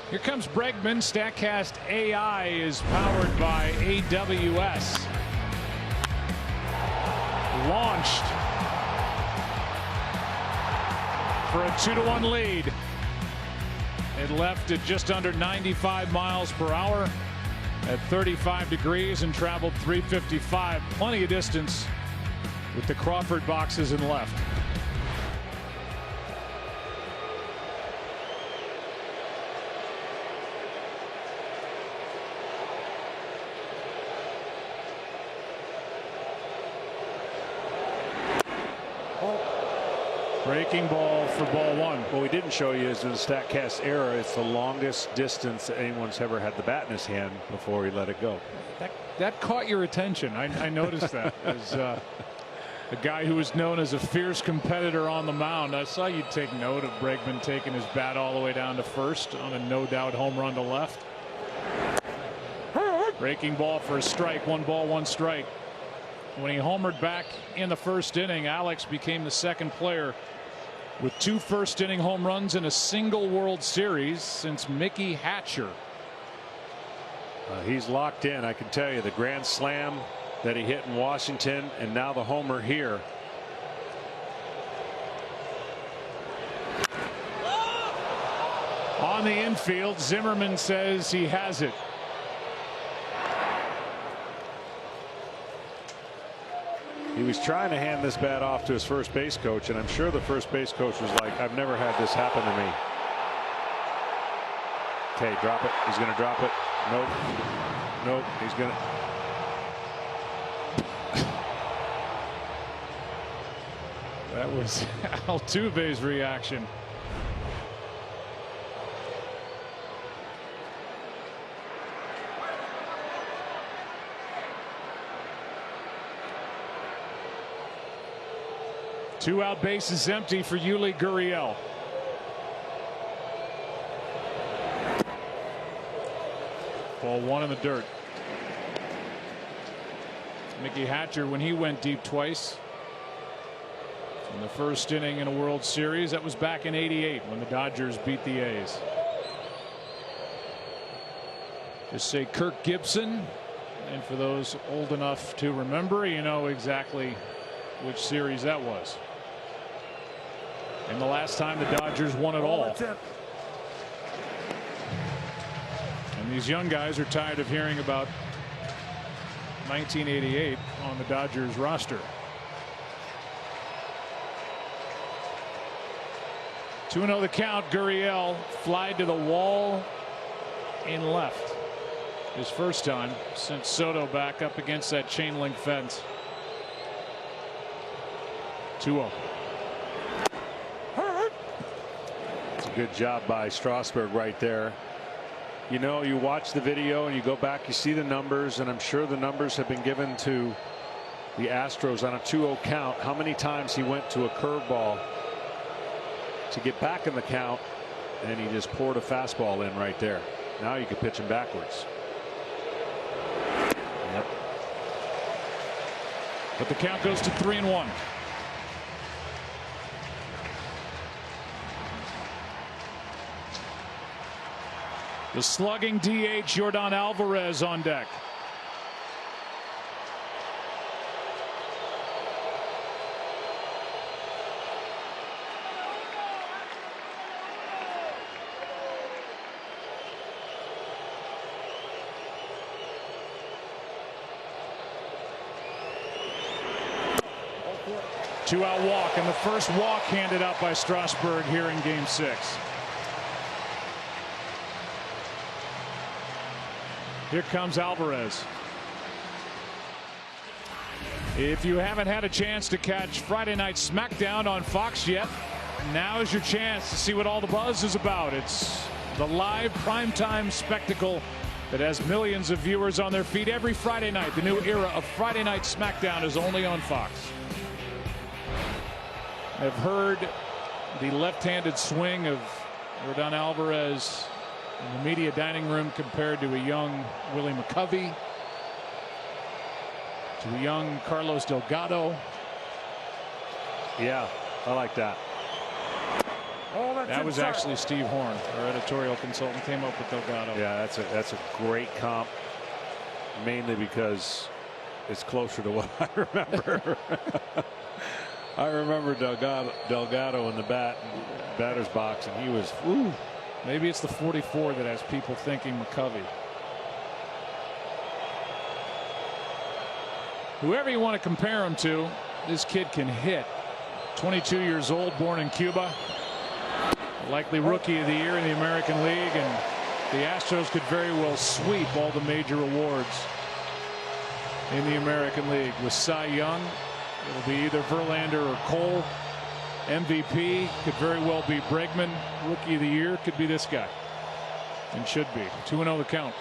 Here comes Bregman. StatCast AI is powered by AWS. Launched for a 2-1 lead. It left at just under 95 miles per hour at 35 degrees and traveled 355. Plenty of distance with the Crawford boxes in left. Breaking ball for ball 1. What we didn't show you is in the StatCast era, it's the longest distance anyone's ever had the bat in his hand before he let it go. That caught your attention. I noticed that as a guy who was known as a fierce competitor on the mound. I saw you take note of Bregman taking his bat all the way down to first on a no doubt home run to left. Breaking ball for a strike. 1 ball, 1 strike. When he homered back in the first inning, Alex became the second player with 2 first-inning home runs in a single World Series since Mickey Hatcher. He's locked in. I can tell you the grand slam that he hit in Washington and now the homer here. On the infield, Zimmerman says he has it. He was trying to hand this bat off to his first base coach, and I'm sure the first base coach was like, I've never had this happen to me. Okay, drop it. He's going to drop it. Nope. Nope. He's going to. That was Altuve's reaction. Two out, bases empty for Yuli Gurriel. Ball 1 in the dirt. Mickey Hatcher, when he went deep twice in the first inning in a World Series, that was back in '88 when the Dodgers beat the A's. Just say Kirk Gibson, and for those old enough to remember, you know exactly which series that was. And the last time the Dodgers won it all. And these young guys are tired of hearing about 1988 on the Dodgers roster. 2-0 the count. Gurriel flied to the wall in left. His first time since Soto back up against that chain link fence. 2-0. It's a good job by Strasburg right there. You know, you watch the video and you go back, you see the numbers, and I'm sure the numbers have been given to the Astros on a 2-0 count. How many times he went to a curveball to get back in the count, and he just poured a fastball in right there. Now you can pitch him backwards. Yep. But the count goes to 3-1. The slugging DH Yordan Alvarez on deck. Two-out walk, and the first walk handed out by Strasburg here in Game 6. Here comes Alvarez. If you haven't had a chance to catch Friday Night SmackDown on Fox yet, now is your chance to see what all the buzz is about. It's the live primetime spectacle that has millions of viewers on their feet every Friday night. The new era of Friday Night SmackDown is only on Fox. I've heard the left-handed swing of Yordan Alvarez in the media dining room compared to a young Willie McCovey, to a young Carlos Delgado. Yeah, I like that. That was actually Steve Horn, our editorial consultant, came up with Delgado. Yeah, that's a great comp, mainly because it's closer to what I remember. I remember Delgado in the batter's box, and he was, ooh. Maybe it's the 44 that has people thinking McCovey. Whoever you want to compare him to, this kid can hit. 22 years old, born in Cuba. Likely Rookie of the Year in the American League, and the Astros could very well sweep all the major awards in the American League. With Cy Young, it'll be either Verlander or Cole. MVP could very well be Bregman. Rookie of the Year could be this guy, and should be. 2-0 the count.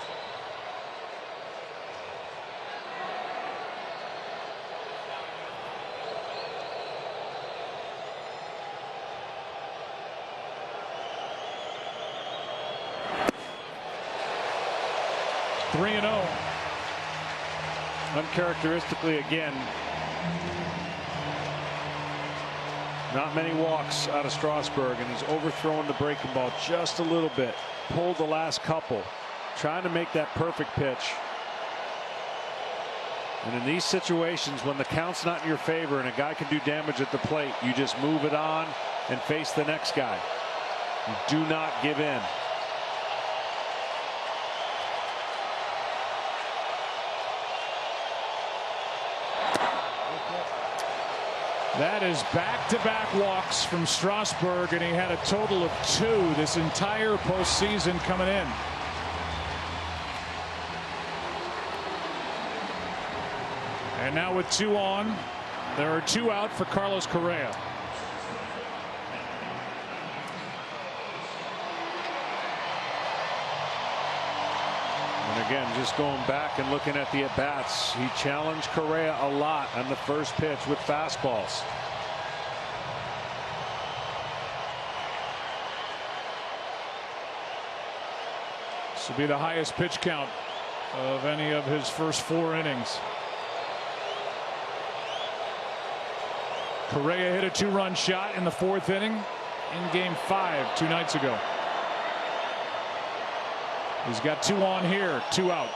Uncharacteristically again, not many walks out of Strasburg, and he's overthrown the breaking ball just a little bit. Pulled the last couple, trying to make that perfect pitch. And in these situations, when the count's not in your favor and a guy can do damage at the plate, you just move it on and face the next guy. You do not give in. That is back-to-back walks from Strasburg, and he had a total of 2 this entire postseason coming in. And now with 2 on, there are 2 out for Carlos Correa. And again, just going back and looking at the at-bats, he challenged Correa a lot on the first pitch with fastballs. This will be the highest pitch count of any of his first 4 innings. Correa hit a 2-run shot in the 4th inning in Game 5 2 nights ago. He's got 2 on here, 2 out.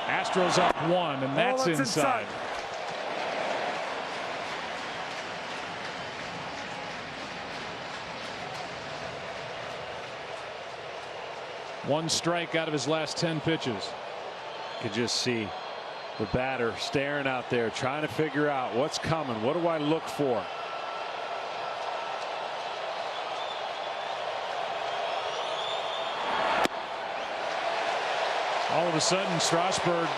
Astros up 1, and that's inside. One strike out of his last 10 pitches. You can just see the batter staring out there, trying to figure out what's coming. What do I look for? All of a sudden, Strasburg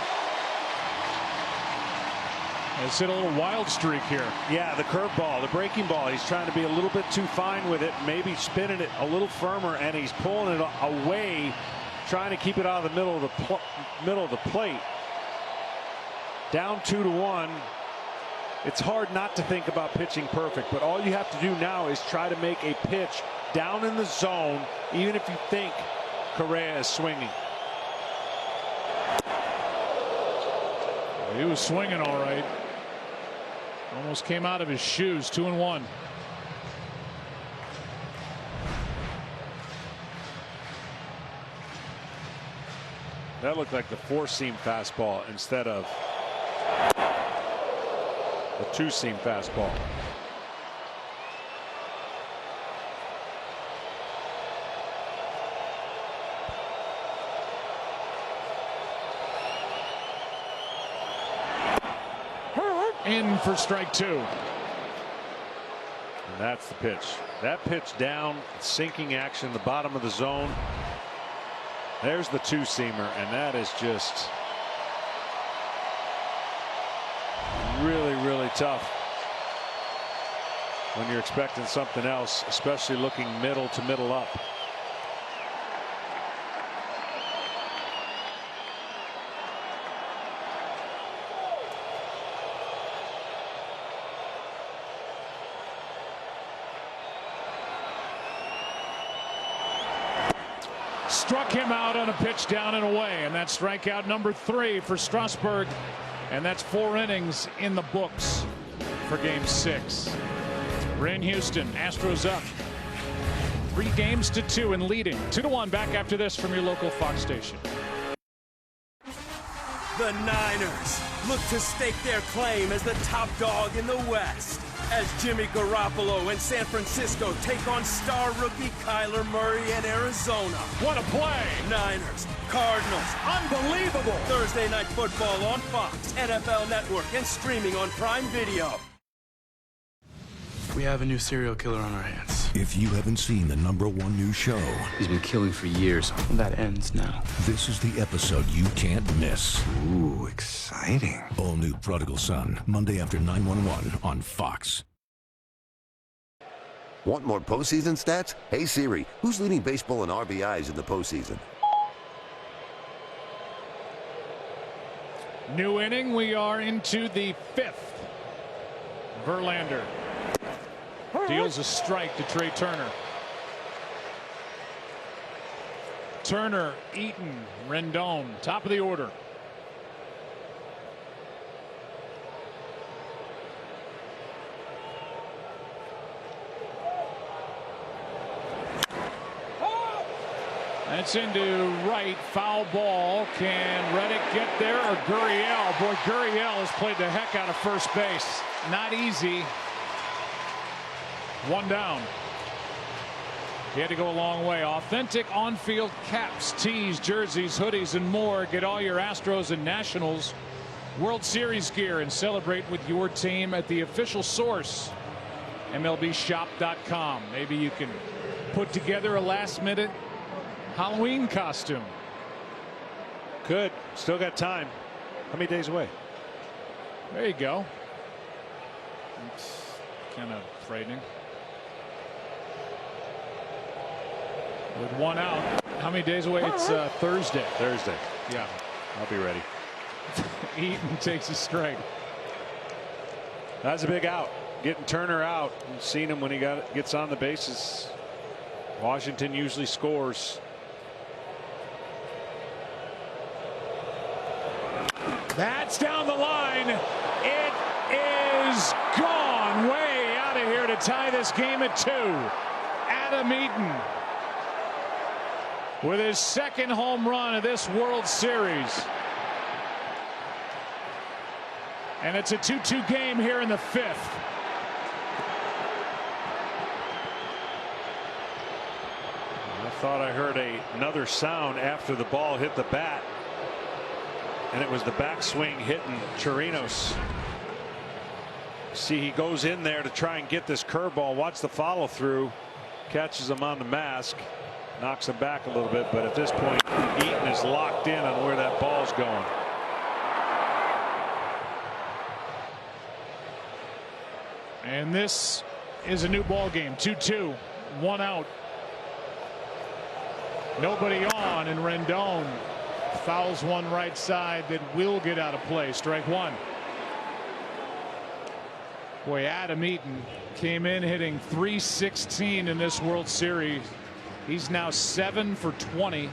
has hit a little wild streak here. Yeah, the curveball, the breaking ball. He's trying to be a little bit too fine with it, maybe spinning it a little firmer, and he's pulling it away, trying to keep it out of the middle of the plate. Down 2-1. It's hard not to think about pitching perfect, but all you have to do now is try to make a pitch down in the zone, even if you think Correa is swinging. He was swinging all right. Almost came out of his shoes. 2-1. That looked like the four-seam fastball instead of the two-seam fastball. In for strike 2. And that's the pitch. That pitch down, sinking action, the bottom of the zone. There's the two-seamer, and that is just really, really tough when you're expecting something else, especially looking middle to middle up. Struck him out on a pitch down and away, and that's strikeout number 3 for Strasburg, and that's 4 innings in the books for Game 6. We're in Houston. Astros up 3-2 and leading 2-1. Back after this from your local Fox station. The Niners look to stake their claim as the top dog in the West, as Jimmy Garoppolo and San Francisco take on star rookie Kyler Murray in Arizona. What a play! Niners, Cardinals, unbelievable! Thursday Night Football on Fox, NFL Network, and streaming on Prime Video. We have a new serial killer on our hands. If you haven't seen the #1 news show, He's been killing for years. That ends now. this is the episode you can't miss. Ooh, exciting. All new Prodigal Son, Monday after 9/11 on Fox. Want more postseason stats? Hey Siri, who's leading baseball in RBIs in the postseason? New inning. We are into the 5th. Verlander deals a strike to Trey Turner. Turner, Eaton, Rendon, top of the order. That's into right, foul ball. Can Reddick get there, or Gurriel? Boy, Gurriel has played the heck out of first base. Not easy. 1 down. He had to go a long way. Authentic on-field caps, tees, jerseys, hoodies, and more. Get all your Astros and Nationals World Series gear and celebrate with your team at the official source, MLBshop.com. Maybe you can put together a last-minute Halloween costume. Could. Still got time. How many days away? There you go. It's kind of frightening. With 1 out. How many days away? It's Thursday. Thursday. Yeah. I'll be ready. Eaton takes a strike. That's a big out. Getting Turner out. You've seen him when he gets on the bases. Washington usually scores. That's down the line. It is gone. Way out of here to tie this game at 2. Adam Eaton with his 2nd home run of this World Series. And it's a 2-2 game here in the 5th. I thought I heard another sound after the ball hit the bat. And it was the backswing hitting Chirinos. See, he goes in there to try and get this curveball. Watch the follow through. Catches him on the mask. Knocks him back a little bit. But at this point, Eaton is locked in on where that ball's going. And this is a new ball game. 2-2. 1 out. Nobody on, and Rendon fouls one right side that will get out of play. Strike 1. Boy, Adam Eaton came in hitting .316 in this World Series. He's now 7 for 20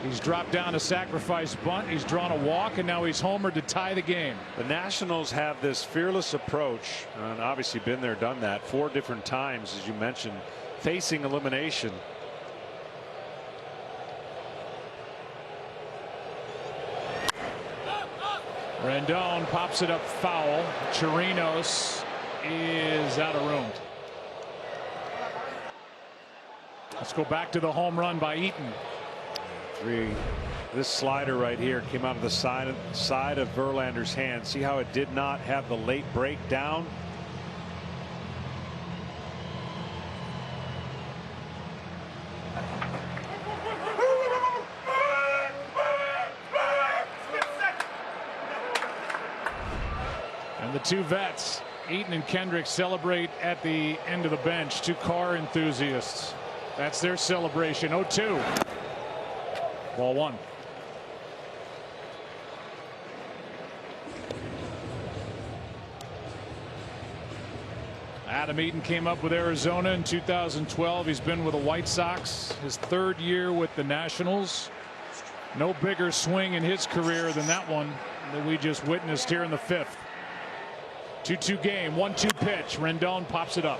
He's dropped down a sacrifice bunt. He's drawn a walk, and now he's homered to tie the game. The Nationals have this fearless approach, and obviously been there, done that 4 different times, as you mentioned, facing elimination. Rendon pops it up foul. Chirinos is out of room. Let's go back to the home run by Eaton. 3. This slider right here came out of the side of Verlander's hand. See how it did not have the late break down? And the 2 vets, Eaton and Kendrick, celebrate at the end of the bench. 2 car enthusiasts. That's their celebration. 0-2. Ball 1. Adam Eaton came up with Arizona in 2012. He's been with the White Sox his 3rd year with the Nationals. No bigger swing in his career than that one that we just witnessed here in the 5th. 2-2 game. 1-2 pitch. Rendon pops it up.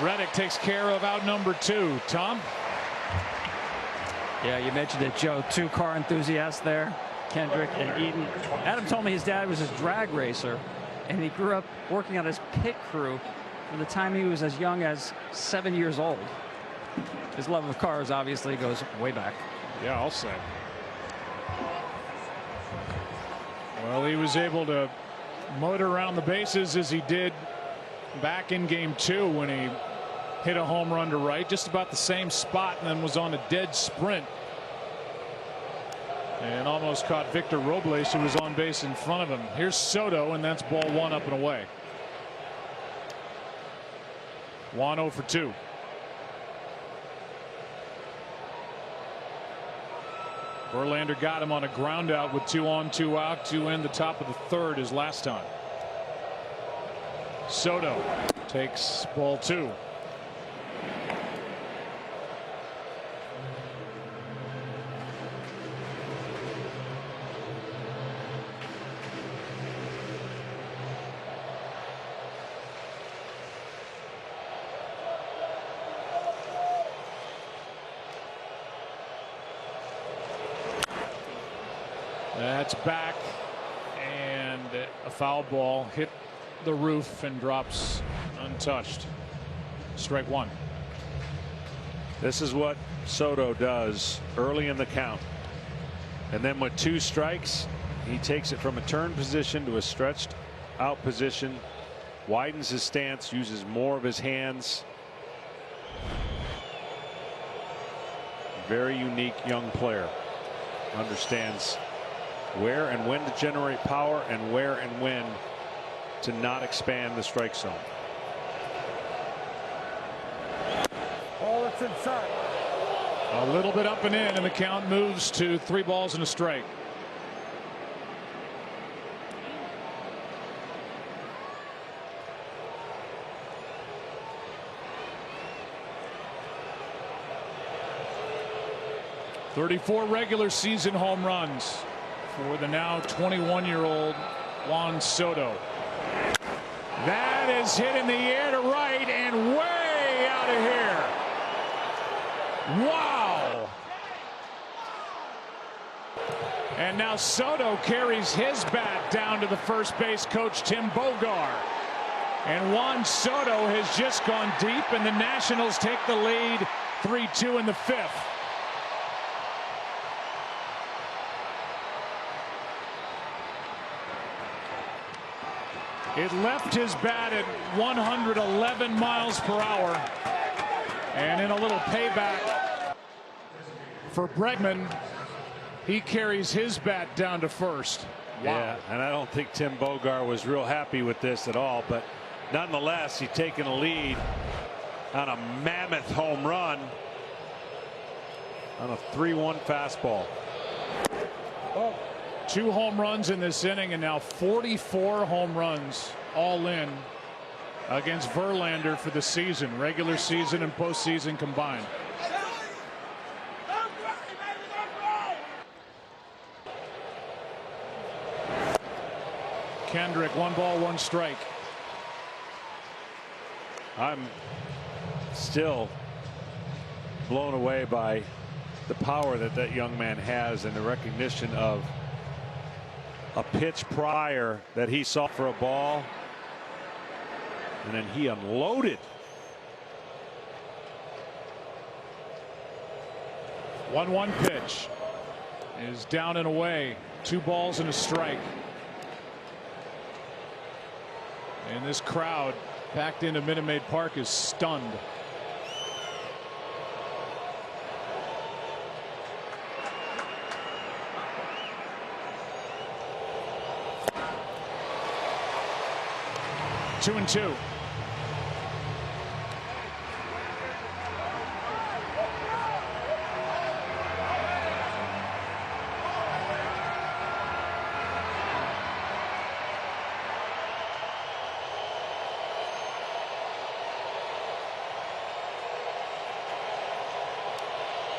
Reddick takes care of out number 2. Tom? Yeah, you mentioned it, Joe. 2 car enthusiasts there, Kendrick and Eaton. Adam told me his dad was his drag racer, and he grew up working on his pit crew from the time he was as young as 7 years old. His love of cars obviously goes way back. Yeah, I'll say. Well, he was able to motor around the bases as he did back in game 2 when he hit a home run to right, just about the same spot, and then was on a dead sprint and almost caught Victor Robles, who was on base in front of him. Here's Soto, and that's ball 1 up and away. 1-0 for 2. Verlander got him on a ground out with 2 on 2 out to end the top of the 3rd as last time. Soto takes ball 2. That's back, and a foul ball hit the roof and drops untouched. Strike 1. This is what Soto does early in the count, and then with 2 strikes, he takes it from a turn position to a stretched out position, widens his stance, uses more of his hands. Very unique young player. Understands where and when to generate power and where and when to not expand the strike zone. Oh, it's inside. A little bit up and in, and the count moves to 3 balls and a strike. .34 regular season home runs for the now 21-year-old Juan Soto. That is hit in the air to right and way out of here. Wow. And now Soto carries his bat down to the first base coach, Tim Bogar. And Juan Soto has just gone deep, and the Nationals take the lead 3-2 in the 5th. It left his bat at 111 miles per hour. And in a little payback for Bregman, he carries his bat down to first. Wow. Yeah, and I don't think Tim Bogar was real happy with this at all, but nonetheless, he's taken a lead on a mammoth home run on a 3-1 fastball. Oh. 2 home runs in this inning, and now 44 home runs all in against Verlander for the season, regular season and postseason combined. Kendrick, 1 ball, 1 strike. I'm still blown away by the power that young man has and the recognition of a pitch prior that he saw for a ball, and then he unloaded. 1-1 pitch is down and away. 2 balls and a strike. And this crowd packed into Minute Maid Park is stunned. Two and two.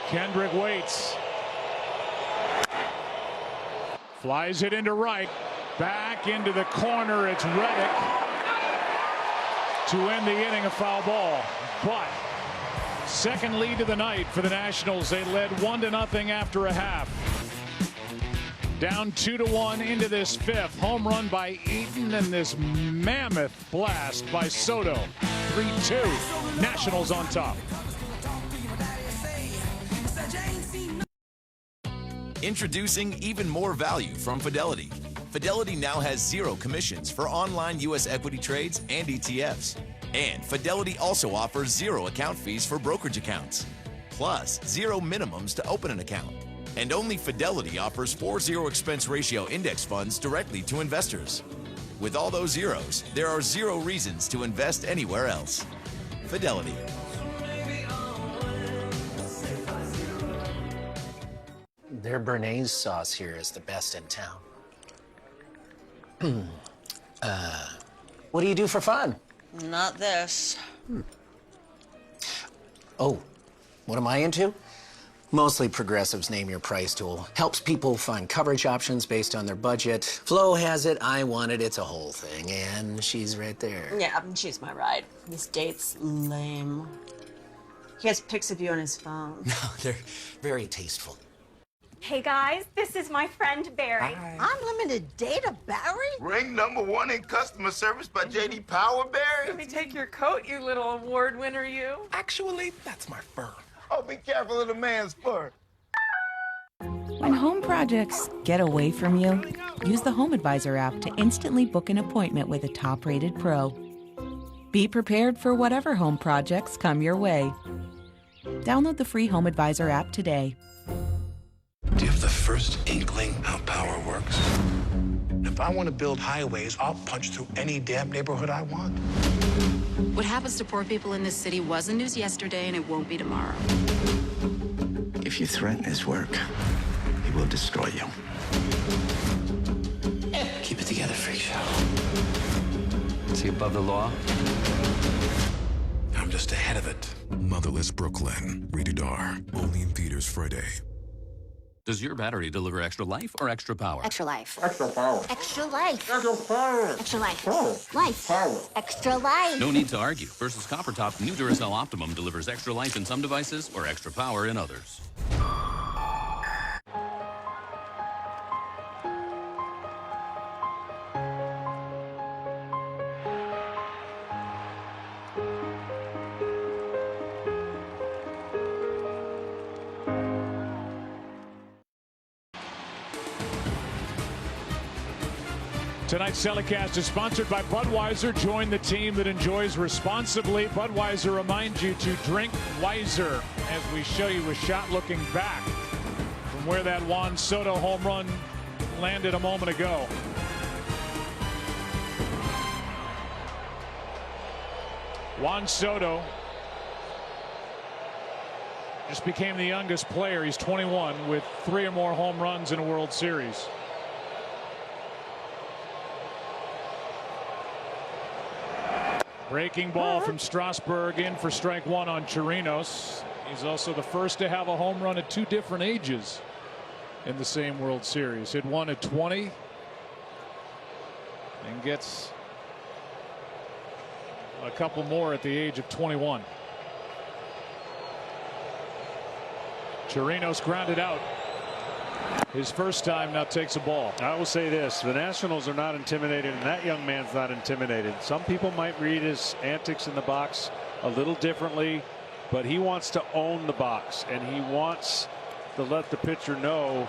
Kendrick waits. Flies it into right. Back into the corner. It's Reddick to end the inning, a foul ball. But second lead of the night for the Nationals. They led 1-0 after a half. Down 2-1 into this 5th. Home run by Eaton and this mammoth blast by Soto. 3-2. Nationals on top. Introducing even more value from Fidelity. Fidelity now has 0 commissions for online U.S. equity trades and ETFs. And Fidelity also offers 0 account fees for brokerage accounts. Plus, 0 minimums to open an account. And only Fidelity offers 4-0 expense ratio index funds directly to investors. With all those zeros, there are 0 reasons to invest anywhere else. Fidelity. Their Béarnaise sauce here is the best in town. What do you do for fun? Not this. Oh, what am I into? Mostly Progressive's Name Your Price tool. Helps people find coverage options based on their budget. Flo has it, I want it, it's a whole thing. And she's right there. Yeah, she's my ride. This date's lame. He has pics of you on his phone. No, they're very tasteful. Hey guys, this is my friend Barry. Unlimited data, Barry? Ranked #1 in customer service by J.D. Power, Barry? Let me take your coat, you little award winner, you. Actually, that's my fur. Oh, be careful of the man's fur. When home projects get away from you, use the Home Advisor app to instantly book an appointment with a top-rated pro. Be prepared for whatever home projects come your way. Download the free Home Advisor app today. Do you have the first inkling how power works? If I want to build highways, I'll punch through any damn neighborhood I want. What happens to poor people in this city wasn't news yesterday, and it won't be tomorrow. If you threaten his work, he will destroy you. Keep it together, freak show. Is he above the law? I'm just ahead of it. Motherless Brooklyn. Rated R. Only in theaters Friday. Does your battery deliver extra life or extra power? Extra life. Extra power. Extra life. Extra power. Extra life. Power. Life. Power. Extra life. No need to argue. Versus Copper Top, new Duracell Optimum delivers extra life in some devices or extra power in others. Tonight's telecast is sponsored by Budweiser. Join the team that enjoys responsibly. Budweiser reminds you to drink wiser as we show you a shot looking back from where that Juan Soto home run landed a moment ago. Juan Soto just became the youngest player. He's 21 with 3 or more home runs in a World Series. Breaking ball from Strasburg in for strike one on Chirinos. He's also the first to have a home run at 2 different ages in the same World Series. Hit one at 20 and gets a couple more at the age of 21. Chirinos grounded out. His first time, now takes a ball. I will say this, the Nationals are not intimidated, and that young man's not intimidated. Some people might read his antics in the box a little differently, but he wants to own the box, and he wants to let the pitcher know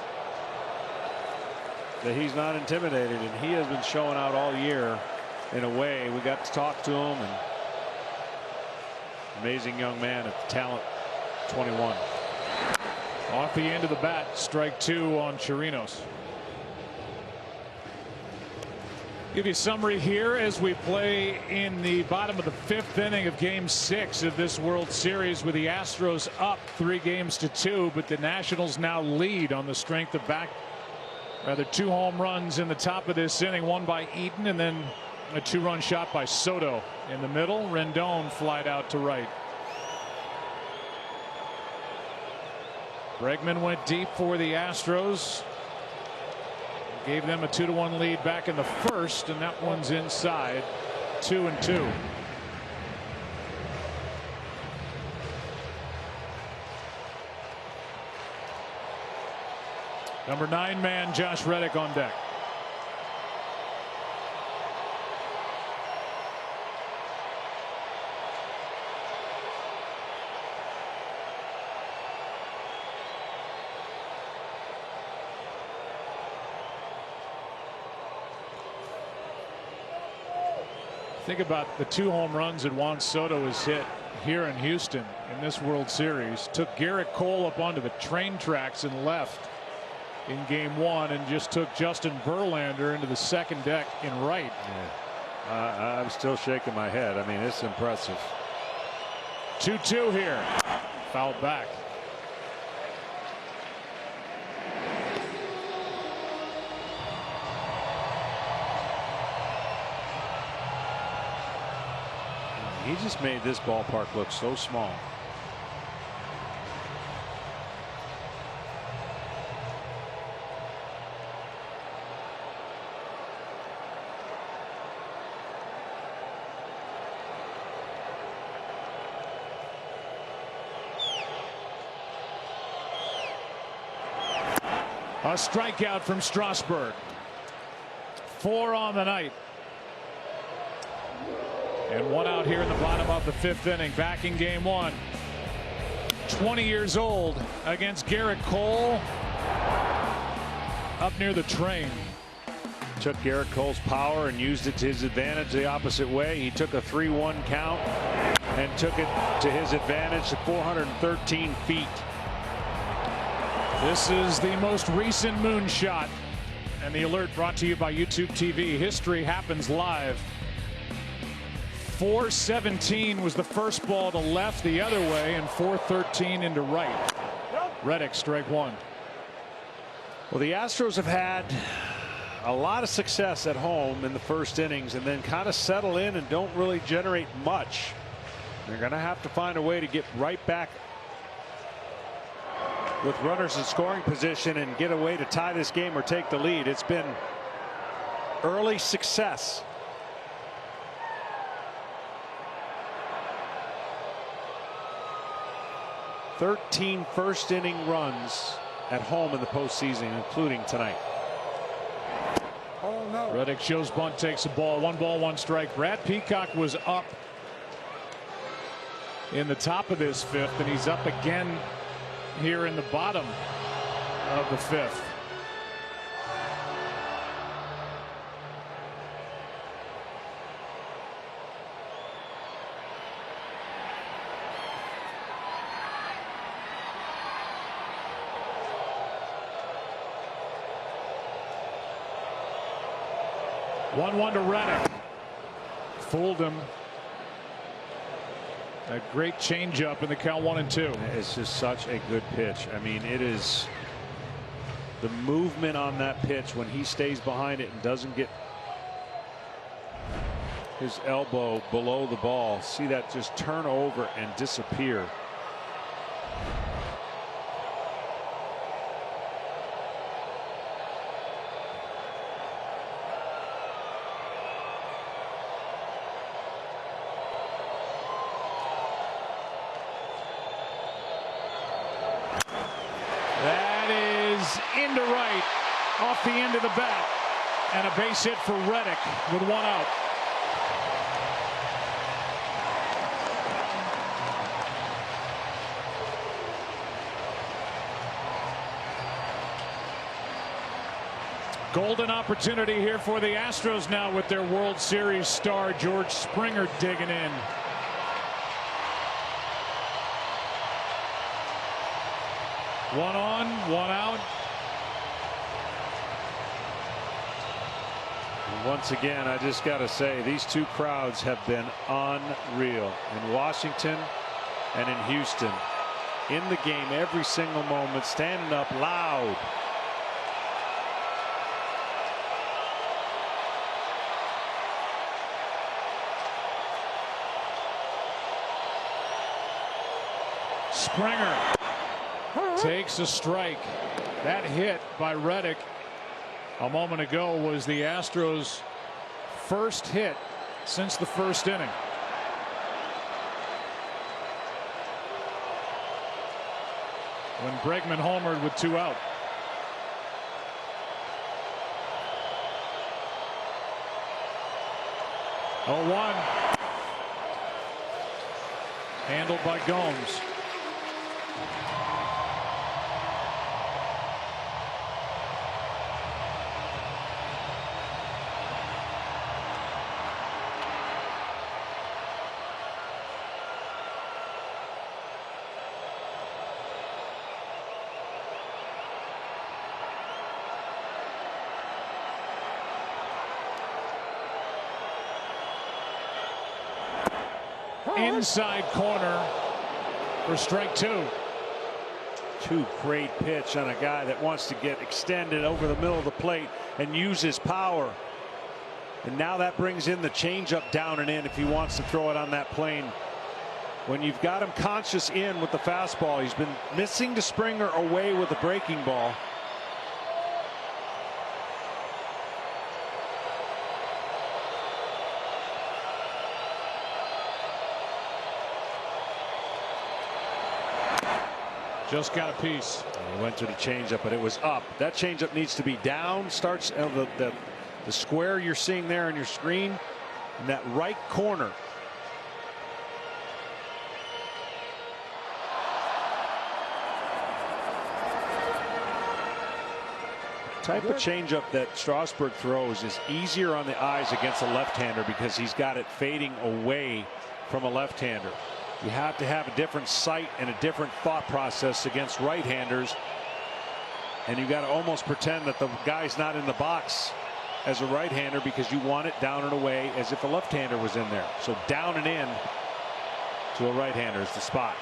that he's not intimidated, and he has been showing out all year in a way. We got to talk to him, and amazing young man at the talent, 21. Off the end of the bat, strike 2 on Chirinos. Give you a summary here as we play in the bottom of the 5th inning of Game 6 of this World Series, with the Astros up 3-2, but the Nationals now lead on the strength of 2 home runs in the top of this inning, one by Eaton and then a 2-run shot by Soto. In the middle, Rendon flied out to right. Bregman went deep for the Astros. Gave them a 2-1 lead back in the first, and that one's inside. 2-2. Number 9 man Josh Reddick on deck. Think about the 2 home runs that Juan Soto has hit here in Houston in this World Series. Took Garrett Cole up onto the train tracks and left in Game 1, and just took Justin Verlander into the second deck in right. Yeah. I'm still shaking my head. I mean, it's impressive. 2-2 here. Fouled back. He just made this ballpark look so small. A strikeout from Strasburg. 4 on the night. And 1 out here in the bottom of the 5th inning. Back in Game 1. 20 years old against Garrett Cole. Up near the train. Took Garrett Cole's power and used it to his advantage the opposite way. He took a 3-1 count and took it to his advantage to 413 feet. This is the most recent moonshot. And the alert brought to you by YouTube TV. History happens live. 417 was the first ball to left the other way, and 413 into right. Reddick, strike 1. Well, the Astros have had a lot of success at home in the first innings and then kind of settle in and don't really generate much. They're going to have to find a way to get right back with runners in scoring position and get a way to tie this game or take the lead. It's been early success. "13 first inning runs at home in the postseason, including tonight." Oh, no. Reddick shows bunt, takes a ball. 1 ball, 1 strike. Brad Peacock was up in the top of this 5th, and he's up again here in the bottom of the 5th. One to Reddick. Fooled him. A great changeup in the count 1-2. It's just such a good pitch. I mean, it is the movement on that pitch when he stays behind it and doesn't get his elbow below the ball. See that just turn over and disappear. That is into right, off the end of the bat, and a base hit for Reddick with 1 out. Golden opportunity here for the Astros now with their World Series star George Springer digging in. One on, 1 out. Once again, I just got to say, these two crowds have been unreal in Washington and in Houston. In the game every single moment, standing up loud. Springer takes a strike. That hit by Reddick a moment ago was the Astros' first hit since the first inning. When Bregman homered with 2 out. Oh, 1. Handled by Gomes. Inside corner for strike 2. Too great pitch on a guy that wants to get extended over the middle of the plate and use his power. And now that brings in the changeup down and in if he wants to throw it on that plane. When you've got him conscious in with the fastball, he's been missing to Springer away with the breaking ball. Just got a piece. He went to the changeup, but it was up. That changeup needs to be down. Starts the square you're seeing there on your screen in that right corner. The type of changeup that Strasburg throws is easier on the eyes against a left-hander because he's got it fading away from a left-hander. You have to have a different sight and a different thought process against right-handers, and you got to almost pretend that the guy's not in the box as a right-hander because you want it down and away as if a left-hander was in there. So down and in to a right-hander is the spot.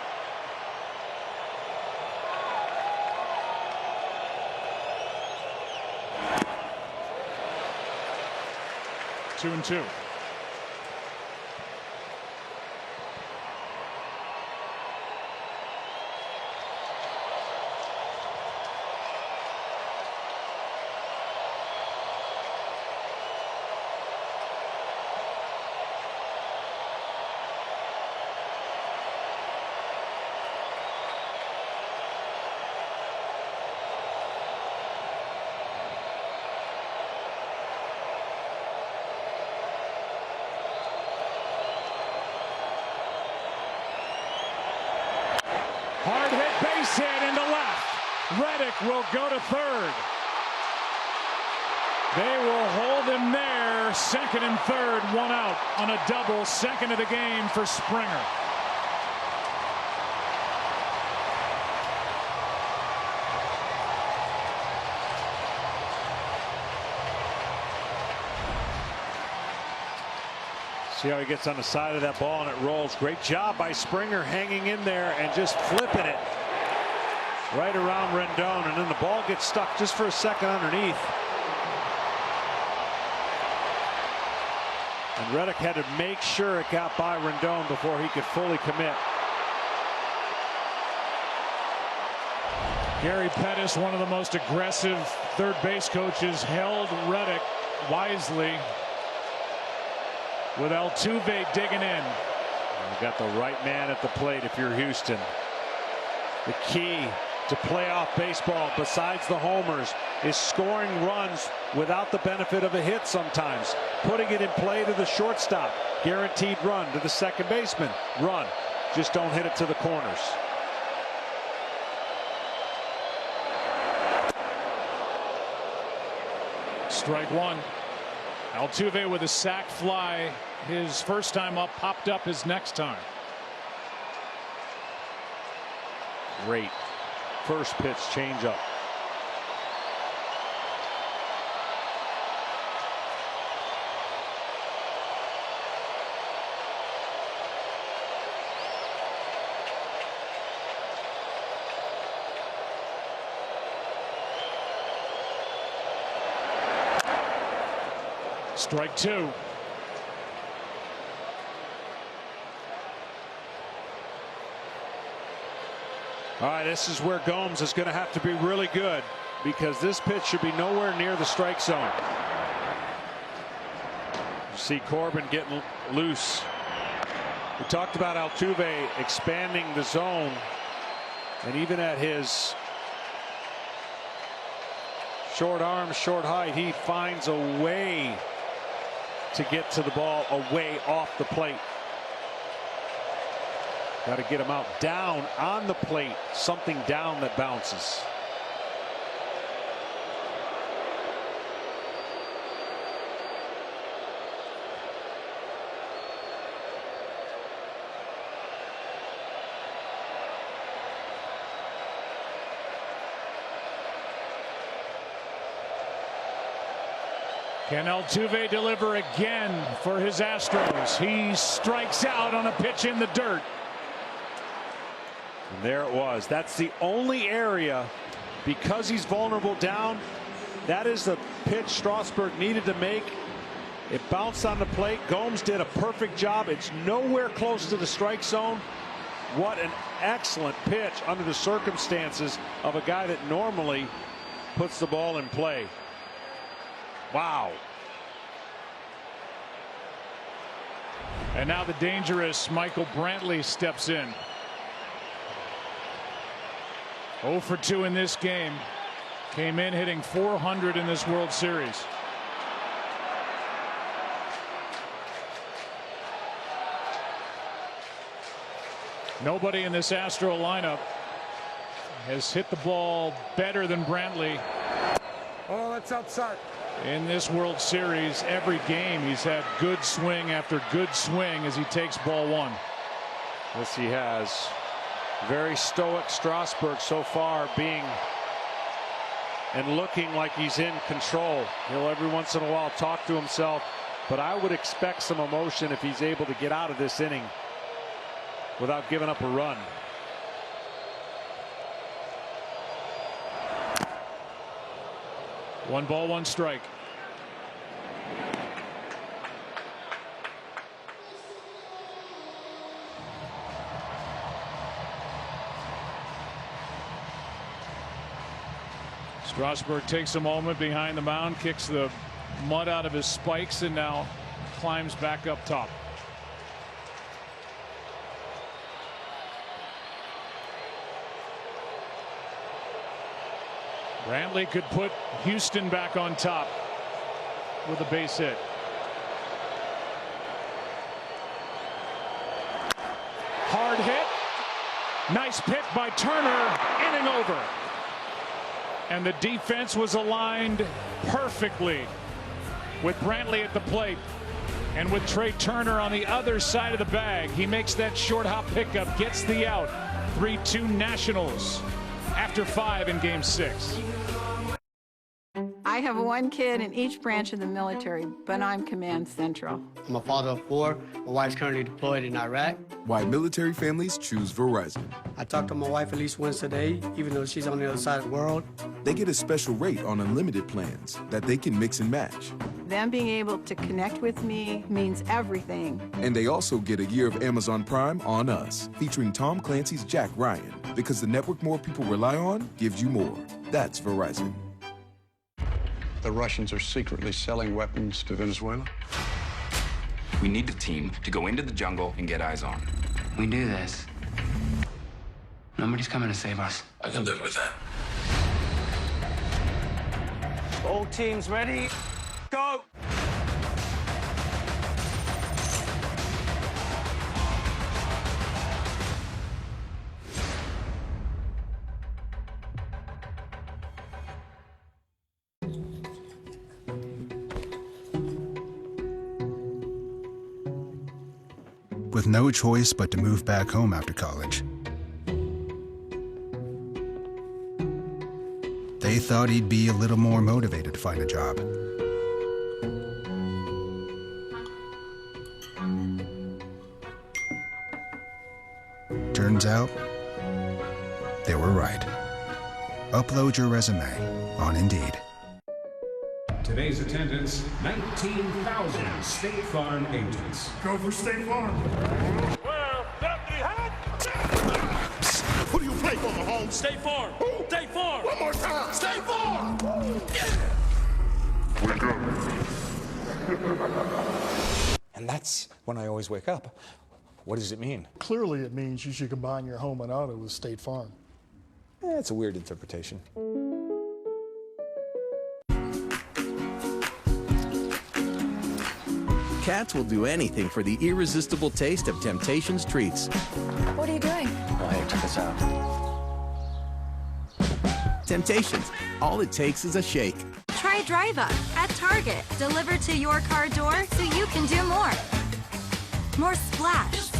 Two and 2. Hard hit base hit into left. Reddick will go to third. They will hold him there. Second and third, 1 out on a double. Second of the game for Springer. See how he gets on the side of that ball and it rolls. Great job by Springer hanging in there and just flipping it right around Rendon, and then the ball gets stuck just for a second underneath. And Reddick had to make sure it got by Rendon before he could fully commit. Gary Pettis, one of the most aggressive third base coaches, held Reddick wisely with Altuve digging in. You got the right man at the plate if you're Houston. The key to playoff baseball, besides the homers, is scoring runs without the benefit of a hit sometimes. Putting it in play to the shortstop. Guaranteed run to the second baseman. Run. Just don't hit it to the corners. Strike one. Altuve with a sac fly. His first time up, popped up his next time. Great first pitch changeup. Strike two. All right, this is where Gomes is going to have to be really good, because this pitch should be nowhere near the strike zone. You see Corbin getting loose. We talked about Altuve expanding the zone, and even at his short arm, short height, he finds a way to get to the ball away off the plate. Got to get him out. Down on the plate, something down that bounces. Can Altuve deliver again for his Astros? He strikes out on a pitch in the dirt. And there it was. That's the only area, because he's vulnerable down. That is the pitch Strasburg needed to make. It bounced on the plate. Gomes did a perfect job. It's nowhere close to the strike zone. What an excellent pitch under the circumstances of a guy that normally puts the ball in play. Wow. And now the dangerous Michael Brantley steps in. 0 for 2 in this game. Came in hitting .400 in this World Series. Nobody in this Astro lineup has hit the ball better than Brantley. Oh, that's outside. In this World Series, every game he's had good swing after good swing as he takes ball one. Yes, he has. Very stoic Strasburg so far, being and looking like he's in control. He'll every once in a while talk to himself, but I would expect some emotion if he's able to get out of this inning without giving up a run. One ball, one strike. Strasburg takes a moment behind the mound, kicks the mud out of his spikes, and now climbs back up top. Brantley could put Houston back on top with a base hit. Hard hit. Nice pick by Turner. Inning over. And the defense was aligned perfectly with Brantley at the plate. And with Trey Turner on the other side of the bag, he makes that short hop pickup, gets the out. 3-2 Nationals after 5 in Game 6. I have one kid in each branch of the military, but I'm command central. I'm a father of 4. My wife's currently deployed in Iraq. Why military families choose Verizon. I talk to my wife at least once a day, even though she's on the other side of the world. They get a special rate on unlimited plans that they can mix and match. Them being able to connect with me means everything. And they also get a year of Amazon Prime on Us, featuring Tom Clancy's Jack Ryan, because the network more people rely on gives you more. That's Verizon. The Russians are secretly selling weapons to Venezuela. We need the team to go into the jungle and get eyes on. We do this. Nobody's coming to save us. I can live with that. All teams ready? Go! With no choice but to move back home after college, they thought he'd be a little more motivated to find a job. Turns out, they were right. Upload your resume on Indeed. Today's attendance, 19,000 State Farm agents. Go for State Farm. Who do you play for, Mahomes? State Farm. Who? State Farm. One more time. State Farm. Wake up. And that's when I always wake up. What does it mean? Clearly, it means you should combine your home and auto with State Farm. It's a weird interpretation. Cats will do anything for the irresistible taste of Temptations treats. What are you doing? Oh, hey, check this out. Temptations, all it takes is a shake. Try Drive Up at Target. Delivered to your car door so you can do more. More splash.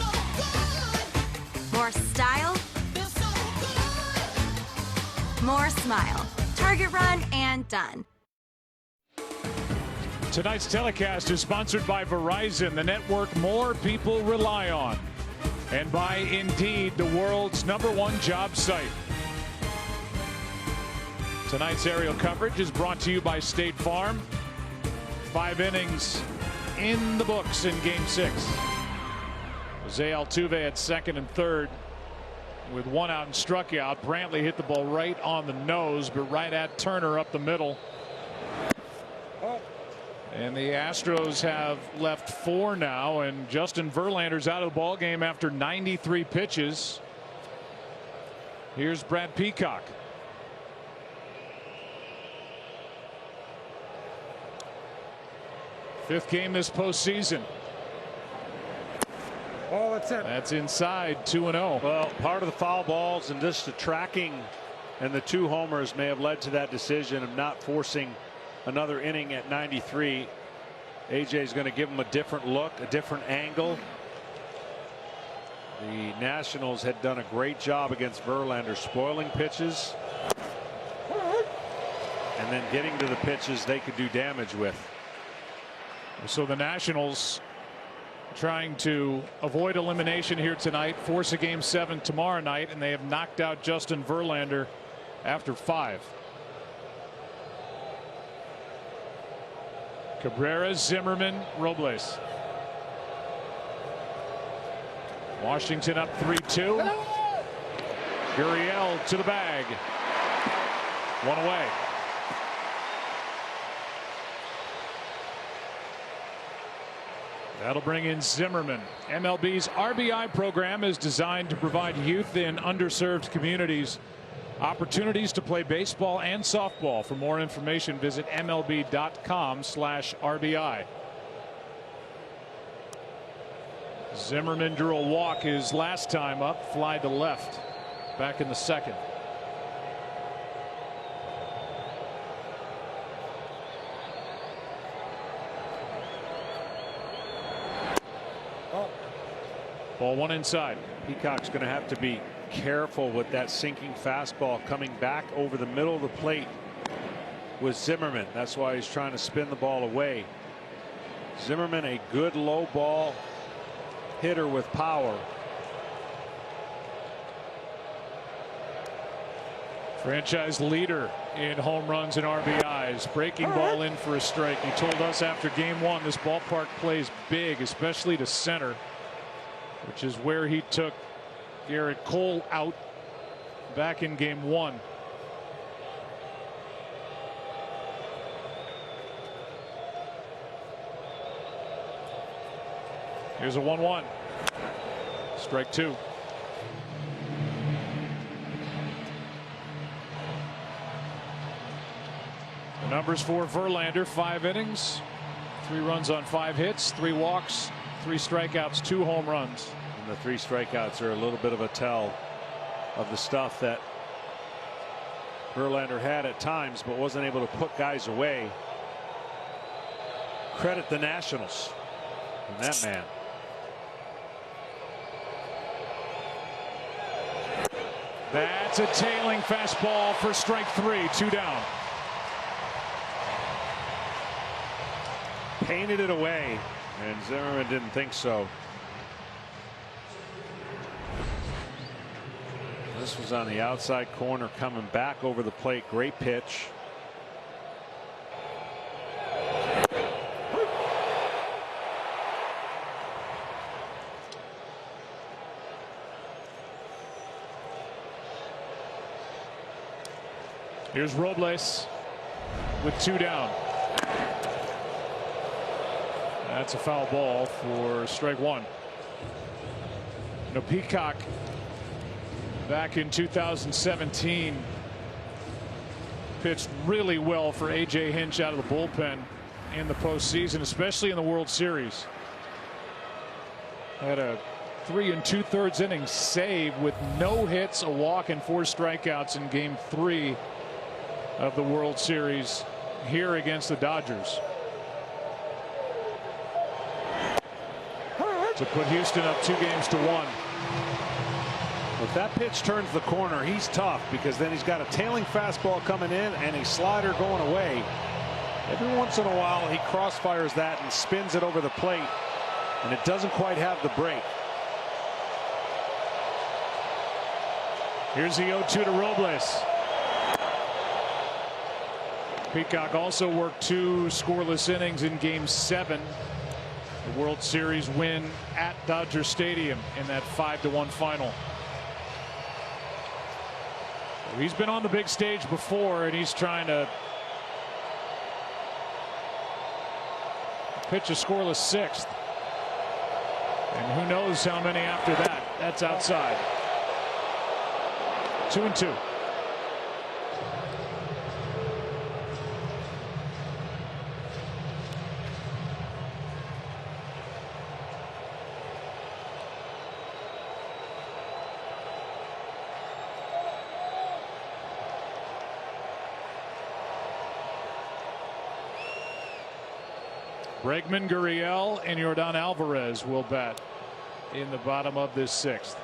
More style. More smile. Target run and done. Tonight's telecast is sponsored by Verizon, the network more people rely on, and by Indeed, the world's #1 job site. Tonight's aerial coverage is brought to you by State Farm. 5 innings in the books in Game 6. Jose Altuve at second and third with 1 out and struck out. Brantley hit the ball right on the nose, but right at Turner up the middle. And the Astros have left 4 now, and Justin Verlander's out of the ball game after 93 pitches. Here's Brad Peacock. Fifth game this postseason. Oh, that's it. That's inside, 2-0. Well, part of the foul balls and just the tracking and the 2 homers may have led to that decision of not forcing another inning at 93. AJ is going to give him a different look, a different angle. The Nationals had done a great job against Verlander, spoiling pitches and then getting to the pitches they could do damage with. So the Nationals trying to avoid elimination here tonight, force a Game 7 tomorrow night, and they have knocked out Justin Verlander after 5. Cabrera, Zimmerman, Robles. Washington up 3-2. Gurriel to the bag. 1 away. That'll bring in Zimmerman. MLB's RBI program is designed to provide youth in underserved communities opportunities to play baseball and softball. For more information, visit MLB.com/RBI. Zimmerman drew a walk his last time up, fly to left, back in the second. Ball 1 inside. Peacock's going to have to be careful with that sinking fastball coming back over the middle of the plate. with Zimmerman. That's why he's trying to spin the ball away. Zimmerman, a good low ball hitter with power. Franchise leader in home runs and RBIs. Breaking ball in for a strike. He told us after game one this ballpark plays big, especially to center, which is where he took Garrett Cole out back in game one. Here's a 1-1. Strike two. The numbers for Verlander: 5 innings, 3 runs on 5 hits, 3 walks, 3 strikeouts, 2 home runs. And the 3 strikeouts are a little bit of a tell of the stuff that Verlander had at times, but wasn't able to put guys away. Credit the Nationals and that man. That's a tailing fastball for strike 3, 2 down. Painted it away, and Zimmerman didn't think so. This was on the outside corner, coming back over the plate. Great pitch. Here's Robles with 2 down. That's a foul ball for strike 1. You know, Peacock back in 2017 pitched really well for A.J. Hinch out of the bullpen in the postseason, especially in the World Series. Had a 3 2/3 innings save with no hits, a walk, and 4 strikeouts in game 3 of the World Series here against the Dodgers. To put Houston up 2-1. If that pitch turns the corner, he's tough, because then he's got a tailing fastball coming in and a slider going away. Every once in a while he crossfires that and spins it over the plate, and it doesn't quite have the break. Here's the 0-2 to Robles. Peacock also worked 2 scoreless innings in game 7. The World Series win at Dodger Stadium in that 5-1 final. He's been on the big stage before, and he's trying to pitch a scoreless 6th. And who knows how many after that. That's outside. 2-2. Bregman, Gurriel, and Yordan Alvarez will bat in the bottom of this 6th.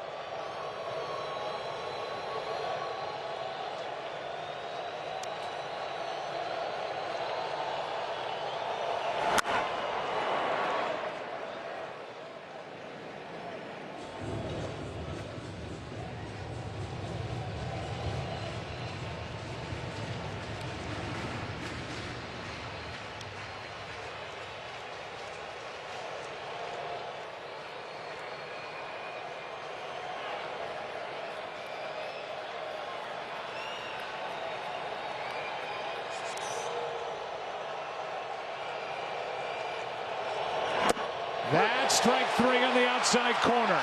That's strike 3 on the outside corner.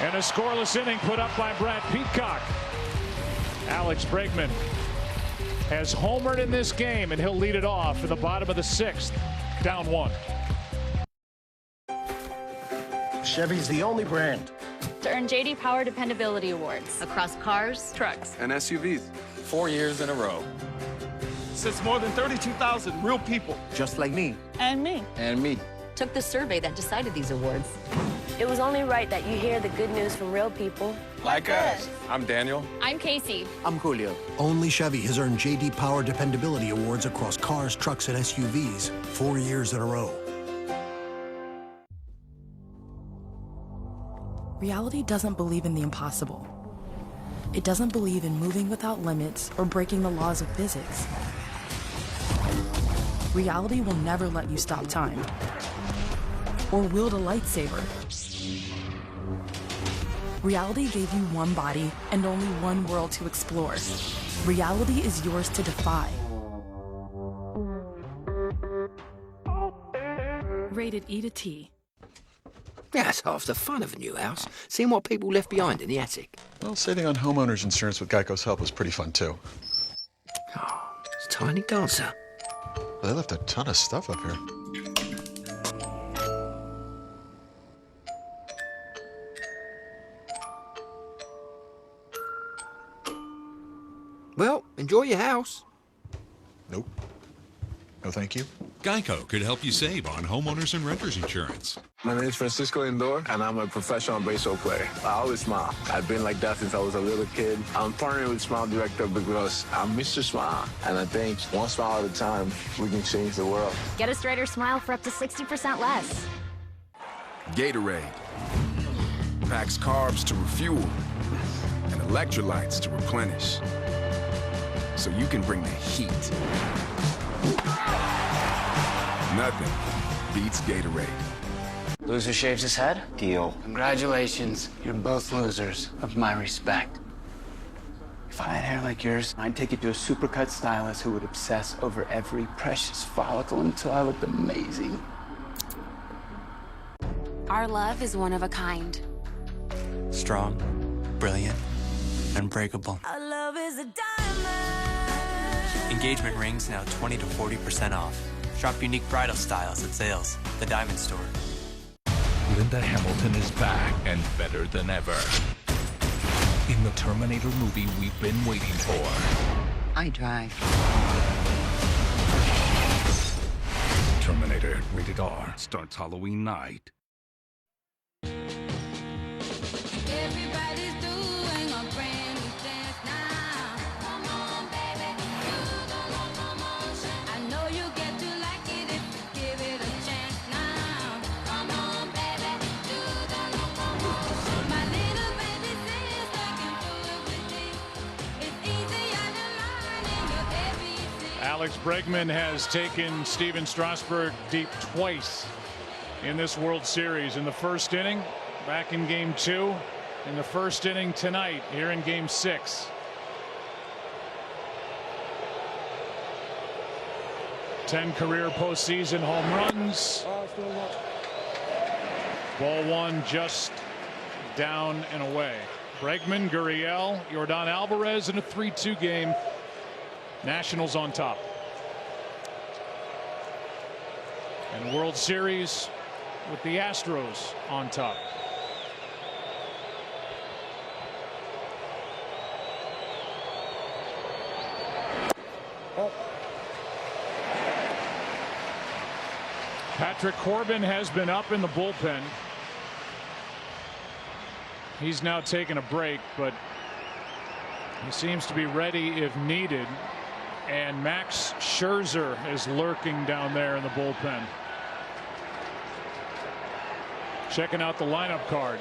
And a scoreless inning put up by Brad Peacock. Alex Bregman has homered in this game, and he'll lead it off in the bottom of the 6th, down 1. Chevy's the only brand to earn J.D. Power Dependability Awards across cars, trucks, and SUVs. 4 years in a row. since more than 32,000 real people, just like me, and me, and me, took the survey that decided these awards. It was only right that you hear the good news from real people. Like us. I'm Daniel. I'm Casey. I'm Julio. Only Chevy has earned J.D. Power Dependability Awards across cars, trucks, and SUVs 4 years in a row. Reality doesn't believe in the impossible. It doesn't believe in moving without limits or breaking the laws of physics. Reality will never let you stop time or wield a lightsaber. Reality gave you one body and only one world to explore. Reality is yours to defy. Rated E to T. Yeah, that's half the fun of a new house, seeing what people left behind in the attic. Well, saving on homeowner's insurance with Geico's help was pretty fun, too. Oh, it's a tiny dancer. Well, they left a ton of stuff up here. Well, enjoy your house. Nope. No, thank you. Geico could help you save on homeowners and renters insurance. My name is Francisco Lindor, and I'm a professional baseball player. I always smile. I've been like that since I was a little kid. I'm partnering with Smile Director because I'm Mr. Smile, and I think one smile at a time, we can change the world. Get a straighter smile for up to 60% less. Gatorade packs carbs to refuel and electrolytes to replenish, so you can bring the heat. Nothing beats Gatorade. Loser shaves his head? Deal. Congratulations. You're both losers of my respect. If I had hair like yours, I'd take it to a supercut stylist who would obsess over every precious follicle until I looked amazing. Our love is one of a kind. Strong, brilliant, unbreakable. Our love is a diamond. Engagement rings now 20 to 40% off. Shop unique bridal styles at Zales, the Diamond Store. Linda Hamilton is back and better than ever. In the Terminator movie we've been waiting for. I drive. Terminator Rated R starts Halloween night. Everybody's doing a brand new dance now. Come on, baby, do the locomotion. I know you get to like it if you give it a chance now. Come on, baby, do the locomotion. My little baby says I can do it with me. It's easier than learning your ABC. Alex Bregman has taken Steven Strasburg deep twice in this World Series. In the first inning, back in Game 2. In the first inning tonight, here in Game 6. Ten career postseason home runs. Ball one just down and away. Bregman, Gurriel, Yordan Alvarez in a 3-2 game. Nationals on top. And World Series with the Astros on top. Patrick Corbin has been up in the bullpen. He's now taken a break, but he seems to be ready if needed. And Max Scherzer is lurking down there in the bullpen. Checking out the lineup card.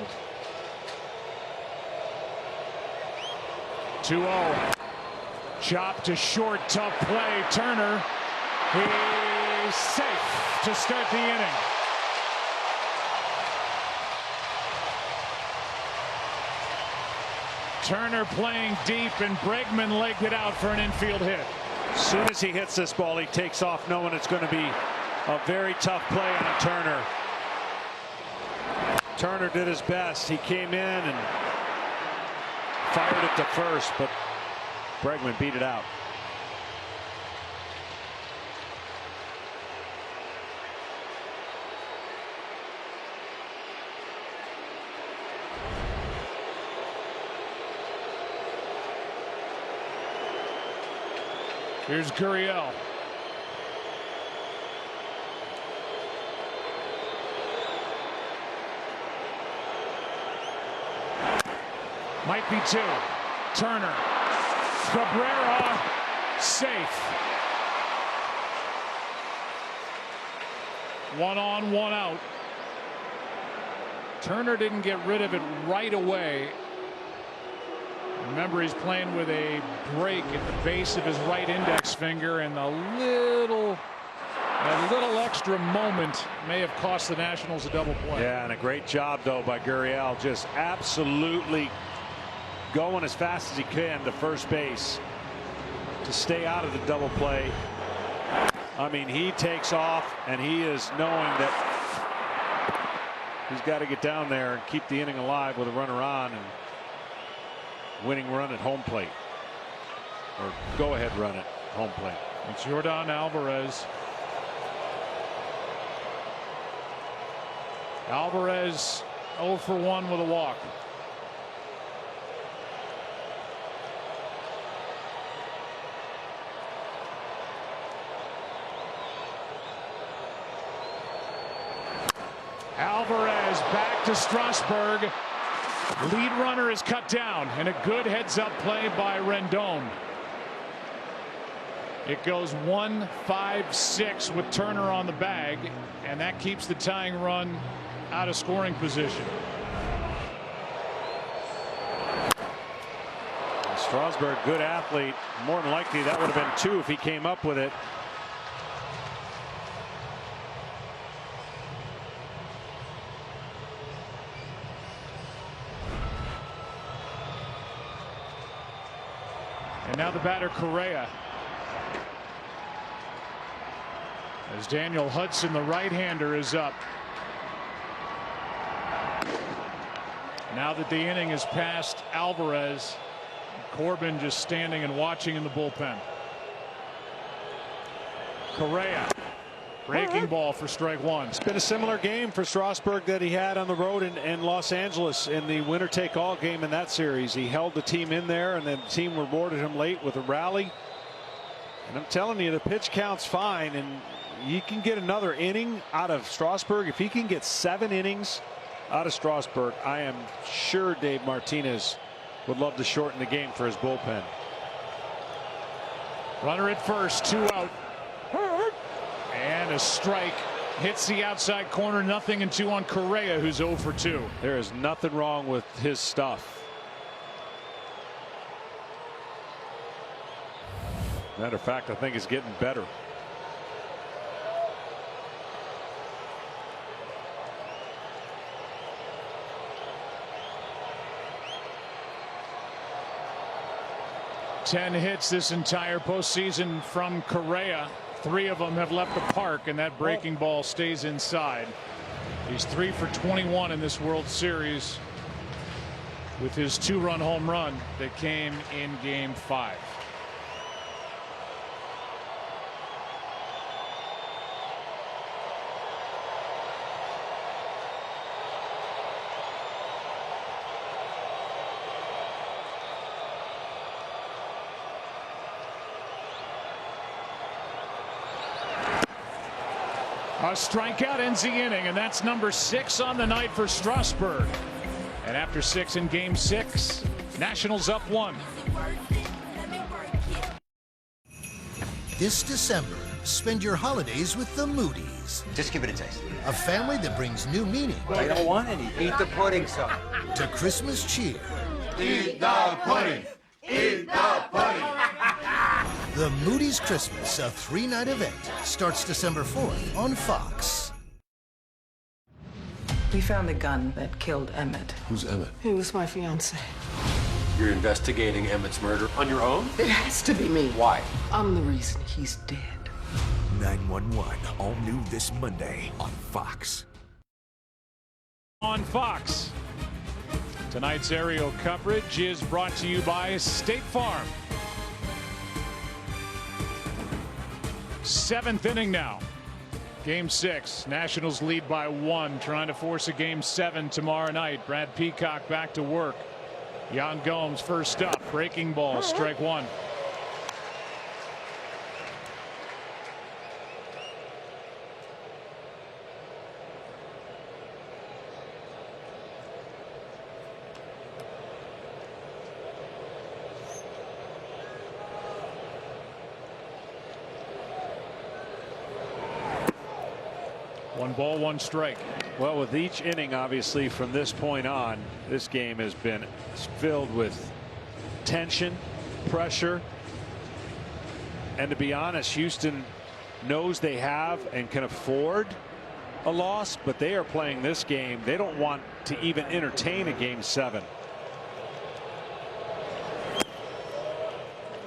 2-0. Chop to short, tough play. Turner. He's safe to start the inning. Turner playing deep, and Bregman legged it out for an infield hit. As soon as he hits this ball, he takes off knowing it's going to be a very tough play on Turner. Turner did his best. He came in and fired it to first, but Bregman beat it out. Here's Gurriel. Might be 2. Turner. Cabrera. Safe. 1 on, 1 out. Turner didn't get rid of it right away. Remember, he's playing with a break at the base of his right index finger, and a little extra moment may have cost the Nationals a double play. Yeah, and a great job, though, by Gurriel. Just absolutely going as fast as he can to first base to stay out of the double play. I mean, he takes off, and he is knowing that he's got to get down there and keep the inning alive with a runner on, and winning run at home plate, or go ahead run at home plate. It's Yordan Alvarez. Alvarez 0 for 1 with a walk. Alvarez back to Strasburg. Lead runner is cut down, and a good heads-up play by Rendon. It goes 1-5-6 with Turner on the bag, and that keeps the tying run out of scoring position. Strasburg, good athlete. More than likely that would have been 2 if he came up with it. And now the batter, Correa. As Daniel Hudson, the right-hander, is up. Now that the inning is past Alvarez, Corbin just standing and watching in the bullpen. Correa. Breaking ball for strike 1. It's been a similar game for Strasburg that he had on the road in Los Angeles in the winner-take-all game in that series. He held the team in there, and then the team rewarded him late with a rally. And I'm telling you, the pitch count's fine, and you can get another inning out of Strasburg. If he can get 7 innings out of Strasburg, I am sure Dave Martinez would love to shorten the game for his bullpen. Runner at first, 2 out. And a strike hits the outside corner. 0-2 on Correa, who's 0 for 2. There is nothing wrong with his stuff. Matter of fact, I think it's getting better. Ten hits this entire postseason from Correa. 3 of them have left the park, and that breaking ball stays inside. He's 3 for 21 in this World Series with his 2-run home run that came in Game 5. A strikeout ends the inning, and that's number 6 on the night for Strasburg. And after 6 in Game 6, Nationals up 1. This December, spend your holidays with the Moody's. Just give it a taste. A family that brings new meaning. I don't want any. Eat the pudding, son. To Christmas cheer. Eat the pudding. Eat the pudding. The Moody's Christmas, a 3-night event, starts December 4th on Fox. We found the gun that killed Emmett. Who's Emmett? He was my fiance. You're investigating Emmett's murder on your own? It has to be me. Why? I'm the reason he's dead. 911, all new this Monday on Fox. On Fox. Tonight's aerial coverage is brought to you by State Farm. 7th inning now. Game 6. Nationals lead by 1, trying to force a Game 7 tomorrow night. Brad Peacock back to work. Yan Gomes first up. Breaking ball, strike 1. 1 ball, 1 strike. Well, with each inning, obviously, from this point on, this game has been filled with tension, pressure. And to be honest, Houston knows they have and can afford a loss, but they are playing this game. They don't want to even entertain a Game 7.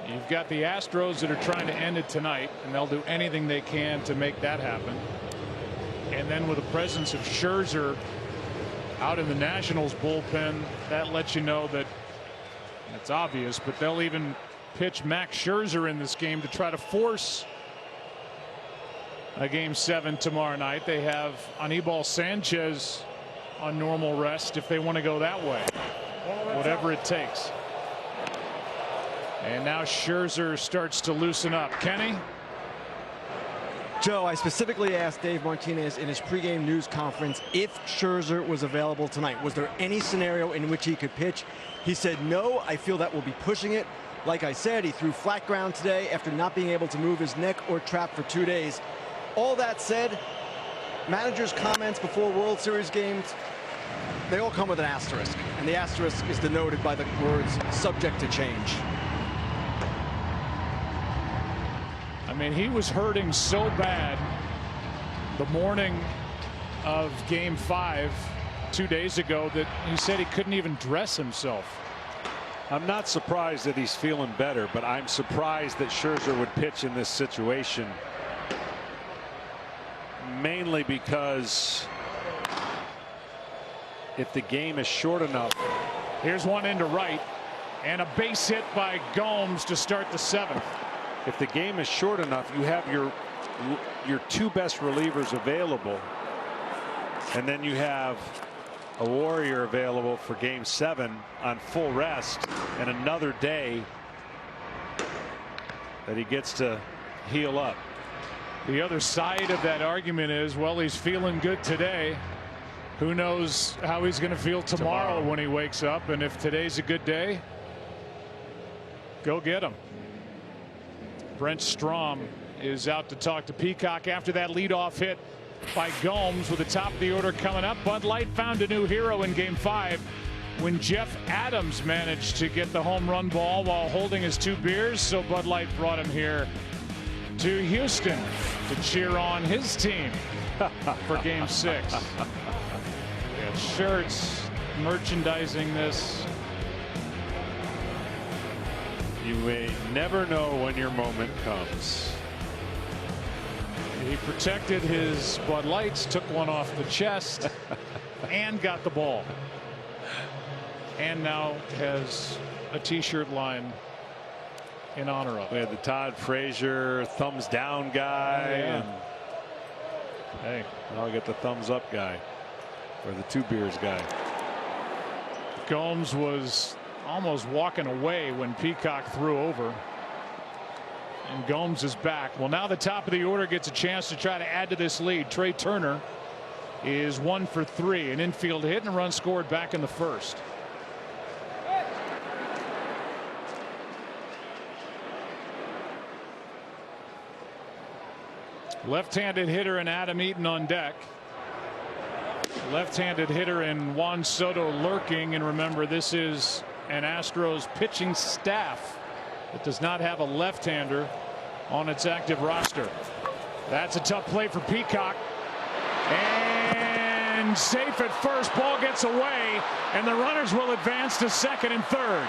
You've got the Astros that are trying to end it tonight, and they'll do anything they can to make that happen. And then with the presence of Scherzer out in the Nationals bullpen, that lets you know that it's obvious, but they'll even pitch Max Scherzer in this game to try to force a Game 7 tomorrow night. They have Anibal Sanchez on normal rest if they want to go that way, whatever it takes. And now Scherzer starts to loosen up. Kenny? Joe, I specifically asked Dave Martinez in his pregame news conference if Scherzer was available tonight. Was there any scenario in which he could pitch? He said, no, I feel that will be pushing it. Like I said, he threw flat ground today after not being able to move his neck or trap for 2 days. All that said, managers' comments before World Series games, they all come with an asterisk. And the asterisk is denoted by the words subject to change. I mean, he was hurting so bad the morning of Game 5 2 days ago that he said he couldn't even dress himself. I'm not surprised that he's feeling better, but I'm surprised that Scherzer would pitch in this situation. Mainly because if the game is short enough. Here's one into right, and a base hit by Gomes to start the 7th. If the game is short enough, you have your 2 best relievers available, and then you have a Warrior available for Game 7 on full rest and another day that he gets to heal up. The other side of that argument is, well, he's feeling good today. Who knows how he's going to feel tomorrow when he wakes up, and if today's a good day, go get him. Brent Strom is out to talk to Peacock after that leadoff hit by Gomes with the top of the order coming up. Bud Light found a new hero in Game 5 when Jeff Adams managed to get the home run ball while holding his 2 beers. So Bud Light brought him here to Houston to cheer on his team for Game 6. We got shirts, merchandising this. You may never know when your moment comes. He protected his Bud Lights, took one off the chest, and got the ball. And now has a t-shirt line in honor of it. We had the Todd Frazier thumbs down guy. Oh, yeah. And hey, now I got the thumbs up guy, or the 2 beers guy. Gomes was almost walking away when Peacock threw over. And Gomes is back. Well, now the top of the order gets a chance to try to add to this lead. Trey Turner is 1 for 3. An infield hit and a run scored back in the 1st. Left-handed hitter in Adam Eaton on deck. Left-handed hitter in Juan Soto lurking. And remember, this is an Astros pitching staff that does not have a left-hander on its active roster. That's a tough play for Peacock. And safe at first. Ball gets away, and the runners will advance to second and third.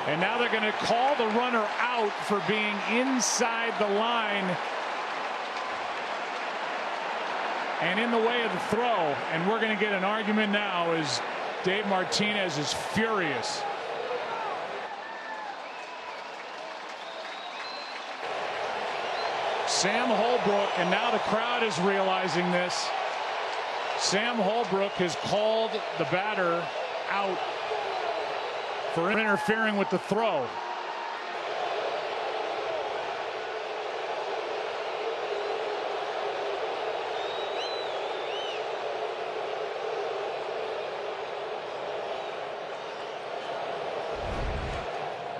And now they're going to call the runner out for being inside the line and in the way of the throw. And we're going to get an argument now as Dave Martinez is furious. Sam Holbrook, and now the crowd is realizing this. Sam Holbrook has called the batter out for interfering with the throw.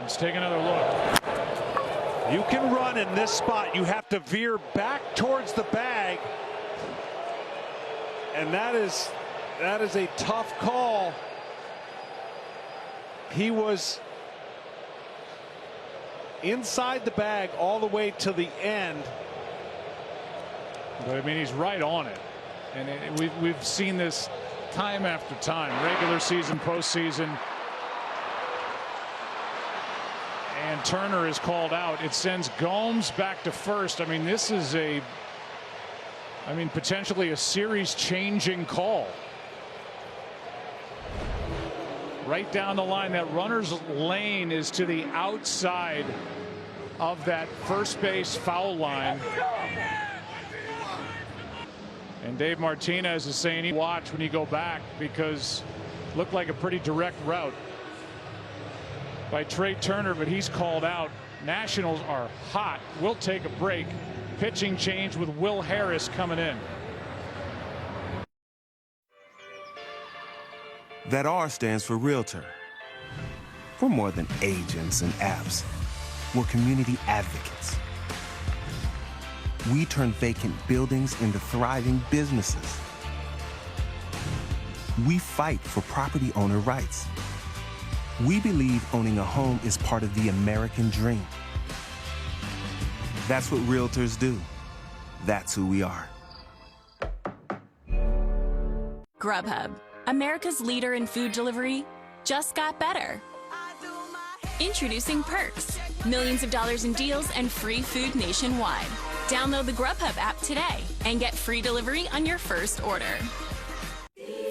Let's take another look. You can run in this spot. You have to veer back towards the bag. And that is a tough call. He was inside the bag all the way to the end. But I mean, he's right on it. And we've seen this time after time, regular season, postseason. And Turner is called out. It sends Gomes back to first. I mean, this is potentially a series-changing call. Right down the line, that runner's lane is to the outside of that first base foul line. And Dave Martinez is saying, you watch when you go back, because it looked like a pretty direct route by Trey Turner, but he's called out. Nationals are hot. We'll take a break. Pitching change with Will Harris coming in. That R stands for Realtor. We're more than agents and apps. We're community advocates. We turn vacant buildings into thriving businesses. We fight for property owner rights. We believe owning a home is part of the American dream. That's what realtors do. That's who we are. Grubhub, America's leader in food delivery, just got better. Introducing Perks, millions of dollars in deals and free food nationwide. Download the Grubhub app today and get free delivery on your first order.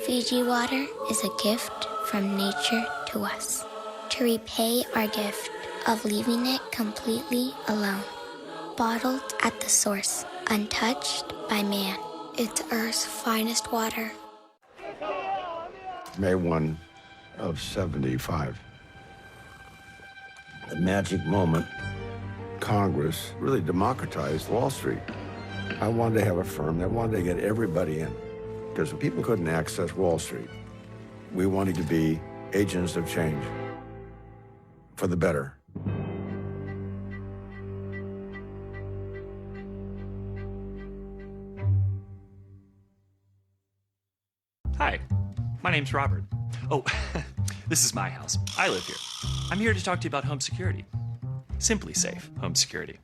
Fiji water is a gift from nature to us, to repay our gift of leaving it completely alone. Bottled at the source, untouched by man. It's Earth's finest water. May 1 of 75. The magic moment, Congress really democratized Wall Street. I wanted to have a firm that wanted to get everybody in, because people couldn't access Wall Street. We wanted to be agents of change for the better. Hi, my name's Robert. Oh, this is my house. I live here. I'm here to talk to you about home security. Simply Safe Home Security.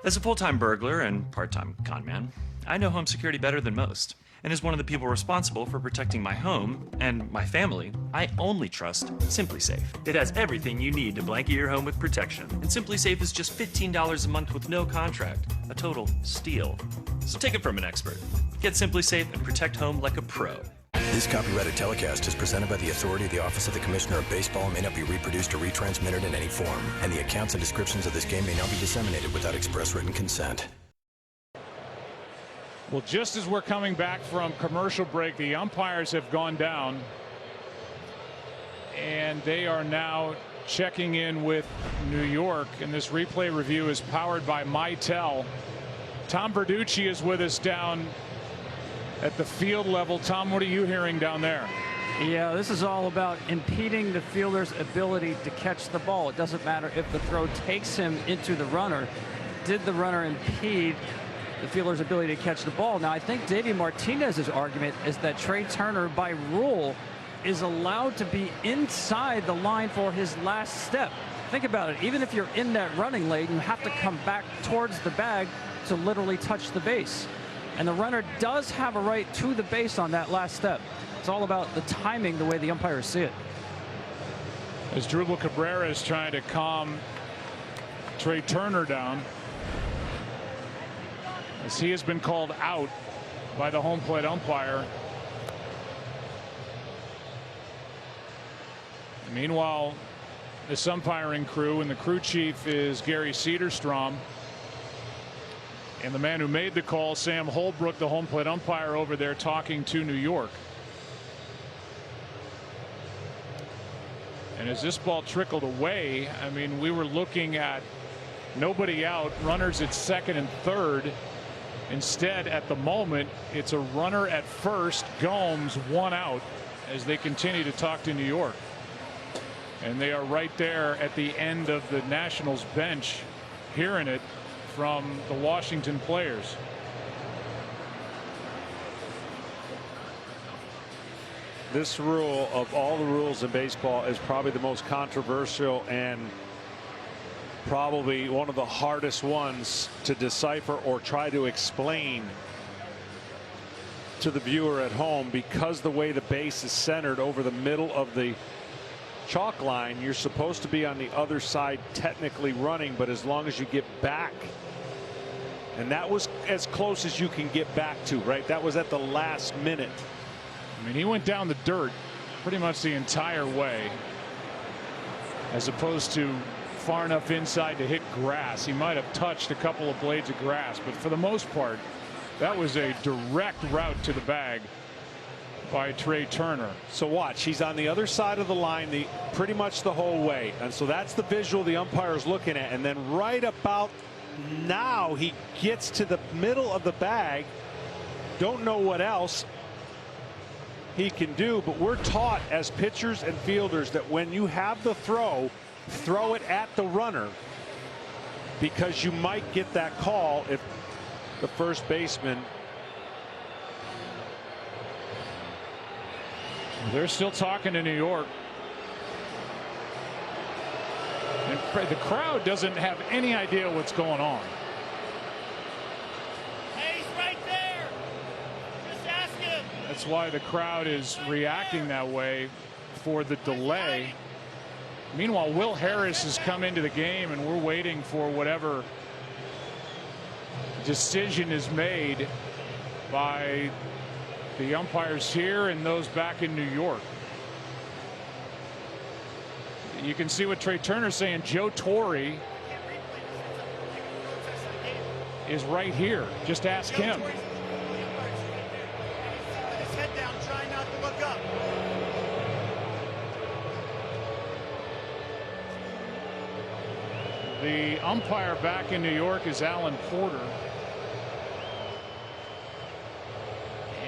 As a full-time burglar and part-time con man, I know home security better than most. And as one of the people responsible for protecting my home and my family, I only trust Simply Safe. It has everything you need to blanket your home with protection. And Simply Safe is just $15 a month with no contract. A total steal. So take it from an expert. Get Simply Safe and protect home like a pro. This copyrighted telecast is presented by the authority of the Office of the Commissioner of Baseball and may not be reproduced or retransmitted in any form. And the accounts and descriptions of this game may not be disseminated without express written consent. Well, just as we're coming back from commercial break, the umpires have gone down. And they are now checking in with New York. And this replay review is powered by Mitel. Tom Verducci is with us down at the field level. Tom, what are you hearing down there? Yeah, this is all about impeding the fielder's ability to catch the ball. It doesn't matter if the throw takes him into the runner. Did the runner impede the fielder's ability to catch the ball? Now, I think Davey Martinez's argument is that Trey Turner, by rule, is allowed to be inside the line for his last step. Think about it. Even if you're in that running lane, you have to come back towards the bag to literally touch the base. And the runner does have a right to the base on that last step. It's all about the timing, the way the umpires see it. As Drupal Cabrera is trying to calm Trey Turner down, as he has been called out by the home plate umpire. Meanwhile, this umpiring crew, and the crew chief is Gary Cederstrom. And the man who made the call, Sam Holbrook, the home plate umpire over there, talking to New York. And as this ball trickled away, I mean, we were looking at nobody out, runners at second and third. Instead, at the moment, it's a runner at first, Gomes, one out, as they continue to talk to New York. And they are right there at the end of the Nationals bench. hearing it from the Washington players. This rule of all the rules in baseball is probably the most controversial and probably one of the hardest ones to decipher or try to explain to the viewer at home, because the way the base is centered over the middle of the chalk line, you're supposed to be on the other side technically running, but as long as you get back, and that was as close as you can get back to, right? That was at the last minute. I mean, he went down the dirt pretty much the entire way, as opposed to far enough inside to hit grass. He might have touched a couple of blades of grass, but for the most part, that was a direct route to the bag by Trey Turner. So watch, he's on the other side of the line pretty much the whole way, and so that's the visual the umpire is looking at, and then right about now he gets to the middle of the bag. Don't know what else he can do, but we're taught as pitchers and fielders that when you have the throw it at the runner, because you might get that call if the first baseman. They're still talking to New York. And the crowd doesn't have any idea what's going on. Hey, he's right there. Just ask him. That's why the crowd is reacting that way for the delay. Meanwhile, Will Harris has come into the game, and we're waiting for whatever decision is made by the umpires here and those back in New York. You can see what Trey Turner's saying. Joe Torre is right here. Just ask him. His head down, try not to look up. The umpire back in New York is Alan Porter.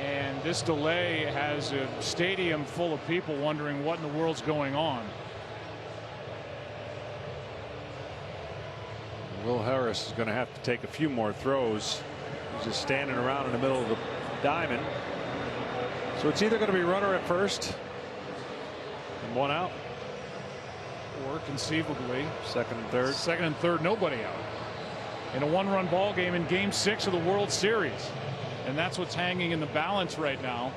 And this delay has a stadium full of people wondering what in the world's going on. Will Harris is going to have to take a few more throws. He's just standing around in the middle of the diamond. So it's either going to be runner at first and one out, or conceivably second and third, nobody out in a one-run ball game in Game 6 of the World Series. And that's what's hanging in the balance right now.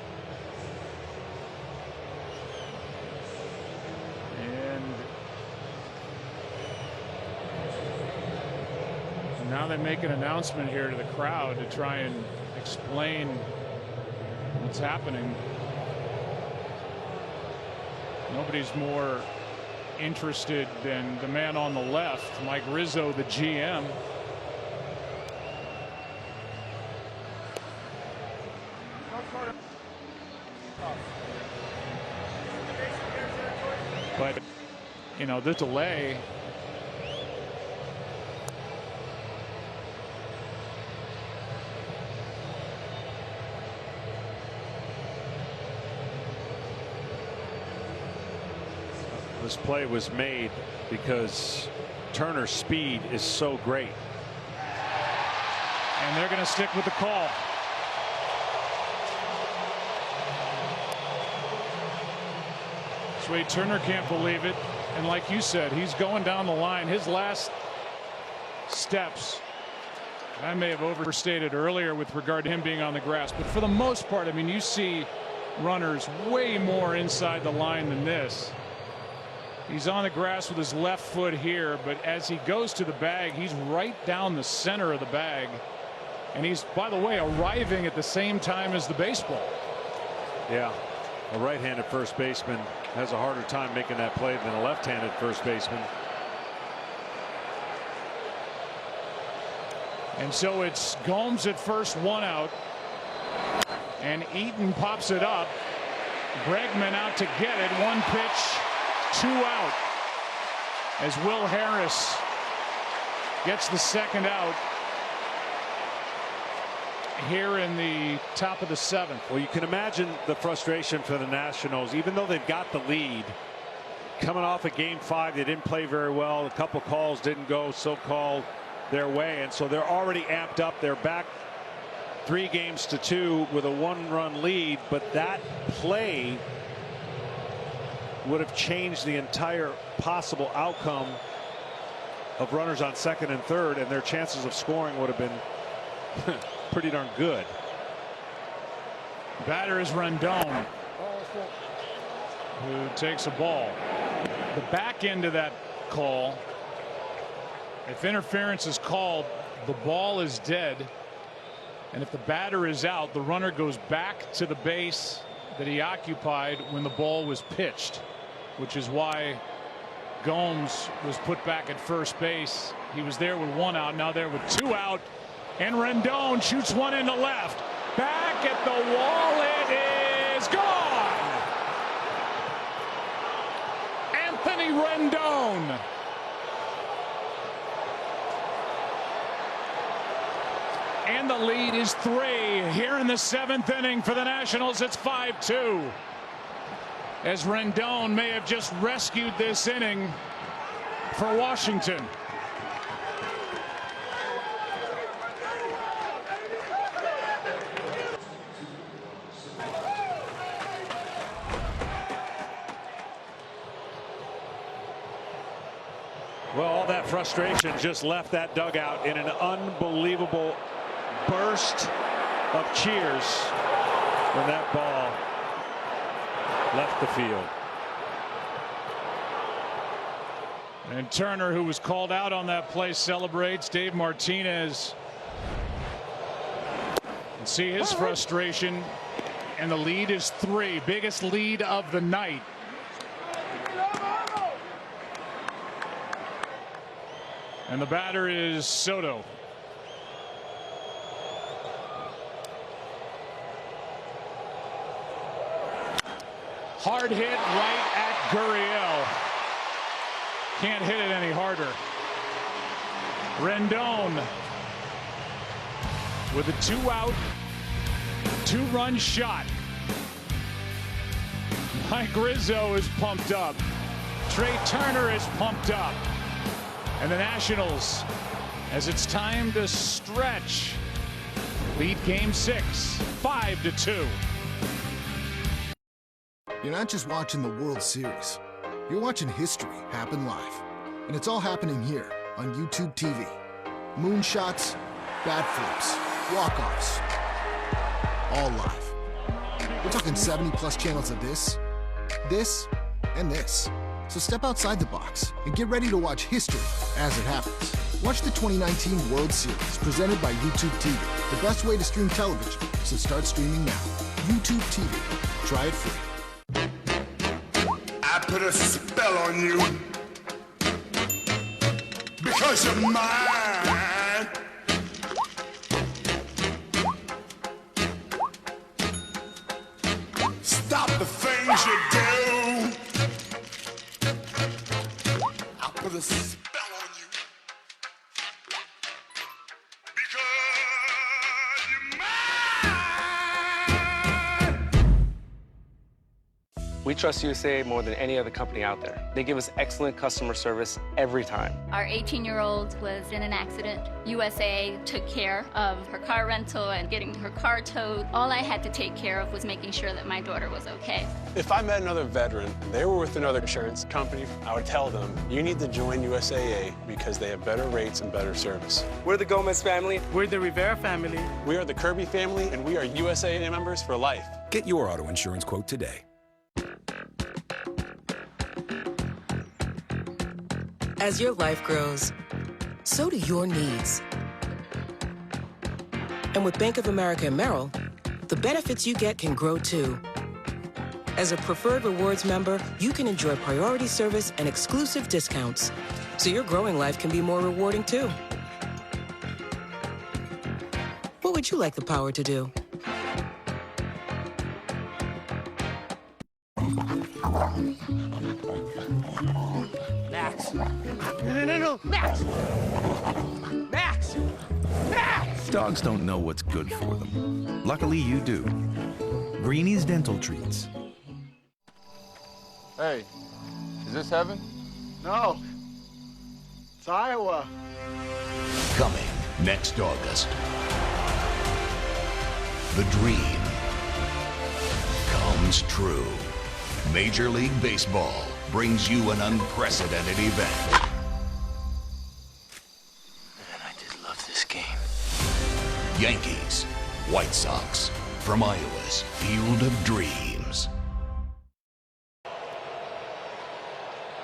And now they make an announcement here to the crowd to try and explain what's happening. Nobody's more interested than the man on the left, Mike Rizzo, the GM. But, you know, the delay. This play was made because Turner's speed is so great. And they're going to stick with the call. Trey Turner can't believe it. And like you said, he's going down the line. His last steps, I may have overstated earlier with regard to him being on the grass, but for the most part, I mean, you see runners way more inside the line than this. He's on the grass with his left foot here, but as he goes to the bag, he's right down the center of the bag. And he's, by the way, arriving at the same time as the baseball. Yeah, a right-handed first baseman has a harder time making that play than a left-handed first baseman. And so it's Gomes at first, one out. And Eaton pops it up. Bregman out to get it. One pitch, two out. As Will Harris gets the second out here in the top of the seventh. Well, you can imagine the frustration for the Nationals, even though they've got the lead. Coming off of Game 5, they didn't play very well. A couple calls didn't go, so-called their way, and so they're already amped up. They're back 3-2 with a 1-run lead, but that play would have changed the entire possible outcome of runners on second and third, and their chances of scoring would have been pretty darn good. Batter is Rendon, who takes a ball. The back end of that call, if interference is called, the ball is dead, and if the batter is out, the runner goes back to the base that he occupied when the ball was pitched, which is why Gomes was put back at first base. He was there with 1 out, now there with 2 out, and Rendon shoots one into left. Back at the wall, it is gone. Anthony Rendon. And the lead is 3 here in the 7th inning for the Nationals. It's 5-2. As Rendon may have just rescued this inning for Washington. Well, all that frustration just left that dugout in an unbelievable burst of cheers when that ball left the field. And Turner, who was called out on that play, celebrates. Dave Martinez. And see his frustration. And the lead is 3. Biggest lead of the night. And the batter is Soto. Hard hit right at Gurriel. Can't hit it any harder. Rendon with a 2-out, 2-run shot. Mike Rizzo is pumped up. Trey Turner is pumped up. And the Nationals, as it's time to stretch, lead Game 6, 5-2. You're not just watching the World Series. You're watching history happen live. And it's all happening here on YouTube TV. Moonshots, bat flips, walk-offs, all live. We're talking 70+ channels of this, and this. So step outside the box and get ready to watch history as it happens. Watch the 2019 World Series presented by YouTube TV. The best way to stream television, so start streaming now. YouTube TV. Try it free. I put a spell on you because you're mine. Stop the things you do. I put a spell on you because you're mine. We trust USA more than any other company out there. They give us excellent customer service every time. Our 18-year-old was in an accident. USA took care of her car rental and getting her car towed. All I had to take care of was making sure that my daughter was okay. If I met another veteran and they were with another insurance company, I would tell them, you need to join USAA because they have better rates and better service. We're the Gomez family. We're the Rivera family. We are the Kirby family, and we are USAA members for life. Get your auto insurance quote today. As your life grows, so do your needs. And with Bank of America and Merrill, the benefits you get can grow too. As a preferred rewards member, you can enjoy priority service and exclusive discounts, so your growing life can be more rewarding too. What would you like the power to do? Max. No. Max! Max! Max! Dogs don't know what's good for them. Luckily, you do. Greenie's Dental Treats. Hey, is this heaven? No. It's Iowa. Coming next August. The dream comes true. Major League Baseball brings you an unprecedented event. Man, I just love this game. Yankees, White Sox, from Iowa's Field of Dreams.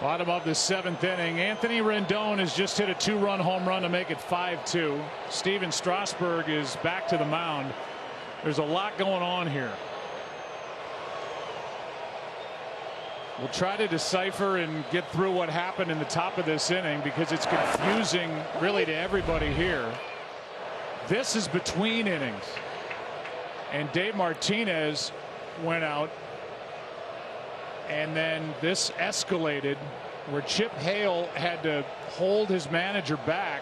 Bottom of the 7th inning, Anthony Rendon has just hit a 2-run home run to make it 5-2. Steven Strasburg is back to the mound. There's a lot going on here. We'll try to decipher and get through what happened in the top of this inning because it's confusing really to everybody here. This is between innings, and Dave Martinez went out, and then this escalated where Chip Hale had to hold his manager back.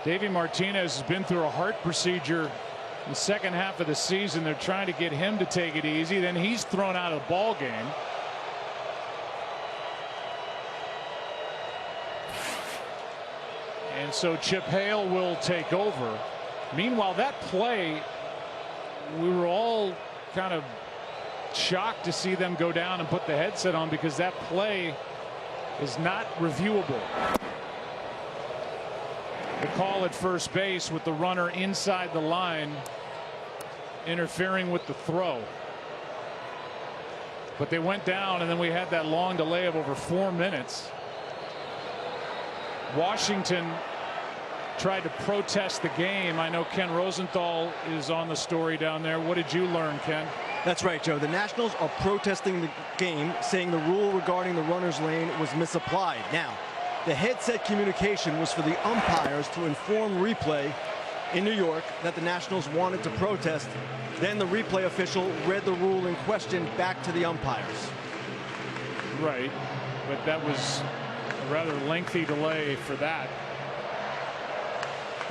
Davey Martinez has been through a heart procedure in the second half of the season. They're trying to get him to take it easy. Then he's thrown out of the ball game. And so Chip Hale will take over. Meanwhile, that play, we were all kind of shocked to see them go down and put the headset on because that play is not reviewable. The call at first base with the runner inside the line interfering with the throw. But they went down, and then we had that long delay of over 4 minutes. Washington tried to protest the game. I know Ken Rosenthal is on the story down there. What did you learn, Ken? That's right, Joe. The Nationals are protesting the game, saying the rule regarding the runner's lane was misapplied. Now, the headset communication was for the umpires to inform replay in New York that the Nationals wanted to protest. Then the replay official read the rule in question back to the umpires. Right, but that was a rather lengthy delay for that.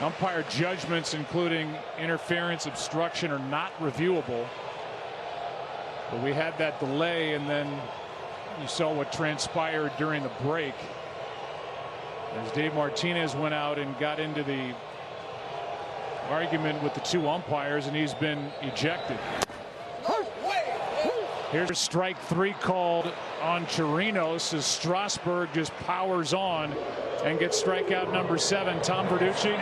Umpire judgments, including interference, obstruction, are not reviewable. But we had that delay, and then you saw what transpired during the break as Dave Martinez went out and got into the argument with the 2 umpires, and he's been ejected. Here's strike 3 called on Chirinos as Strasburg just powers on and gets strikeout number 7. Tom Verducci.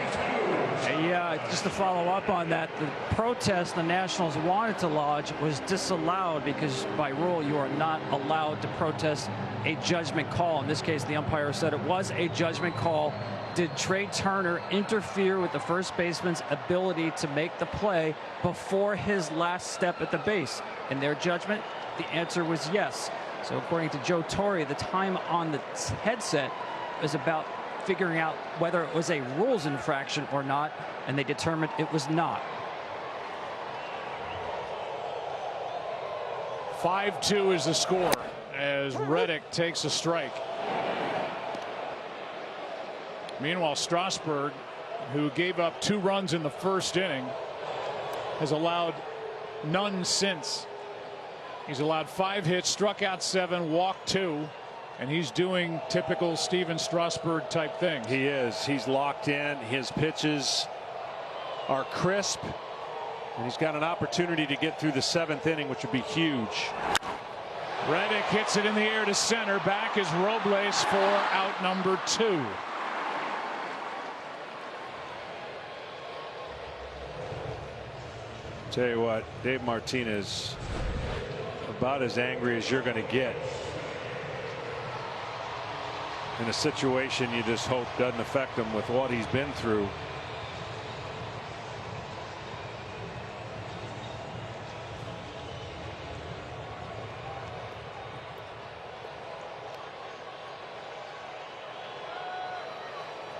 Yeah, just to follow up on that, the protest the Nationals wanted to lodge was disallowed because by rule you are not allowed to protest a judgment call. In this case, the umpire said it was a judgment call. Did Trey Turner interfere with the first baseman's ability to make the play before his last step at the base? In their judgment, the answer was yes. So according to Joe Torre, the time on the headset was about figuring out whether it was a rules infraction or not, and they determined it was not. 5-2 is the score as Reddick takes a strike. Meanwhile, Strasburg, who gave up 2 runs in the first inning, has allowed none since. He's allowed 5 hits, struck out 7, walked 2, and he's doing typical Steven Strasburg type things. He is. He's locked in. His pitches are crisp, and he's got an opportunity to get through the 7th inning, which would be huge. Reddick hits it in the air to center. Back is Robles for out number 2. Tell you what, Dave Martinez, about as angry as you're going to get in a situation you just hope doesn't affect him with what he's been through.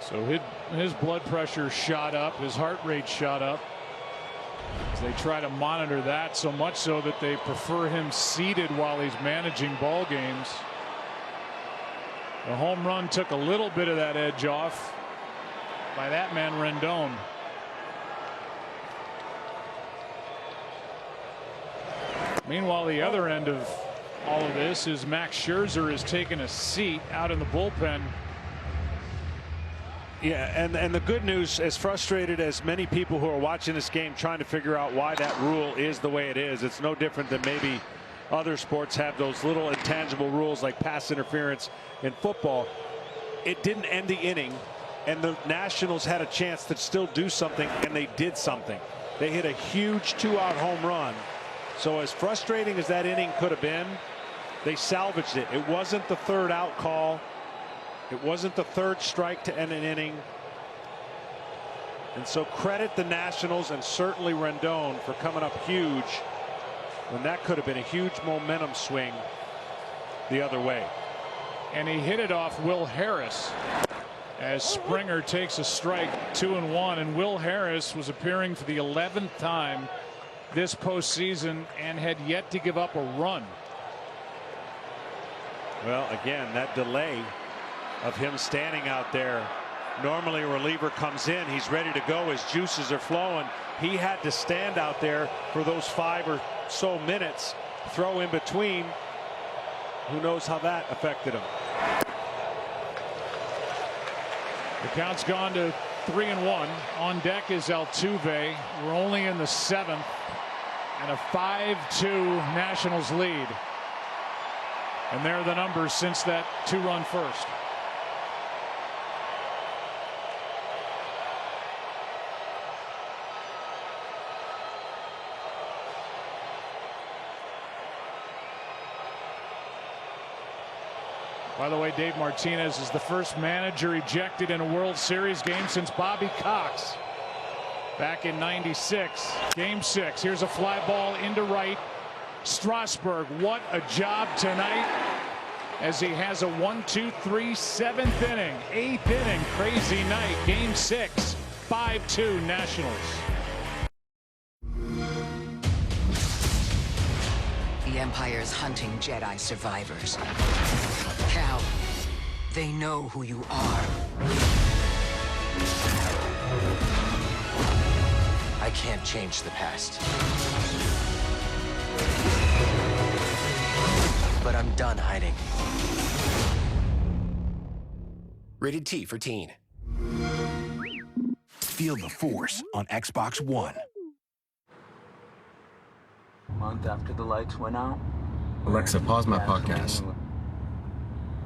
So his blood pressure shot up, his heart rate shot up as they try to monitor that, so much so that they prefer him seated while he's managing ball games. The home run took a little bit of that edge off by that man Rendon. Meanwhile, the other end of all of this is Max Scherzer has taken a seat out in the bullpen. Yeah, and the good news, as frustrated as many people who are watching this game trying to figure out why that rule is the way it is, it's no different than maybe other sports have those little intangible rules like pass interference in football. It didn't end the inning, and the Nationals had a chance to still do something, and they did something. They hit a huge 2-out home run. So as frustrating as that inning could have been, they salvaged it. It wasn't the 3rd out call. It wasn't the 3rd strike to end an inning. And so credit the Nationals and certainly Rendon for coming up huge when that could have been a huge momentum swing the other way. And he hit it off Will Harris as Springer takes a strike, 2-1, and Will Harris was appearing for the 11th time this postseason and had yet to give up a run. Well, again, that delay of him standing out there. Normally a reliever comes in, he's ready to go, his juices are flowing. He had to stand out there for those 5 or so minutes, throw in between. Who knows how that affected him. The count's gone to 3-1. On deck is Altuve. We're only in the 7th, and a 5-2 Nationals lead. And there are the numbers since that 2-run first. By the way, Dave Martinez is the first manager ejected in a World Series game since Bobby Cox back in '96. Game 6. Here's a fly ball into right. Strasburg, what a job tonight as he has a 1-2-3 7th inning, 8th inning, crazy night. Game 6, 5-2 Nationals. The Empire's hunting Jedi survivors. Cal, they know who you are. I can't change the past. But I'm done hiding. Rated T for teen. Feel the Force on Xbox One. Month after the lights went out. Alexa, pause my podcast.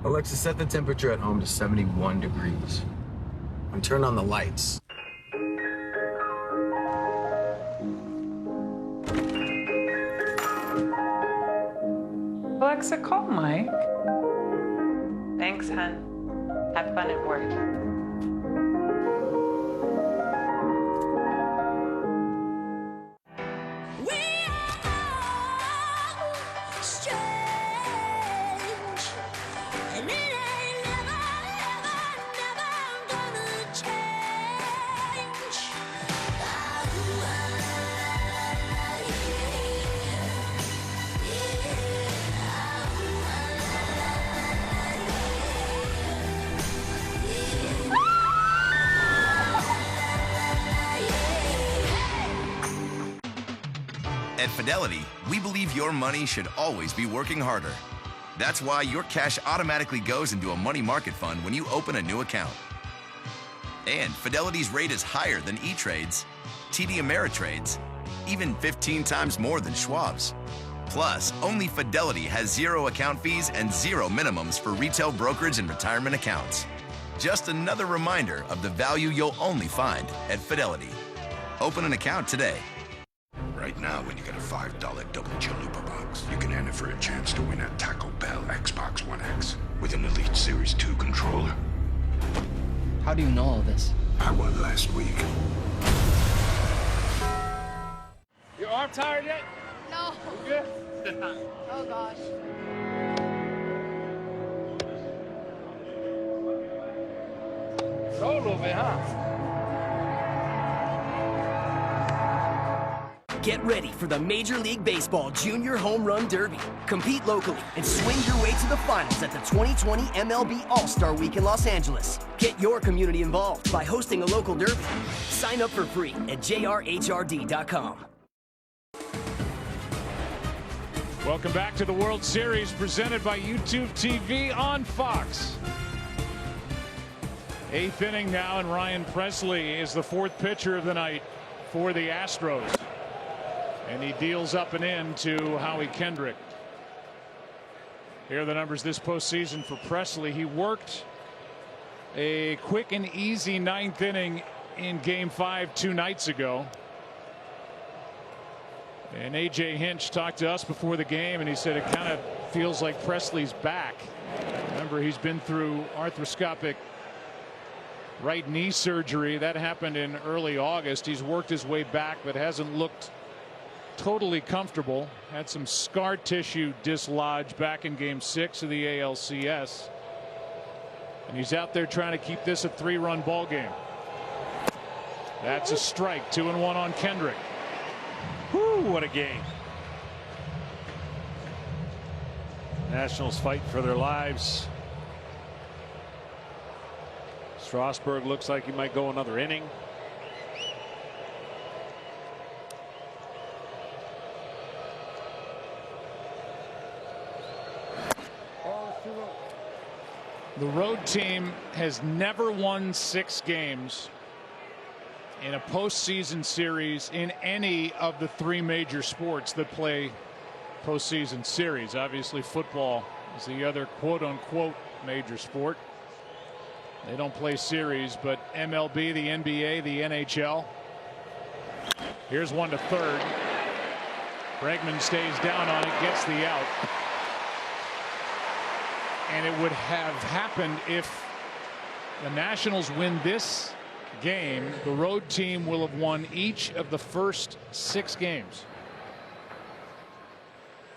Alexa, set the temperature at home to 71 degrees. And turn on the lights. Alexa, call Mike. Thanks, hun. Have fun at work. At Fidelity, we believe your money should always be working harder. That's why your cash automatically goes into a money market fund when you open a new account. And Fidelity's rate is higher than E-Trade's, TD Ameritrade's, even 15 times more than Schwab's. Plus, only Fidelity has 0 account fees and 0 minimums for retail brokerage and retirement accounts. Just another reminder of the value you'll only find at Fidelity. Open an account today. Right now, when you get a $5 double chalupa box, you can enter for a chance to win a Taco Bell Xbox One X with an Elite Series 2 controller. How do you know all this? I won last week. Your arm tired yet? No. You good? Oh gosh. Roll a little bit, huh? Get ready for the Major League Baseball Junior Home Run Derby. Compete locally and swing your way to the finals at the 2020 MLB All-Star Week in Los Angeles. Get your community involved by hosting a local derby. Sign up for free at jrhrd.com. Welcome back to the World Series presented by YouTube TV on Fox. Eighth inning now, and Ryan Presley is the fourth pitcher of the night for the Astros. And he deals up and in to Howie Kendrick. Here are the numbers this postseason for Presley. He worked a quick and easy ninth inning in Game 5 2 nights ago. And A.J. Hinch talked to us before the game, and he said it kind of feels like Presley's back. Remember, he's been through arthroscopic right knee surgery. That happened in early August. He's worked his way back, but hasn't looked totally comfortable. Had some scar tissue dislodged back in Game 6 of the ALCS. And he's out there trying to keep this a 3-run ball game. That's a strike. 2-1 on Kendrick. Whew, what a game. Nationals fight for their lives. Strasburg looks like he might go another inning. The road team has never won 6 games in a postseason series in any of the 3 major sports that play postseason series. Obviously, football is the other quote-unquote major sport. They don't play series, but MLB, the NBA, the NHL. Here's one to third. Bregman stays down on it, gets the out. And it would have happened if the Nationals win this game. The road team will have won each of the first 6 games.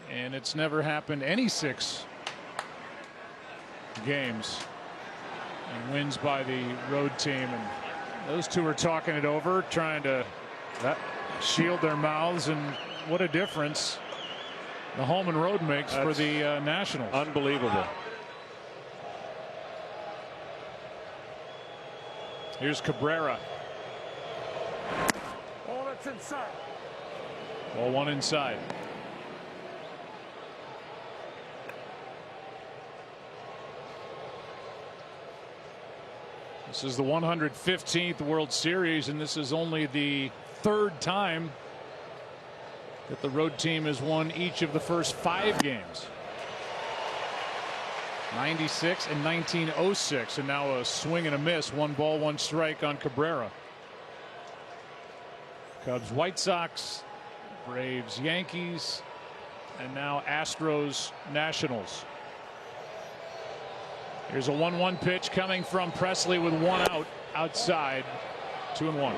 And it's never happened any 6 games. And wins by the road team. And those two are talking it over, trying to shield their mouths. And what a difference the home and road makes for the Nationals. Unbelievable. Here's Cabrera. Oh, that's inside. Ball 1 inside. This is the 115th World Series, and this is only the 3rd time that the road team has won each of the first 5 games. 96 and 1906, and now a swing and a miss. 1 ball, 1 strike on Cabrera. Cubs, White Sox, Braves, Yankees, and now Astros, Nationals. Here's a 1-1 pitch coming from Presley with 1 out outside. 2-1.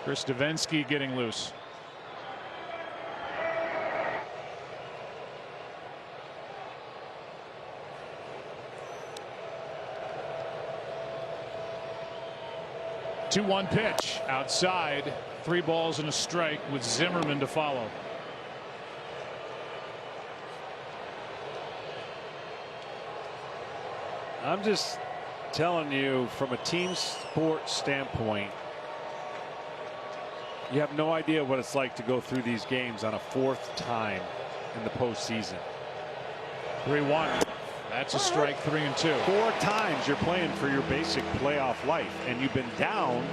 Chris Davinsky getting loose. The 2-1 pitch outside. 3 balls and a strike with Zimmerman to follow. I'm just telling you, from a team sport standpoint, you have no idea what it's like to go through these games on a 4th time in the postseason. 3-1. That's a strike. 3-2. 4 times you're playing for your basic playoff life, and you've been down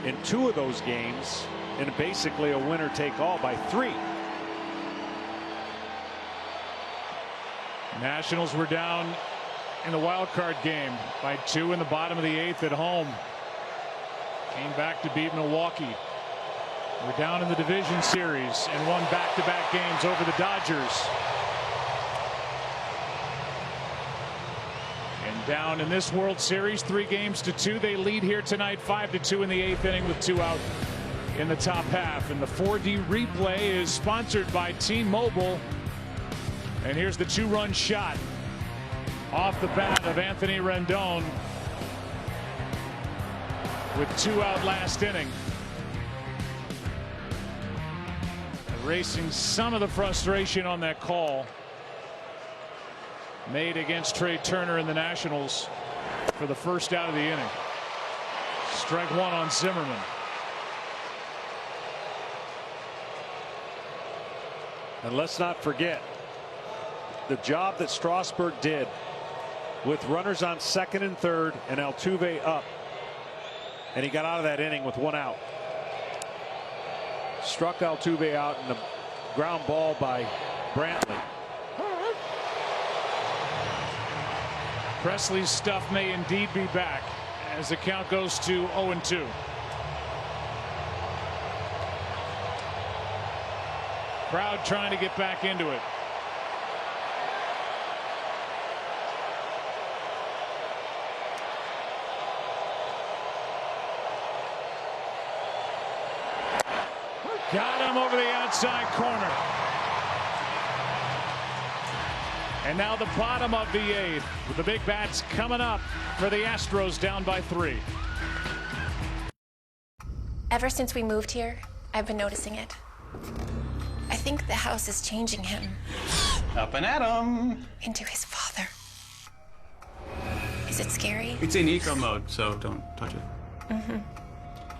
in 2 of those games in basically a winner take all by 3. Nationals were down in the wild card game by 2 in the bottom of the 8th at home. Came back to beat Milwaukee. We're down in the division series and won back-to-back games over the Dodgers. And down in this World Series 3-2. They lead here tonight 5-2 in the 8th inning with 2 out in the top half. And the 4D replay is sponsored by T-Mobile. And here's the 2-run shot off the bat of Anthony Rendon with 2 out last inning. Erasing some of the frustration on that call made against Trey Turner and the Nationals for the first out of the inning. Strike 1 on Zimmerman. And let's not forget, the job that Strasburg did with runners on second and third and Altuve up, and he got out of that inning with 1 out. Struck Altuve out in the ground ball by Brantley. Presley's stuff may indeed be back as the count goes to 0-2. Crowd trying to get back into it. Got him over the outside corner. And now the bottom of the 8th with the big bats coming up for the Astros, down by 3. Ever since we moved here, I've been noticing it. I think the house is changing him. Up and at 'em. Into his father. Is it scary? It's in eco mode, so don't touch it. Mm-hmm.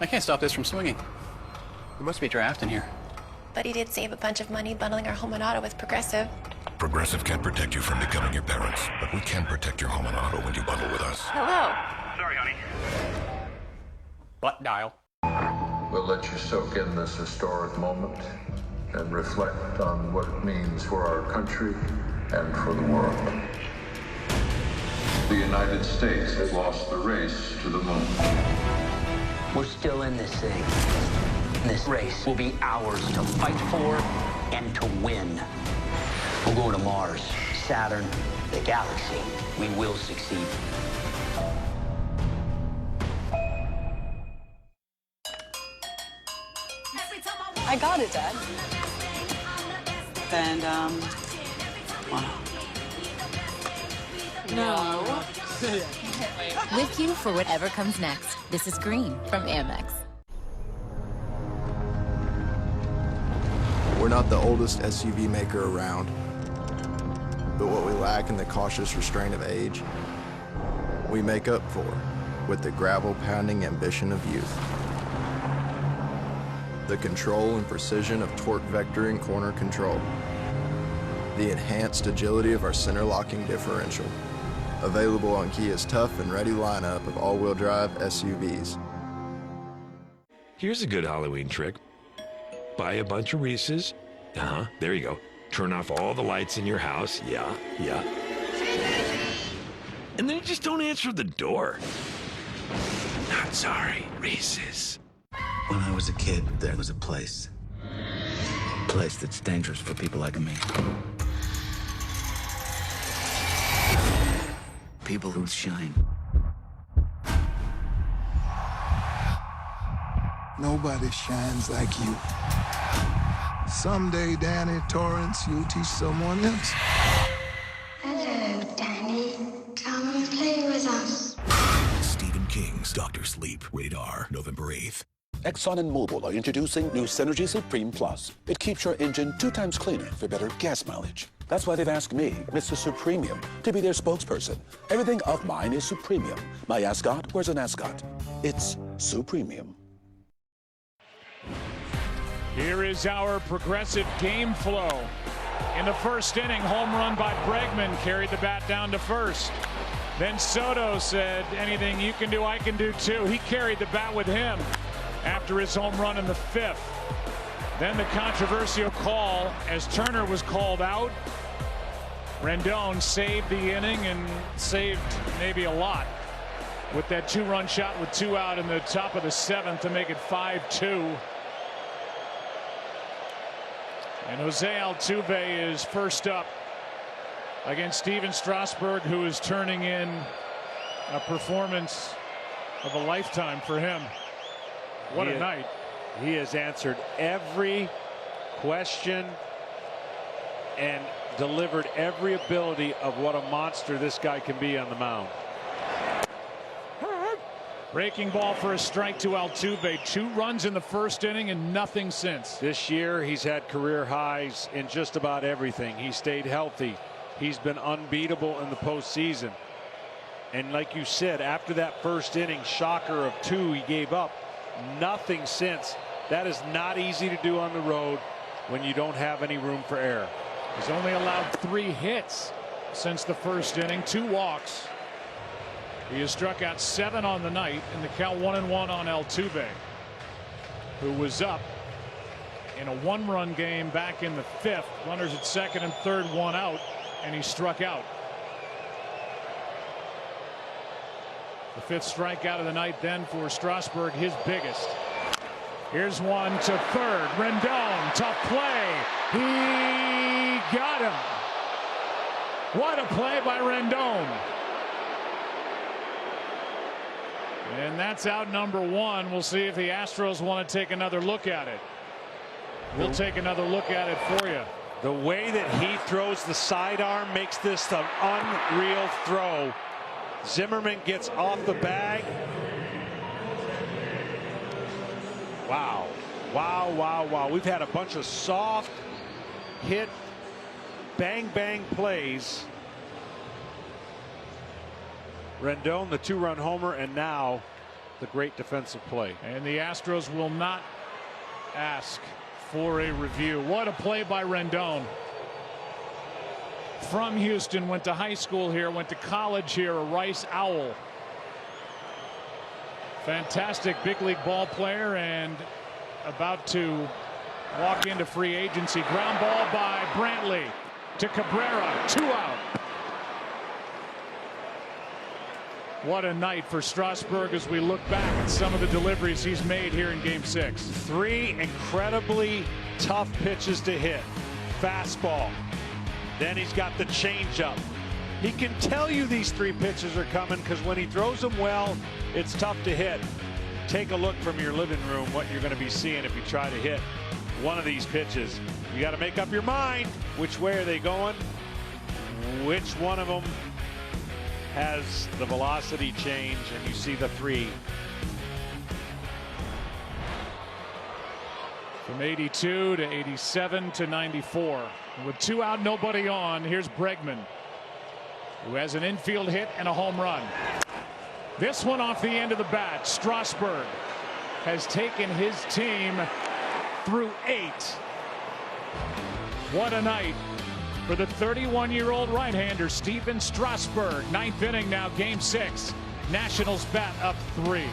I can't stop this from swinging. There must be a draft in here. But he did save a bunch of money bundling our home and auto with Progressive. Progressive can't protect you from becoming your parents, but we can protect your home and auto when you bundle with us. Hello. Sorry, honey. Butt dial. We'll let you soak in this historic moment and reflect on what it means for our country and for the world. The United States has lost the race to the moon. We're still in this thing. This race will be ours to fight for and to win. We'll go to Mars, Saturn, the galaxy. We will succeed. I got it, Dad. And, wow. No. With you for whatever comes next. This is Green from Amex. We're not the oldest SUV maker around, but what we lack in the cautious restraint of age, we make up for with the gravel-pounding ambition of youth. The control and precision of torque vectoring corner control. The enhanced agility of our center-locking differential. Available on Kia's tough and ready lineup of all-wheel drive SUVs. Here's a good Halloween trick. Buy a bunch of Reese's. There you go. Turn off all the lights in your house. Yeah. And then you just don't answer the door. Not sorry, Reese's. When I was a kid, there was a place. A place that's dangerous for people like me. People who shine. Nobody shines like you. Someday, Danny Torrance, you'll teach someone else. Hello, Danny. Come and play with us. Stephen King's Dr. Sleep, rated R, November 8th. Exxon and Mobil are introducing new Synergy Supreme Plus. It keeps your engine 2 times cleaner for better gas mileage. That's why they've asked me, Mr. Supremium, to be their spokesperson. Everything of mine is Supremium. My ascot wears an ascot. It's Supremium. Here is our Progressive game flow. In the first inning, home run by Bregman carried the bat down to first. Then Soto said, anything you can do, I can do too. He carried the bat with him after his home run in the 5th. Then the controversial call as Turner was called out. Rendon saved the inning and saved maybe a lot with that 2-run shot with 2 out in the top of the 7th to make it 5-2. And Jose Altuve is first up against Steven Strasburg, who is turning in a performance of a lifetime for him. What a night. He has answered every question and delivered every ability of what a monster this guy can be on the mound. Breaking ball for a strike to Altuve. 2 runs in the first inning and nothing since. This year he's had career highs in just about everything. He stayed healthy. He's been unbeatable in the postseason. And like you said, after that first inning shocker of 2 he gave up, nothing since. That is not easy to do on the road when you don't have any room for error. He's only allowed 3 hits since the first inning, 2 walks. He has struck out 7 on the night, and the count 1-1 on Altuve, who was up in a 1-run game back in the 5th. Runners at second and third, 1 out, and he struck out. The 5th strikeout of the night then for Strasburg, his biggest. Here's one to third. Rendon, tough play. He got him. What a play by Rendon. And that's out number 1. We'll see if the Astros want to take another look at it. We'll take another look at it for you. The way that he throws the sidearm makes this an unreal throw. Zimmerman gets off the bag. Wow. Wow, wow, wow. We've had a bunch of soft hit, bang, bang plays. Rendon, the 2-run homer, and now the great defensive play. And the Astros will not ask for a review. What a play by Rendon. From Houston, went to high school here, went to college here, a Rice Owl. Fantastic big league ball player and about to walk into free agency. Ground ball by Brantley to Cabrera, 2 out. What a night for Strasburg as we look back at some of the deliveries he's made here in Game 6. 3 incredibly tough pitches to hit. Fastball. Then he's got the changeup. He can tell you these 3 pitches are coming because when he throws them well, it's tough to hit. Take a look from your living room what you're going to be seeing if you try to hit one of these pitches. You got to make up your mind. Which way are they going? Which one of them has the velocity change? And you see the 3. From 82 to 87 to 94. With 2 out, nobody on, here's Bregman, who has an infield hit and a home run. This one off the end of the bat. Strasburg has taken his team through 8. What a night for the 31-year-old right-hander Stephen Strasburg. 9th inning now, Game 6. Nationals bat up 3.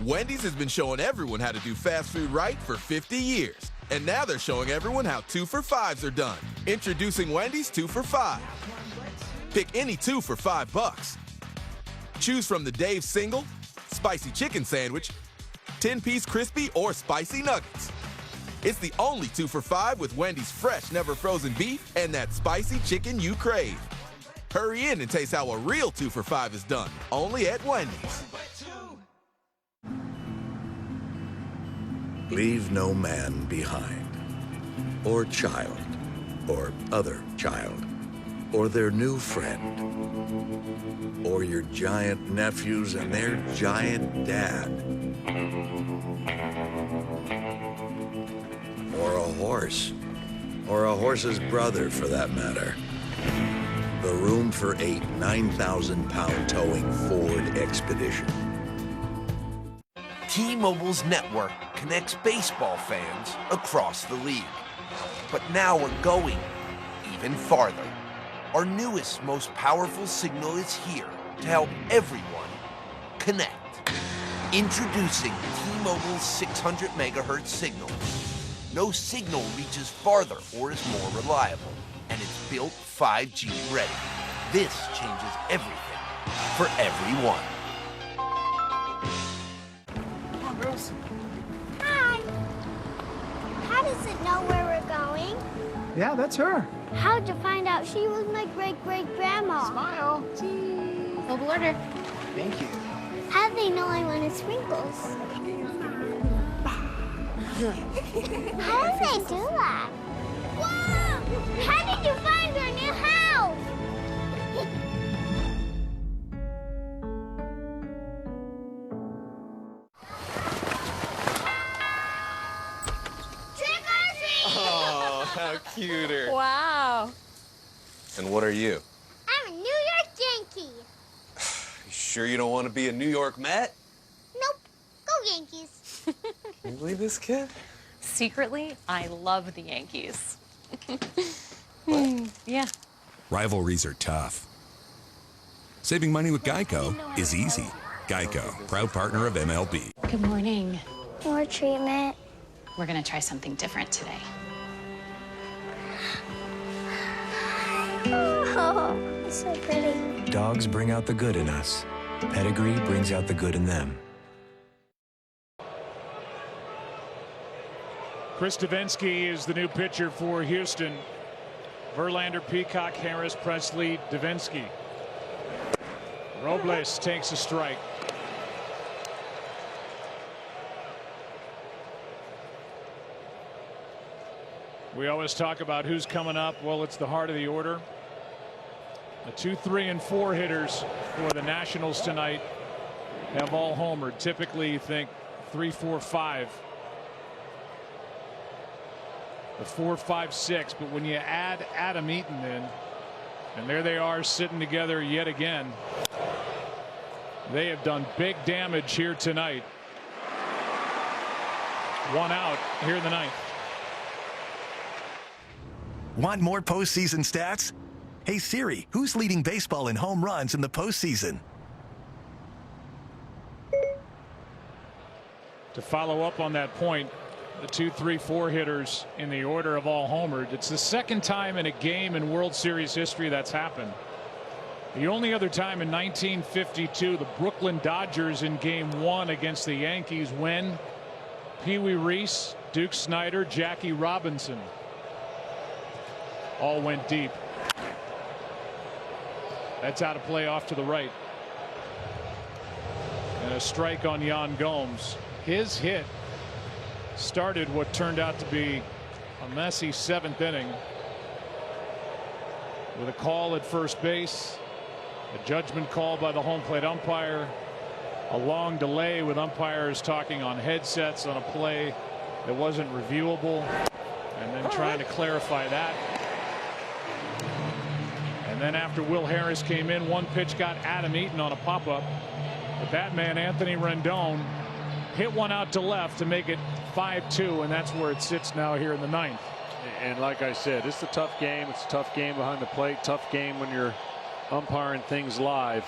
Wendy's has been showing everyone how to do fast food right for 50 years. And now they're showing everyone how 2 for $5s are done. Introducing Wendy's 2 for $5. Pick any 2 for $5. Choose from the Dave's Single, Spicy Chicken Sandwich, 10-piece crispy or spicy nuggets. It's the only 2 for $5 with Wendy's fresh, never frozen beef and that spicy chicken you crave. Hurry in and taste how a real 2 for $5 is done. Only at Wendy's. Leave no man behind, or child, or other child, or their new friend, or your giant nephews and their giant dad, or a horse, or a horse's brother for that matter. The room for 8 9,000-pound towing Ford Expedition. T-Mobile's network connects baseball fans across the league. But now we're going even farther. Our newest, most powerful signal is here to help everyone connect. Introducing T-Mobile's 600 megahertz signal. No signal reaches farther or is more reliable, and it's built 5G ready. This changes everything for everyone. Hi. How does it know where we're going? Yeah, that's her. How'd you find out she was my great-great-grandma? Smile. Cheese. Mobile order. Thank you. How do they know I wanted sprinkles? How do they do that? Whoa! How did you find our new house? Oh, how cuter. Wow. And what are you? I'm a New York Yankee. You sure you don't want to be a New York Met? Nope. Go Yankees. Can you believe this kid? Secretly, I love the Yankees. Yeah. Rivalries are tough. Saving money with Geico is easy. Geico, proud partner of MLB. Good morning. More treatment. We're going to try something different today. Oh, it's so pretty. Dogs bring out the good in us. Pedigree brings out the good in them. Chris Davinsky is the new pitcher for Houston. Verlander, Peacock, Harris, Presley, Davinsky. Robles takes a strike. We always talk about who's coming up. Well, it's the heart of the order. The 2, 3, and 4 hitters for the Nationals tonight have all homered. Typically, you think 3, 4, 5. The 4, 5, 6. But when you add Adam Eaton in, and there they are sitting together yet again, they have done big damage here tonight. 1 out here in the 9th. Want more postseason stats? Hey Siri, who's leading baseball in home runs in the postseason? To follow up on that point, the 2, 3, 4 hitters in the order of all homered. It's the second time in a game in World Series history that's happened. The only other time in 1952, the Brooklyn Dodgers in Game 1 against the Yankees, when Pee Wee Reese, Duke Snider, Jackie Robinson all went deep. That's out of play off to the right. And a strike on Yan Gomes. His hit started what turned out to be a messy 7th inning with a call at first base, a judgment call by the home plate umpire, a long delay with umpires talking on headsets on a play that wasn't reviewable, and then trying to clarify that. And then after Will Harris came in, one pitch got Adam Eaton on a pop-up. The Batman Anthony Rendon hit one out to left to make it 5-2, and that's where it sits now here in the 9th. And like I said, it's a tough game. It's a tough game behind the plate. Tough game when you're umpiring things live.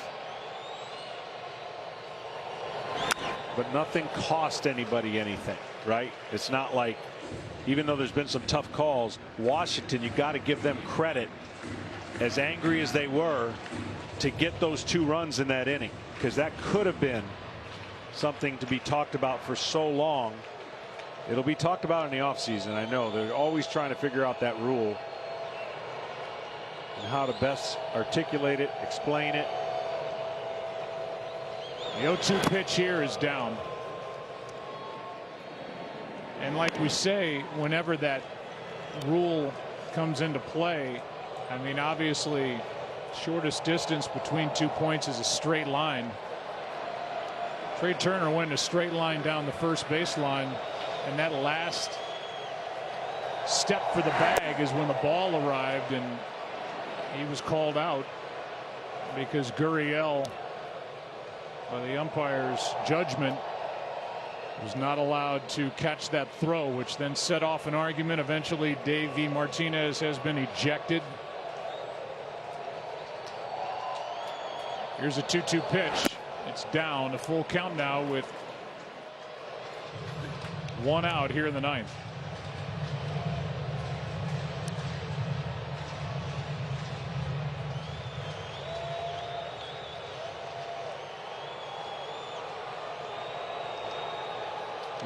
But nothing cost anybody anything, right? It's not like, even though there's been some tough calls, Washington, you got to give them credit, as angry as they were, to get those 2 runs in that inning, because that could have been something to be talked about for so long. It'll be talked about in the offseason. I know they're always trying to figure out that rule and how to best articulate it, explain it. The 0-2 pitch here is down. And like we say, whenever that rule comes into play, I mean, obviously, shortest distance between 2 points is a straight line. Trey Turner went a straight line down the first baseline, and that last step for the bag is when the ball arrived, and he was called out because Gurriel, by the umpire's judgment, was not allowed to catch that throw, which then set off an argument. Eventually, Dave V. Martinez has been ejected. Here's a 2-2 pitch. It's down. A full count now with 1 out here in the 9th.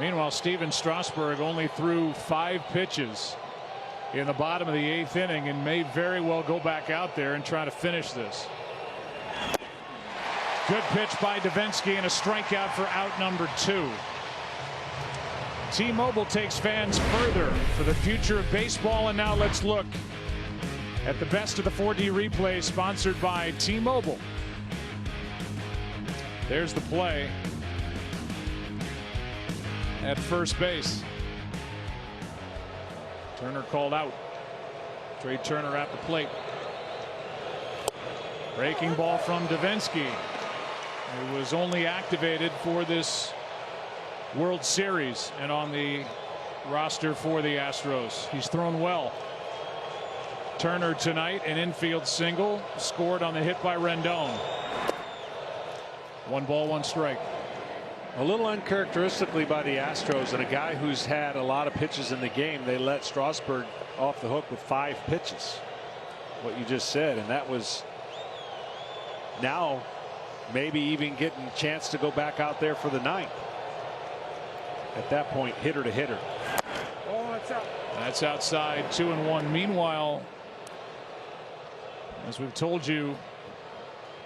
Meanwhile, Steven Strasburg only threw 5 pitches in the bottom of the 8th inning and may very well go back out there and try to finish this. Good pitch by Davinsky and a strikeout for out number 2. T-Mobile takes fans further for the future of baseball, and now let's look at the best of the 4D replay, sponsored by T-Mobile. There's the play at first base. Turner called out. Trey Turner at the plate. Breaking ball from Davinsky. He was only activated for this World Series, and on the roster for the Astros. He's thrown well. Turner tonight, an infield single, scored on the hit by Rendon. 1 ball, 1 strike. A little uncharacteristically by the Astros, and a guy who's had a lot of pitches in the game, they let Strasburg off the hook with 5 pitches. What you just said, and that was now maybe even getting a chance to go back out there for the 9th. At that point, hitter to hitter. Oh, that's out. That's outside, 2-1. Meanwhile, as we've told you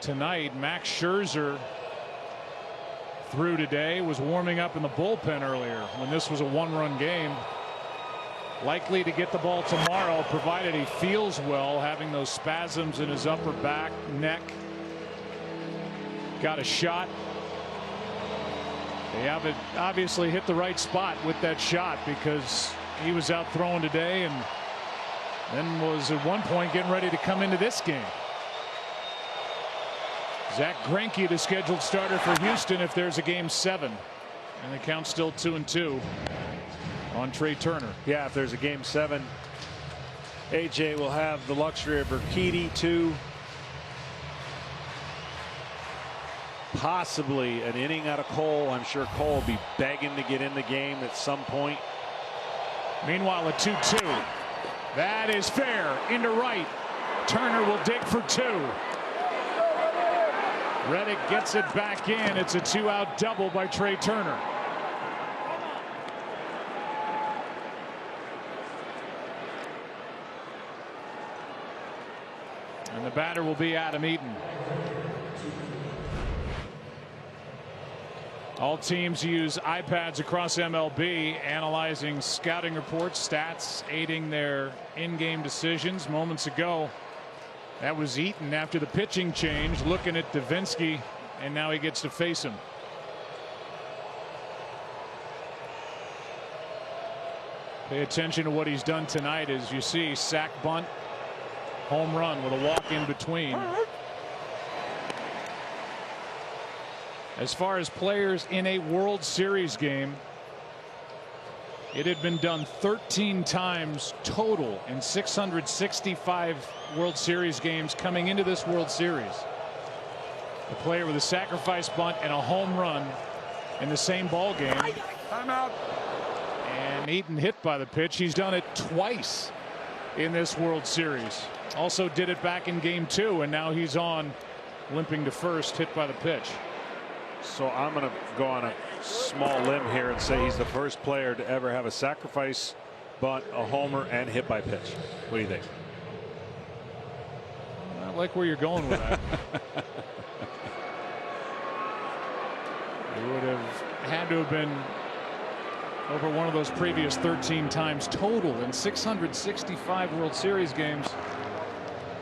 tonight, Max Scherzer through today, was warming up in the bullpen earlier when this was a 1-run game. Likely to get the ball tomorrow, provided he feels well, having those spasms in his upper back, neck. Got a shot. They haven't obviously hit the right spot with that shot, because he was out throwing today and then was at one point getting ready to come into this game. Zach Greinke, the scheduled starter for Houston if there's a game 7, and the count's still 2-2 on Trey Turner. Yeah, if there's a game 7, AJ will have the luxury of Urquidy, 2, possibly an inning out of Cole. I'm sure Cole will be begging to get in the game at some point. Meanwhile, a 2-2. That is fair into right. Turner will dig for 2. Reddick gets it back in. It's a 2-out double by Trey Turner. And the batter will be Adam Eaton. All teams use iPads across MLB, analyzing scouting reports, stats, aiding their in-game decisions. Moments ago, that was Eaton after the pitching change, looking at Davinsky, and now he gets to face him. Pay attention to what he's done tonight. As you see, sack bunt, home run with a walk in between. As far as players in a World Series game, it had been done 13 times total in 665 World Series games coming into this World Series. A player with a sacrifice bunt and a home run in the same ball game. Timeout. And Eaton hit by the pitch. He's done it twice in this World Series. Also did it back in game 2, and now he's on limping to first, hit by the pitch. So I'm going to go on a small limb here and say he's the first player to ever have a sacrifice bunt, a homer, and hit by pitch. What do you think? I like where you're going with that. It would have had to have been over one of those previous 13 times total in 665 World Series games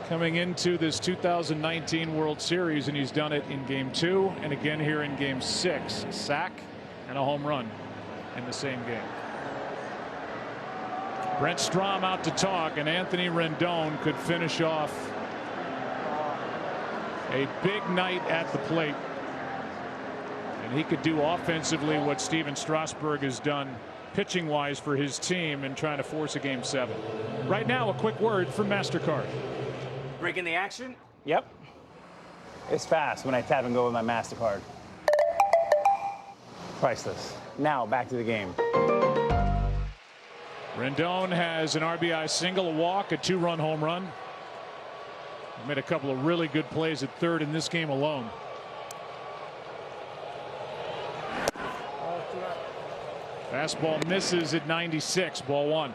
coming into this 2019 World Series, and he's done it in game 2 and again here in game 6. Sack and a home run in the same game. Brent Strom out to talk, and Anthony Rendon could finish off a big night at the plate, and he could do offensively what Steven Strasburg has done pitching wise for his team and trying to force a game 7. Right now, a quick word from MasterCard. Breaking the action? Yep. It's fast when I tap and go with my MasterCard. Priceless. Now back to the game. Rendon has an RBI single, a walk, a 2-run home run. Made a couple of really good plays at third in this game alone. Fastball misses at 96, ball 1.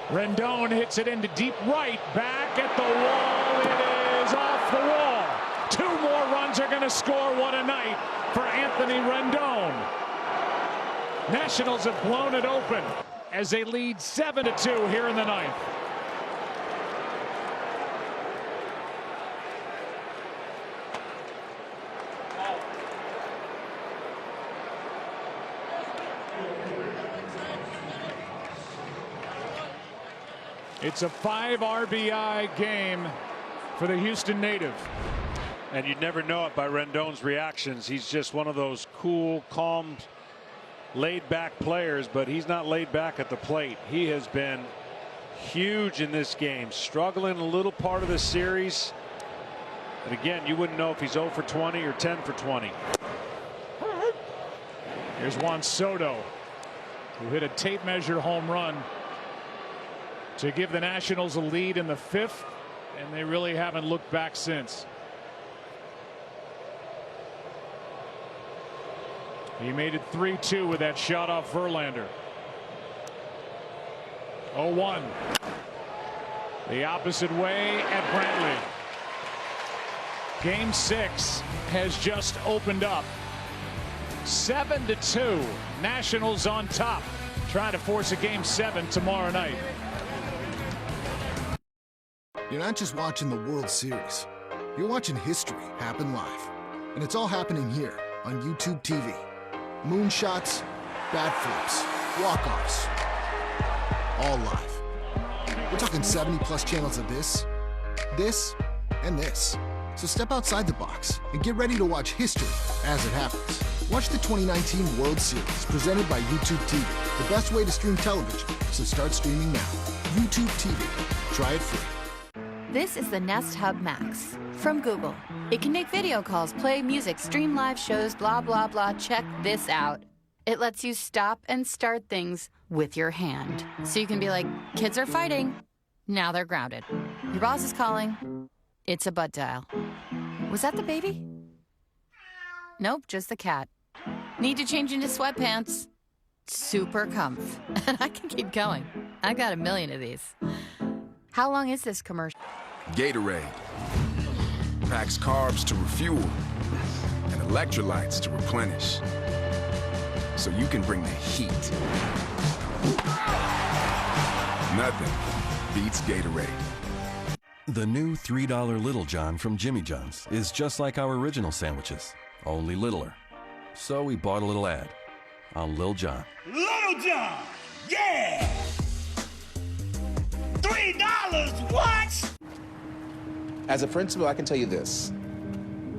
Rendon hits it into deep right, back at the wall. It is off the wall. 2 more runs are going to score. What a night for Anthony Rendon. Nationals have blown it open as they lead 7-2 here in the 9th. It's a 5 RBI game for the Houston native. And you'd never know it by Rendon's reactions. He's just one of those cool, calm, laid-back players, but he's not laid back at the plate. He has been huge in this game, struggling a little part of the series. And again, you wouldn't know if he's 0 for 20 or 10 for 20. Here's Juan Soto, who hit a tape measure home run to give the Nationals a lead in the 5th, and they really haven't looked back since. He made it 3-2 with that shot off Verlander. 0-1. The opposite way at Brantley. Game 6 has just opened up. 7-2. Nationals on top, trying to force a Game 7 tomorrow night. You're not just watching the World Series. You're watching history happen live. And it's all happening here on YouTube TV. Moonshots, bat flips, walk-offs, all live. We're talking 70+ channels of this, and this. So step outside the box and get ready to watch history as it happens. Watch the 2019 World Series presented by YouTube TV, the best way to stream television. So start streaming now. YouTube TV. Try it free. This is the Nest Hub Max from Google. It can make video calls, play music, stream live shows, blah, blah, blah. Check this out. It lets you stop and start things with your hand. So you can be like, kids are fighting. Now they're grounded. Your boss is calling. It's a butt dial. Was that the baby? Nope, just the cat. Need to change into sweatpants. Super comf. And I can keep going. I got a million of these. How long is this commercial? Gatorade packs carbs to refuel and electrolytes to replenish, so you can bring the heat. Nothing beats Gatorade. The new $3 Little John from Jimmy John's is just like our original sandwiches, only littler. So we bought a little ad on Lil John. Little John, yeah! $3, what? As a principal, I can tell you this.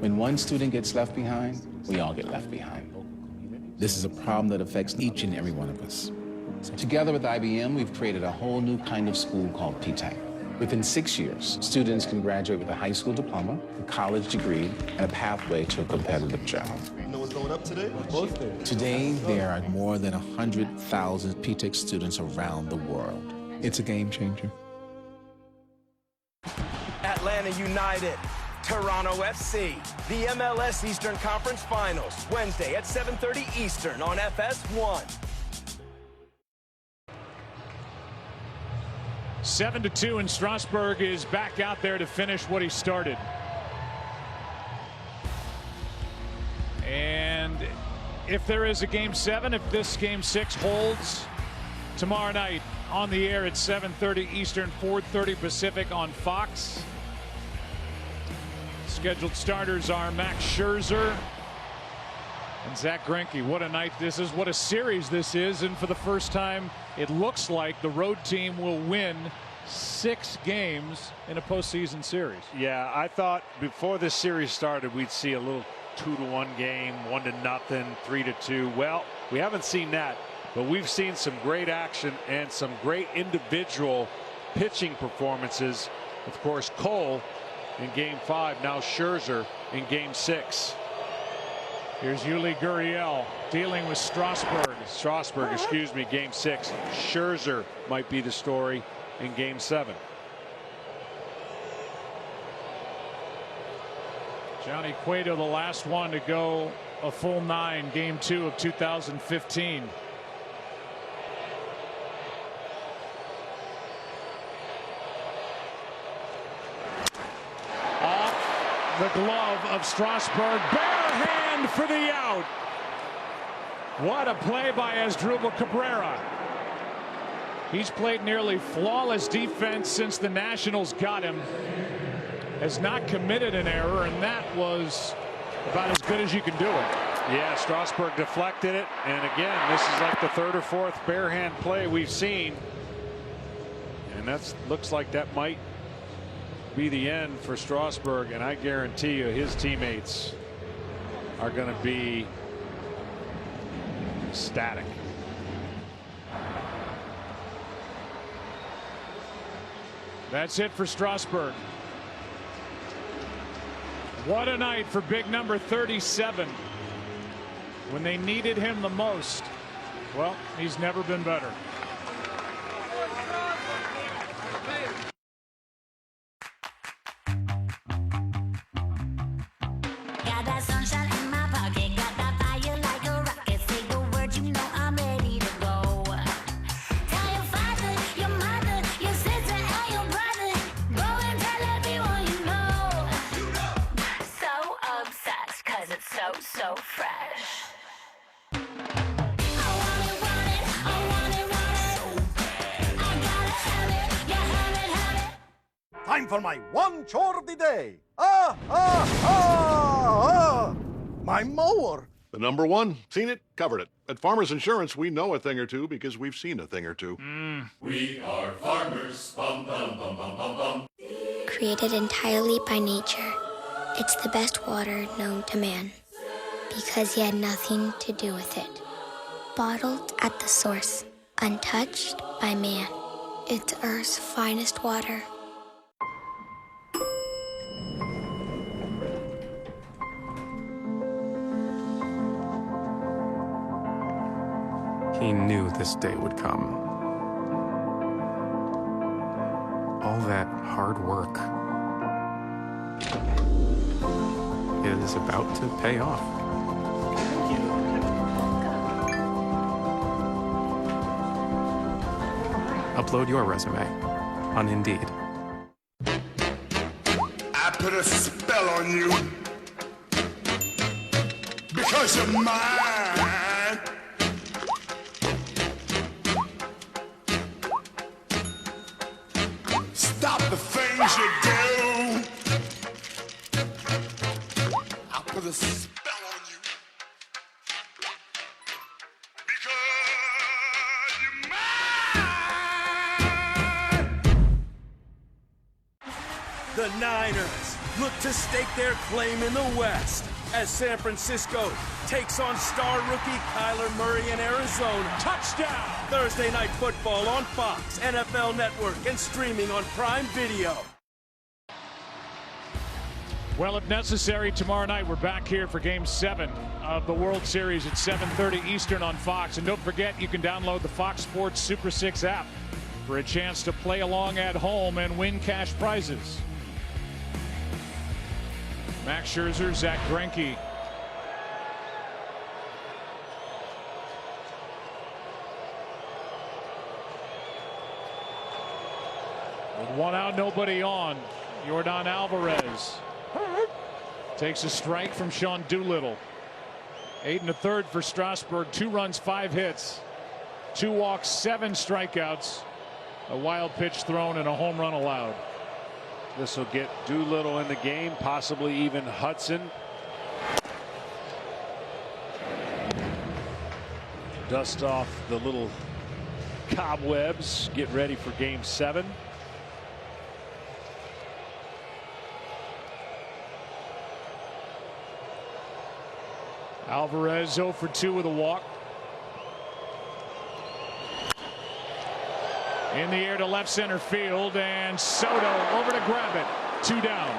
When one student gets left behind, we all get left behind. This is a problem that affects each and every one of us. So together with IBM, we've created a whole new kind of school called P-TECH. Within 6 years, students can graduate with a high school diploma, a college degree, and a pathway to a competitive job. You know what's going up today? Today, there are more than 100,000 P-TECH students around the world. It's a game changer. Atlanta United, Toronto FC, the MLS Eastern Conference Finals, Wednesday at 7:30 Eastern on FS1. 7-2, and Strasburg is back out there to finish what he started. And if there is a Game 7, if this Game 6 holds tomorrow night on the air at 7:30 Eastern, 4:30 Pacific on Fox. Scheduled starters are Max Scherzer and Zach Greinke. What a night this is, what a series this is, and for the first time it looks like the road team will win 6 games in a postseason series. Yeah, I thought before this series started we'd see a little 2-1 game, 1-0, 3-2. Well, we haven't seen that, but we've seen some great action and some great individual pitching performances. Of course, Cole in Game 5, now Scherzer in Game 6. Here's Yuli Gurriel dealing with Strasburg. Excuse me, Game 6. Scherzer might be the story in Game 7. Johnny Cueto, the last one to go a full 9, Game 2 of 2015. Off the glove of Strasburg, bare hand for the out. What a play by Asdrubal Cabrera. He's played nearly flawless defense since the Nationals got him. Has not committed an error, and that was about as good as you can do it. Yeah, Strasburg deflected it, and again, this is like the 3rd or 4th bare hand play we've seen. And And that looks like that might be the end for Strasburg, and I guarantee you his teammates are going to be ecstatic. That's it for Strasburg. What a night for big number 37. When they needed him the most, well, he's never been better. Got that sunshine in my pocket, got that fire like a rocket. Say the word, you know I'm ready to go. Tell your father, your mother, your sister, and your brother. Go and tell everyone you know. So obsessed, 'cause it's so fresh. Time for my one chore of the day. My mower. The number one. Seen it, covered it. At Farmers Insurance, we know a thing or two because we've seen a thing or two. We are farmers. Bum, bum, bum, bum, bum, bum. Created entirely by nature, it's the best water known to man because he had nothing to do with it. Bottled at the source, untouched by man. It's Earth's finest water. He knew this day would come. All that hard work is about to pay off. Upload your resume on Indeed. I put a spell on you because you're mine. Stop the things you do. I put a spell on you because you're mine. The Niners look to stake their claim in the West as San Francisco takes on star rookie Kyler Murray in Arizona. Touchdown! Thursday Night Football on Fox, NFL Network, and streaming on Prime Video. Well, if necessary, tomorrow night we're back here for Game 7 of the World Series at 7:30 Eastern on Fox. And don't forget, you can download the Fox Sports Super 6 app for a chance to play along at home and win cash prizes. Max Scherzer, Zach Greinke. With one out, nobody on. Yordan Alvarez takes a strike from Sean Doolittle. 8 1/3 for Strasburg. 2 runs, 5 hits, 2 walks, 7 strikeouts, a wild pitch thrown, and a home run allowed. This will get Doolittle in the game, possibly even Hudson. Dust off the little cobwebs, get ready for Game 7. Alvarez 0 for 2 with a walk. In the air to left center field, and Soto over to grab it. 2 down.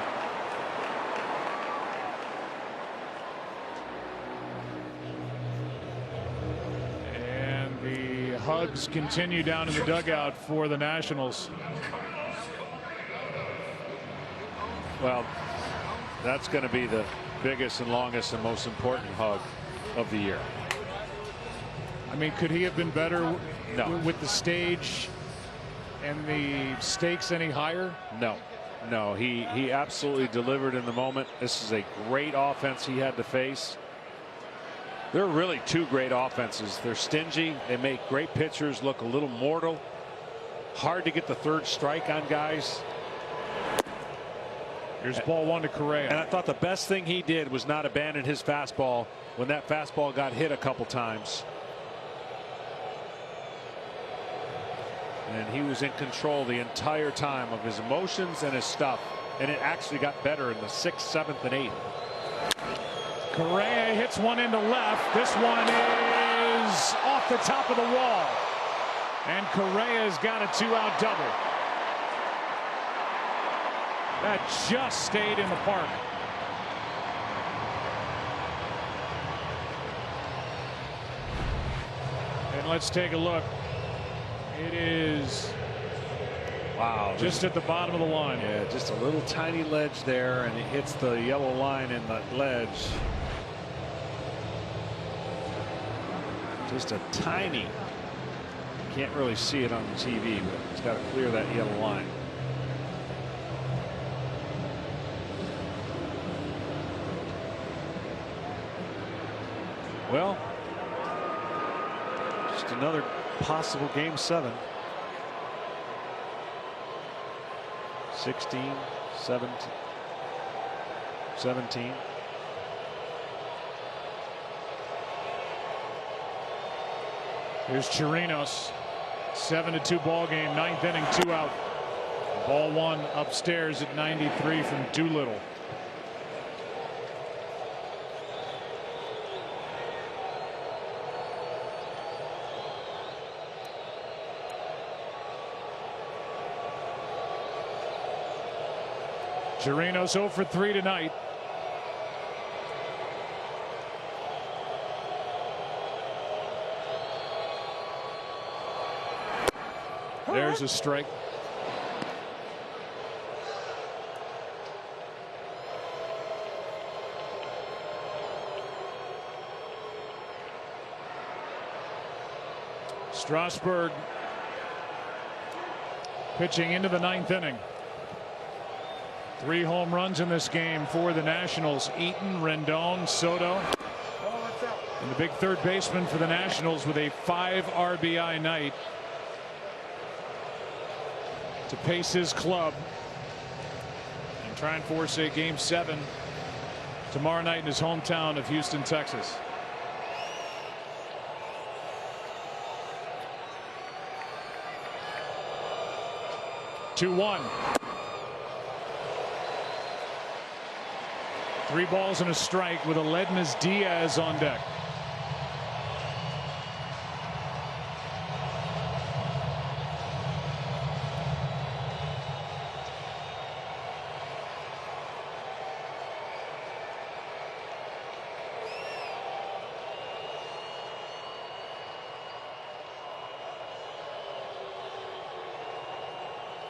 And the hugs continue down in the dugout for the Nationals. Well, that's going to be the biggest and longest and most important hug of the year. I mean, could he have been better No. with the stage and the stakes any higher? No, he absolutely delivered in the moment. This is a great offense he had to face. There are really 2 great offenses. They're stingy. They make great pitchers look a little mortal. Hard to get the 3rd strike on guys. Here's ball 1 to Correa. And I thought the best thing he did was not abandon his fastball when that fastball got hit a couple times. And he was in control the entire time of his emotions and his stuff. And it actually got better in the 6th, 7th, and 8th. Correa hits one into left. This one is off the top of the wall. And Correa's got a 2-out double. That just stayed in the park. And let's take a look. It is, wow, just at the bottom of the line. Yeah, just a little tiny ledge there, and it hits the yellow line in the ledge. Just a tiny. Can't really see it on the TV, but it's got to clear that yellow line. Well, just another possible game 7. 16, 17. Here's Chirinos. 7-2 ball game, 9th inning, 2 out. Ball 1 upstairs at 93 from Doolittle. Chirinos 0 for 3 tonight. There's a strike. Strasburg pitching into the 9th inning. 3 home runs in this game for the Nationals. Eaton, Rendon, Soto. And the big third baseman for the Nationals with a 5 RBI night to pace his club and try and force a game 7 tomorrow night in his hometown of Houston, Texas. Two-1. 3 balls and a strike with Aledmys Diaz on deck.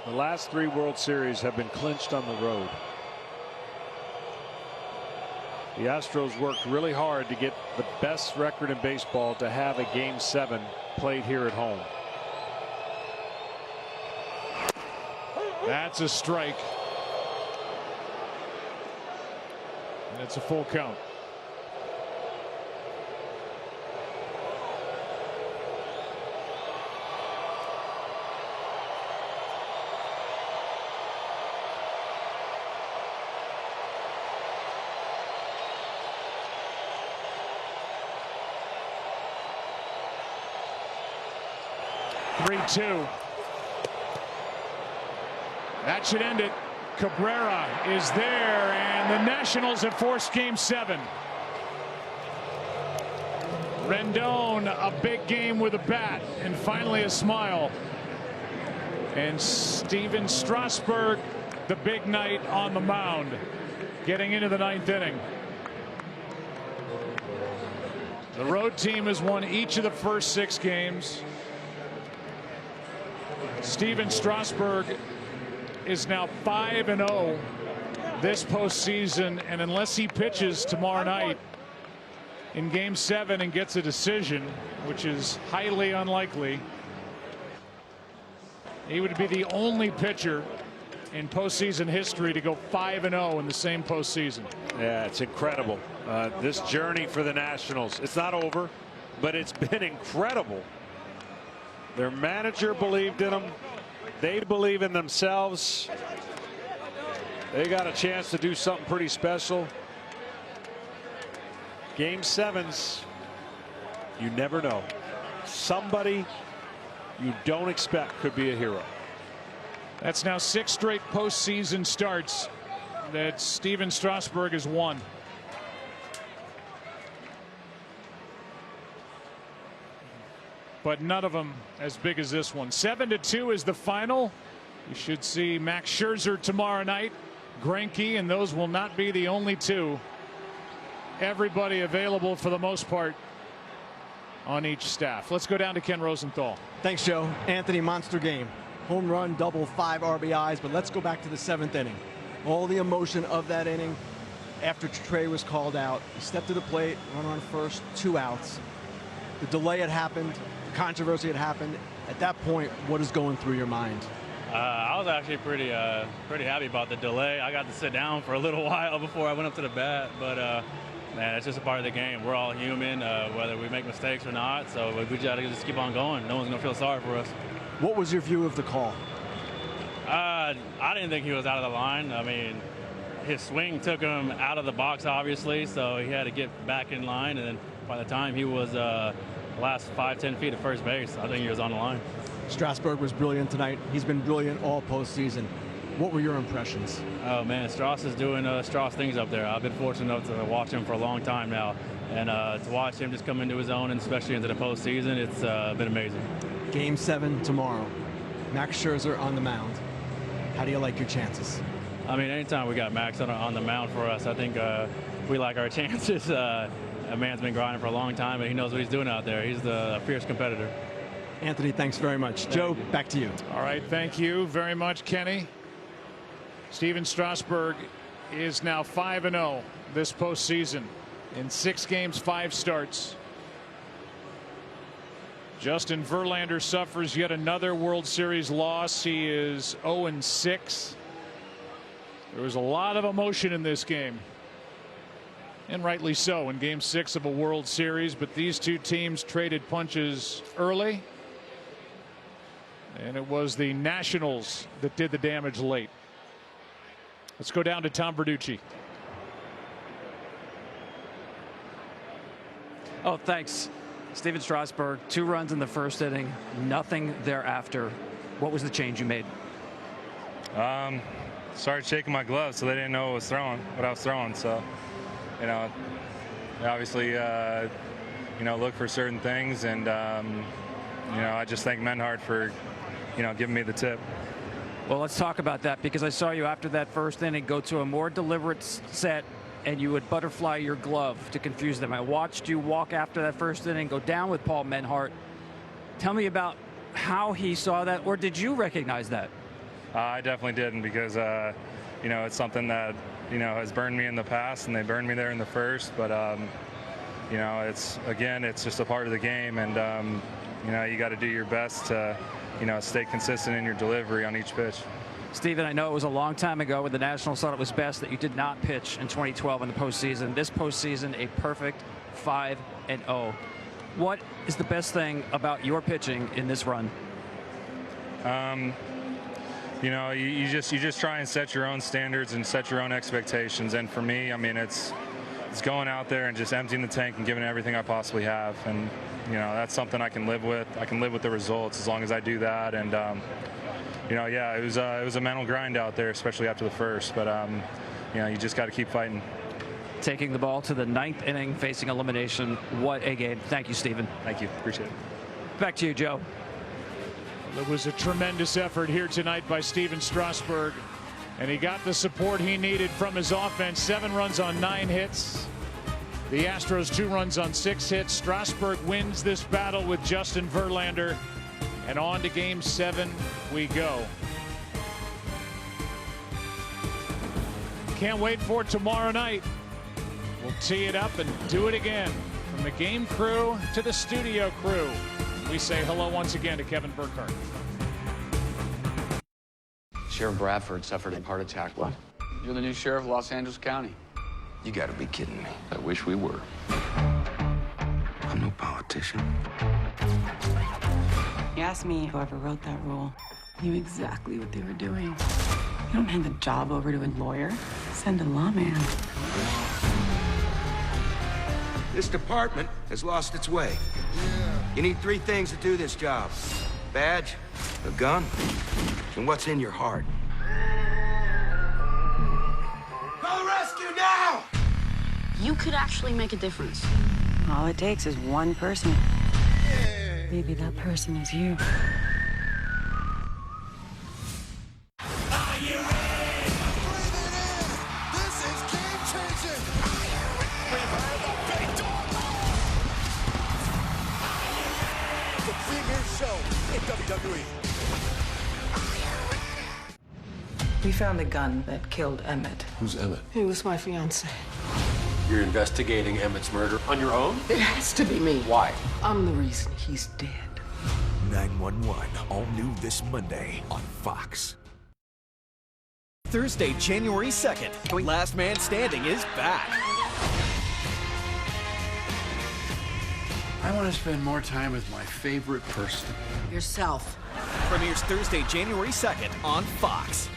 The last 3 World Series have been clinched on the road. The Astros worked really hard to get the best record in baseball to have a game 7 played here at home. That's a strike. And it's a full count. Three-2. That should end it. Cabrera is there, and the Nationals have forced game 7. Rendon, a big game with a bat, and finally a smile. And Steven Strasburg, the big night on the mound, getting into the 9th inning. The road team has won each of the first 6 games. Steven Strasburg is now 5-0 this postseason, and unless he pitches tomorrow night in game 7 and gets a decision, which is highly unlikely, he would be the only pitcher in postseason history to go 5-0 in the same postseason. Yeah, it's incredible. This journey for the Nationals, it's not over, but it's been incredible. Their manager believed in them. They believe in themselves. They got a chance to do something pretty special. Game 7s, you never know. Somebody you don't expect could be a hero. That's now 6 straight postseason starts that Stephen Strasburg has won. But none of them as big as this one. 7-2 is the final. You should see Max Scherzer tomorrow night, Greinke, and those will not be the only two. Everybody available for the most part on each staff. Let's go down to Ken Rosenthal. Thanks, Joe. Anthony, monster game. Home run, double, 5 RBIs, but let's go back to the 7th inning. All the emotion of that inning after Trey was called out. He stepped to the plate, run on first, 2 outs. The delay had happened, the controversy had happened. At that point, what is going through your mind? I was actually pretty happy about the delay. I got to sit down for a little while before I went up to the bat, but man, it's just a part of the game. We're all human, whether we make mistakes or not, so we got to just keep on going. No one's going to feel sorry for us. What was your view of the call? I didn't think he was out of the line. I mean, his swing took him out of the box, obviously, so he had to get back in line, and then by the time he was last 5-10 feet at first base, I think he was on the line. Strasburg was brilliant tonight. He's been brilliant all postseason. What were your impressions? Oh, man, Strauss is doing Strauss things up there. I've been fortunate enough to watch him for a long time now. And to watch him just come into his own, and especially into the postseason, it's been amazing. Game 7 tomorrow. Max Scherzer on the mound. How do you like your chances? I mean, anytime we got Max on the mound for us, I think we like our chances. A man's been grinding for a long time, and he knows what he's doing out there. He's the fierce competitor. Anthony, thanks very much. Joe, back to you. All right, thank you very much, Kenny. Stephen Strasburg is now 5-0 this postseason in 6 games, 5 starts. Justin Verlander suffers yet another World Series loss. He is 0-6. There was a lot of emotion in this game, and rightly so, in Game 6 of a World Series. But these two teams traded punches early, and it was the Nationals that did the damage late. Let's go down to Tom Verducci. Oh, thanks. Stephen Strasburg, 2 runs in the first inning, nothing thereafter. What was the change you made? Started shaking my gloves, so they didn't know what I was throwing. So, you know, obviously, you know, look for certain things, and you know, I just thank Menhart for, you know, giving me the tip. Well, let's talk about that, because I saw you after that first inning go to a more deliberate set, and you would butterfly your glove to confuse them. I watched you walk after that first inning, go down with Paul Menhart. Tell me about how he saw that, or did you recognize that? I definitely didn't, because you know, it's something that, you know, has burned me in the past, and they burned me there in the first. But you know, it's just a part of the game, and you know, you got to do your best to, you know, stay consistent in your delivery on each pitch. Stephen, I know it was a long time ago when the Nationals thought it was best that you did not pitch in 2012 in the postseason. This postseason, a perfect 5-0. What is the best thing about your pitching in this run? You know, you just try and set your own standards and set your own expectations. And for me, I mean, it's going out there and just emptying the tank and giving everything I possibly have. And you know, that's something I can live with. I can live with the results as long as I do that. And you know, yeah, it was a mental grind out there, especially after the first. But you know, you just got to keep fighting. Taking the ball to the 9th inning, facing elimination. What a game. Thank you, Stephen. Thank you. Appreciate it. Back to you, Joe. It was a tremendous effort here tonight by Stephen Strasburg, and he got the support he needed from his offense. 7 runs on 9 hits. The Astros 2 runs on 6 hits. Strasburg wins this battle with Justin Verlander, and on to Game 7 we go. Can't wait for tomorrow night. We'll tee it up and do it again. From the game crew to the studio crew, we say hello once again to Kevin Burkhardt. Sheriff Bradford suffered a heart attack. What? You're the new sheriff of Los Angeles County. You gotta be kidding me. I wish we were. I'm no politician. You asked me whoever wrote that rule knew exactly what they were doing. You don't hand the job over to a lawyer. Send a lawman. This department has lost its way. You need 3 things to do this job. badge, a gun, and what's in your heart. Go rescue now! You could actually make a difference. All it takes is one person. Maybe that person is you. We found the gun that killed Emmett. Who's Emmett? He was my fiance. You're investigating Emmett's murder on your own? It has to be me. Why? I'm the reason he's dead. 911, all new this Monday on Fox. Thursday, January 2nd, Last Man Standing is back. I want to spend more time with my favorite person. Yourself. Premieres Thursday, January 2nd on Fox.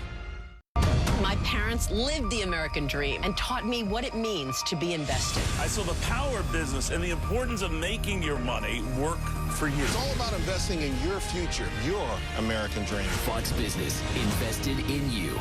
My parents lived the American dream and taught me what it means to be invested. I saw the power of business and the importance of making your money work for you. It's all about investing in your future, your American dream. Fox Business, invested in you.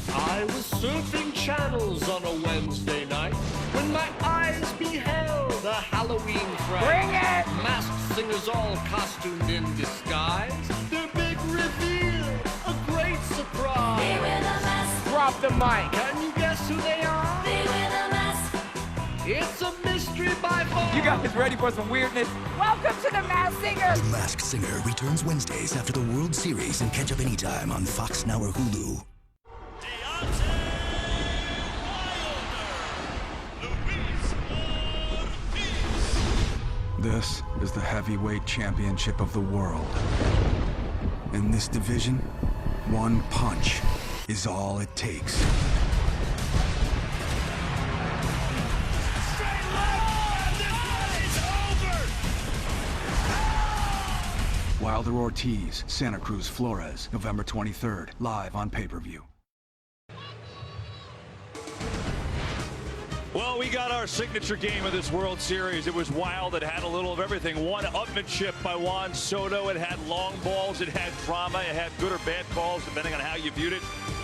I was surfing channels on a Wednesday night when my eyes beheld a Halloween fright. Bring it! Masked singers all costumed in disguise. Their big reveal, a great surprise. They wear the mask. Drop the mic. Can you guess who they are? They wear the mask. It's a mystery by far. You guys ready for some weirdness? Welcome to the Masked Singer. The Masked Singer returns Wednesdays after the World Series and catch up anytime on Fox Now or Hulu. This is the heavyweight championship of the world. In this division, one punch is all it takes. Wilder Ortiz, Santa Cruz, Flores, November 23rd, live on pay-per-view. Well, we got our signature game of this World Series. It was wild. It had a little of everything. One upmanship by Juan Soto. It had long balls. It had drama. It had good or bad calls, depending on how you viewed it.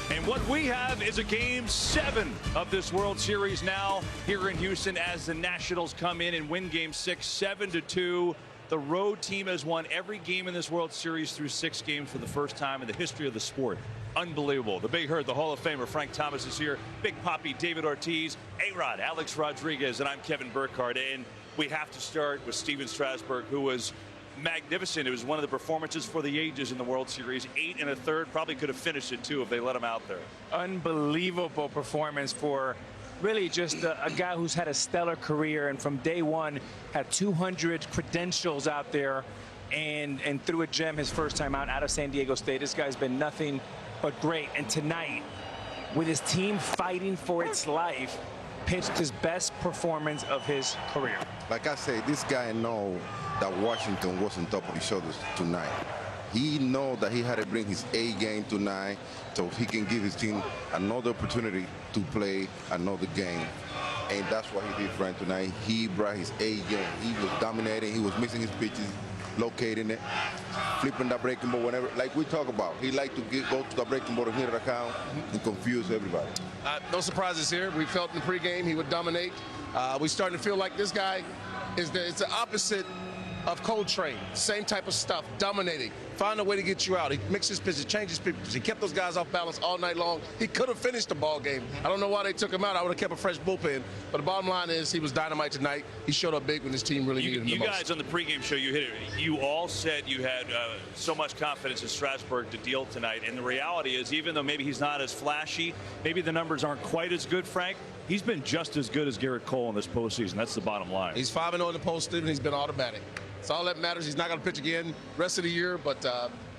And what we have is a Game 7 of this World Series now here in Houston as the Nationals come in and win Game 6, 7-2. The road team has won every game in this World Series through 6 games for the first time in the history of the sport. Unbelievable. The Big Herd, the Hall of Famer Frank Thomas is here. Big Papi, David Ortiz, A-Rod, Alex Rodriguez, and I'm Kevin Burkhardt. And we have to start with Steven Strasburg, who was magnificent. It was one of the performances for the ages in the World Series. 8 1/3, probably could have finished it too if they let him out there. Unbelievable performance for really just a guy who's had a stellar career and from day one had 200 credentials out there and threw a gem his first time out of San Diego State. This guy's been nothing but great. And tonight, with his team fighting for its life, pitched his best performance of his career. Like I say, this guy know that Washington was on top of his shoulders tonight. He know that he had to bring his A game tonight so he can give his team another opportunity to play another game. And that's what he did, Frank, tonight. He brought his A game. He was dominating. He was mixing his pitches, locating it, flipping that breaking ball whenever, like we talk about. He liked to go to the breaking ball and hit it account and confuse everybody. No surprises here. We felt in the pregame he would dominate. We're starting to feel like this guy it's the opposite of Coltrane. Same type of stuff, dominating. Find a way to get you out. He mixes pitches, changes pitches. He kept those guys off balance all night long. He could have finished the ball game. I don't know why they took him out. I would have kept a fresh bullpen. But the bottom line is he was dynamite tonight. He showed up big when his team really needed him the most. You guys on the pregame show, you hit it. You all said you had so much confidence in Strasburg to deal tonight. And the reality is, even though maybe he's not as flashy, maybe the numbers aren't quite as good, Frank, he's been just as good as Garrett Cole in this postseason. That's the bottom line. He's 5-0 in the postseason, and he's been automatic. That's all that matters. He's not going to pitch again rest of the year, but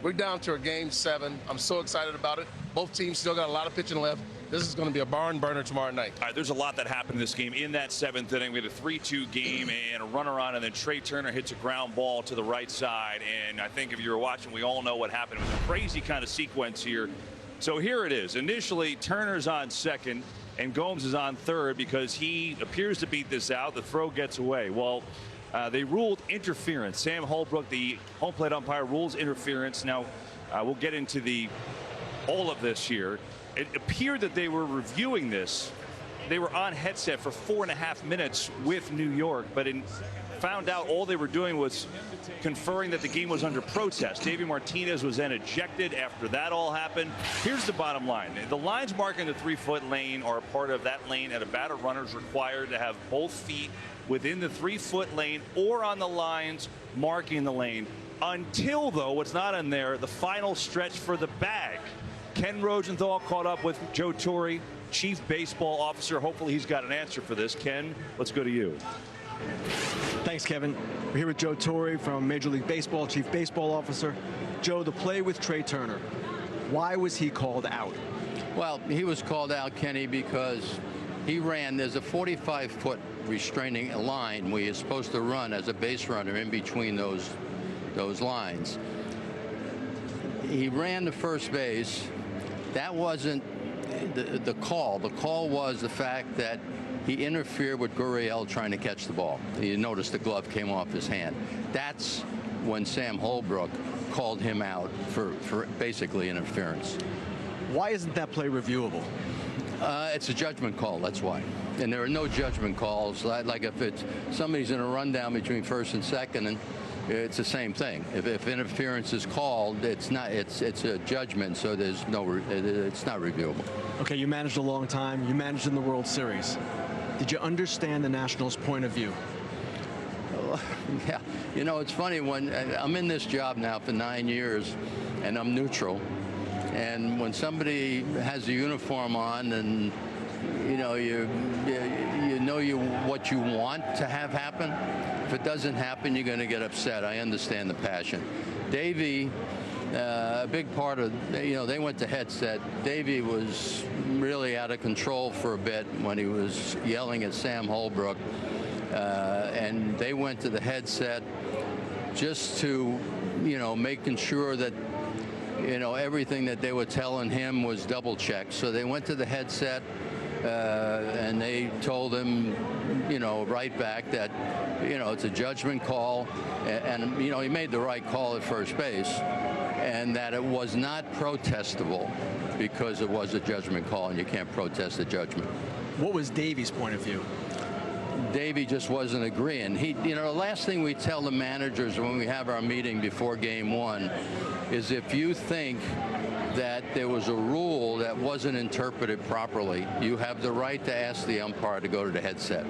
we're down to a Game 7. I'm so excited about it. Both teams still got a lot of pitching left. This is going to be a barn burner tomorrow night. All right, there's a lot that happened in this game. In that 7th inning, we had a 3-2 game and a runner on, and then Trey Turner hits a ground ball to the right side. And I think if you were watching, we all know what happened. It was a crazy kind of sequence here. So here it is. Initially, Turner's on second, and Gomes is on third because he appears to beat this out. The throw gets away. Well, They ruled interference. Sam Holbrook, the home plate umpire, rules interference. Now, we'll get into all of this here. It appeared that they were reviewing this. They were on headset for 4.5 minutes with New York, but found out all they were doing was conferring that the game was under protest. Davey Martinez was then ejected after that all happened. Here's the bottom line. The lines marking the 3-foot lane are a part of that lane, and a batter runner is required to have both feet within the 3-foot lane or on the lines marking the lane. Until, though, what's not in there, the final stretch for the bag. Ken Rosenthal caught up with Joe Torre, Chief Baseball Officer. Hopefully he's got an answer for this. Ken, let's go to you. Thanks, Kevin. We're here with Joe Torre from Major League Baseball, Chief Baseball Officer. Joe, the play with Trey Turner, why was he called out? Well, he was called out, Kenny, because he ran. There's a 45-foot restraining line where you're supposed to run as a base runner in between those lines. He ran to first base. That wasn't the call. The call was the fact that he interfered with Gurriel trying to catch the ball. You notice the glove came off his hand. That's when Sam Holbrook called him out for basically interference. Why isn't that play reviewable? It's a judgment call, that's why. And there are no judgment calls. Like if somebody's in a rundown between first and second, and it's the same thing. If interference is called, it's a judgment, so it's not reviewable. Okay, you managed a long time. You managed in the World Series. Did you understand the Nationals' point of view? Yeah, you know, it's funny, when I'm in this job now for 9 years, and I'm neutral, and when somebody has a uniform on, and you know what you want to have happen. If it doesn't happen, you're going to get upset. I understand the passion. Davey, a big part of, they went to headset. Davey was really out of control for a bit when he was yelling at Sam Holbrook, and they went to the headset just to, making sure that, everything that they were telling him was double checked. So they went to the headset, and they told him, right back that, it's a judgment call, and he made the right call at first base, and that it was not protestable because it was a judgment call, and you can't protest a judgment. What was Davey's point of view? Davey just wasn't agreeing. The last thing we tell the managers when we have our meeting before Game 1 is, if you think that there was a rule that wasn't interpreted properly, you have the right to ask the umpire to go to the headset.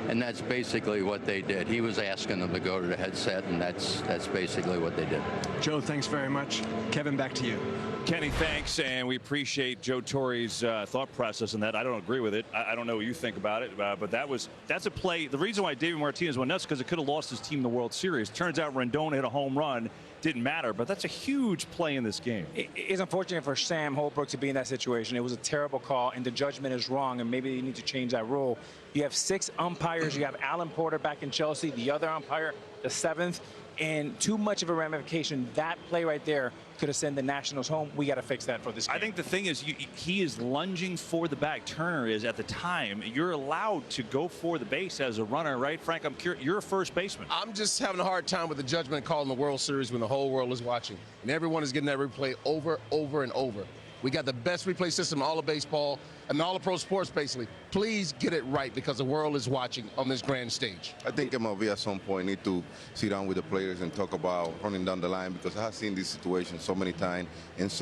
And that's basically what they did. He was asking them to go to the headset, and that's basically what they did. Joe, thanks very much. Kevin, back to you. Kenny, thanks, and we appreciate Joe Torre's thought process on that. I don't agree with it. I don't know what you think about it, but that's a play. The reason why David Martinez went nuts because it could have lost his team the World Series. Turns out Rendon hit a home run. Didn't matter, but that's a huge play in this game. It's unfortunate for Sam Holbrook to be in that situation. It was a terrible call, and the judgment is wrong, and maybe you need to change that rule. You have 6 umpires. You have Alan Porter back in Chelsea, the other umpire, the 7th, and too much of a ramification. That play right there could have sent the Nationals home. We got to fix that for this game. I think the thing is, he is lunging for the bag. Turner is at the time. You're allowed to go for the base as a runner, right? Frank, I'm curious. You're a first baseman. I'm just having a hard time with the judgment call in the World Series when the whole world is watching. And everyone is getting that replay over, and over. We got the best replay system in all of baseball and all of pro sports, basically. Please get it right because the world is watching on this grand stage. I think MLB at some point need to sit down with the players and talk about running down the line, because I have seen this situation so many times, and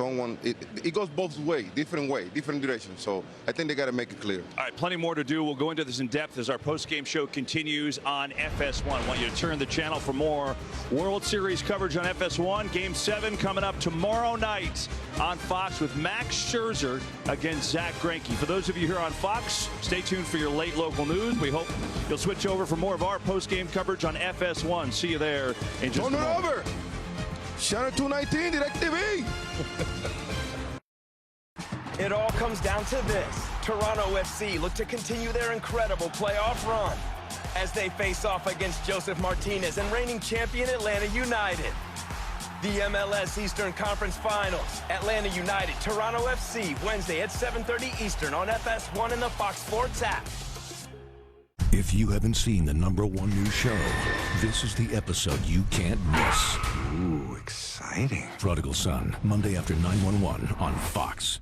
it goes both ways, different directions. So I think they got to make it clear. All right, plenty more to do. We'll go into this in depth as our post-game show continues on FS1. I want you to turn the channel for more World Series coverage on FS1. Game 7 coming up tomorrow night on Fox with Max Scherzer against Zach Greinke. For those of you here on Fox, stay tuned for your late local news. We hope you'll switch over for more of our post-game coverage on FS1. See you there in just a moment. Turn it over. Channel 219, DirecTV. It all comes down to this. Toronto FC look to continue their incredible playoff run as they face off against Joseph Martinez and reigning champion Atlanta United. The MLS Eastern Conference Finals, Atlanta United, Toronto FC, Wednesday at 7:30 Eastern on FS1 and the Fox Sports app. If you haven't seen the #1 new show, this is the episode you can't miss. Ooh, exciting. Prodigal Son, Monday after 9/11 on Fox.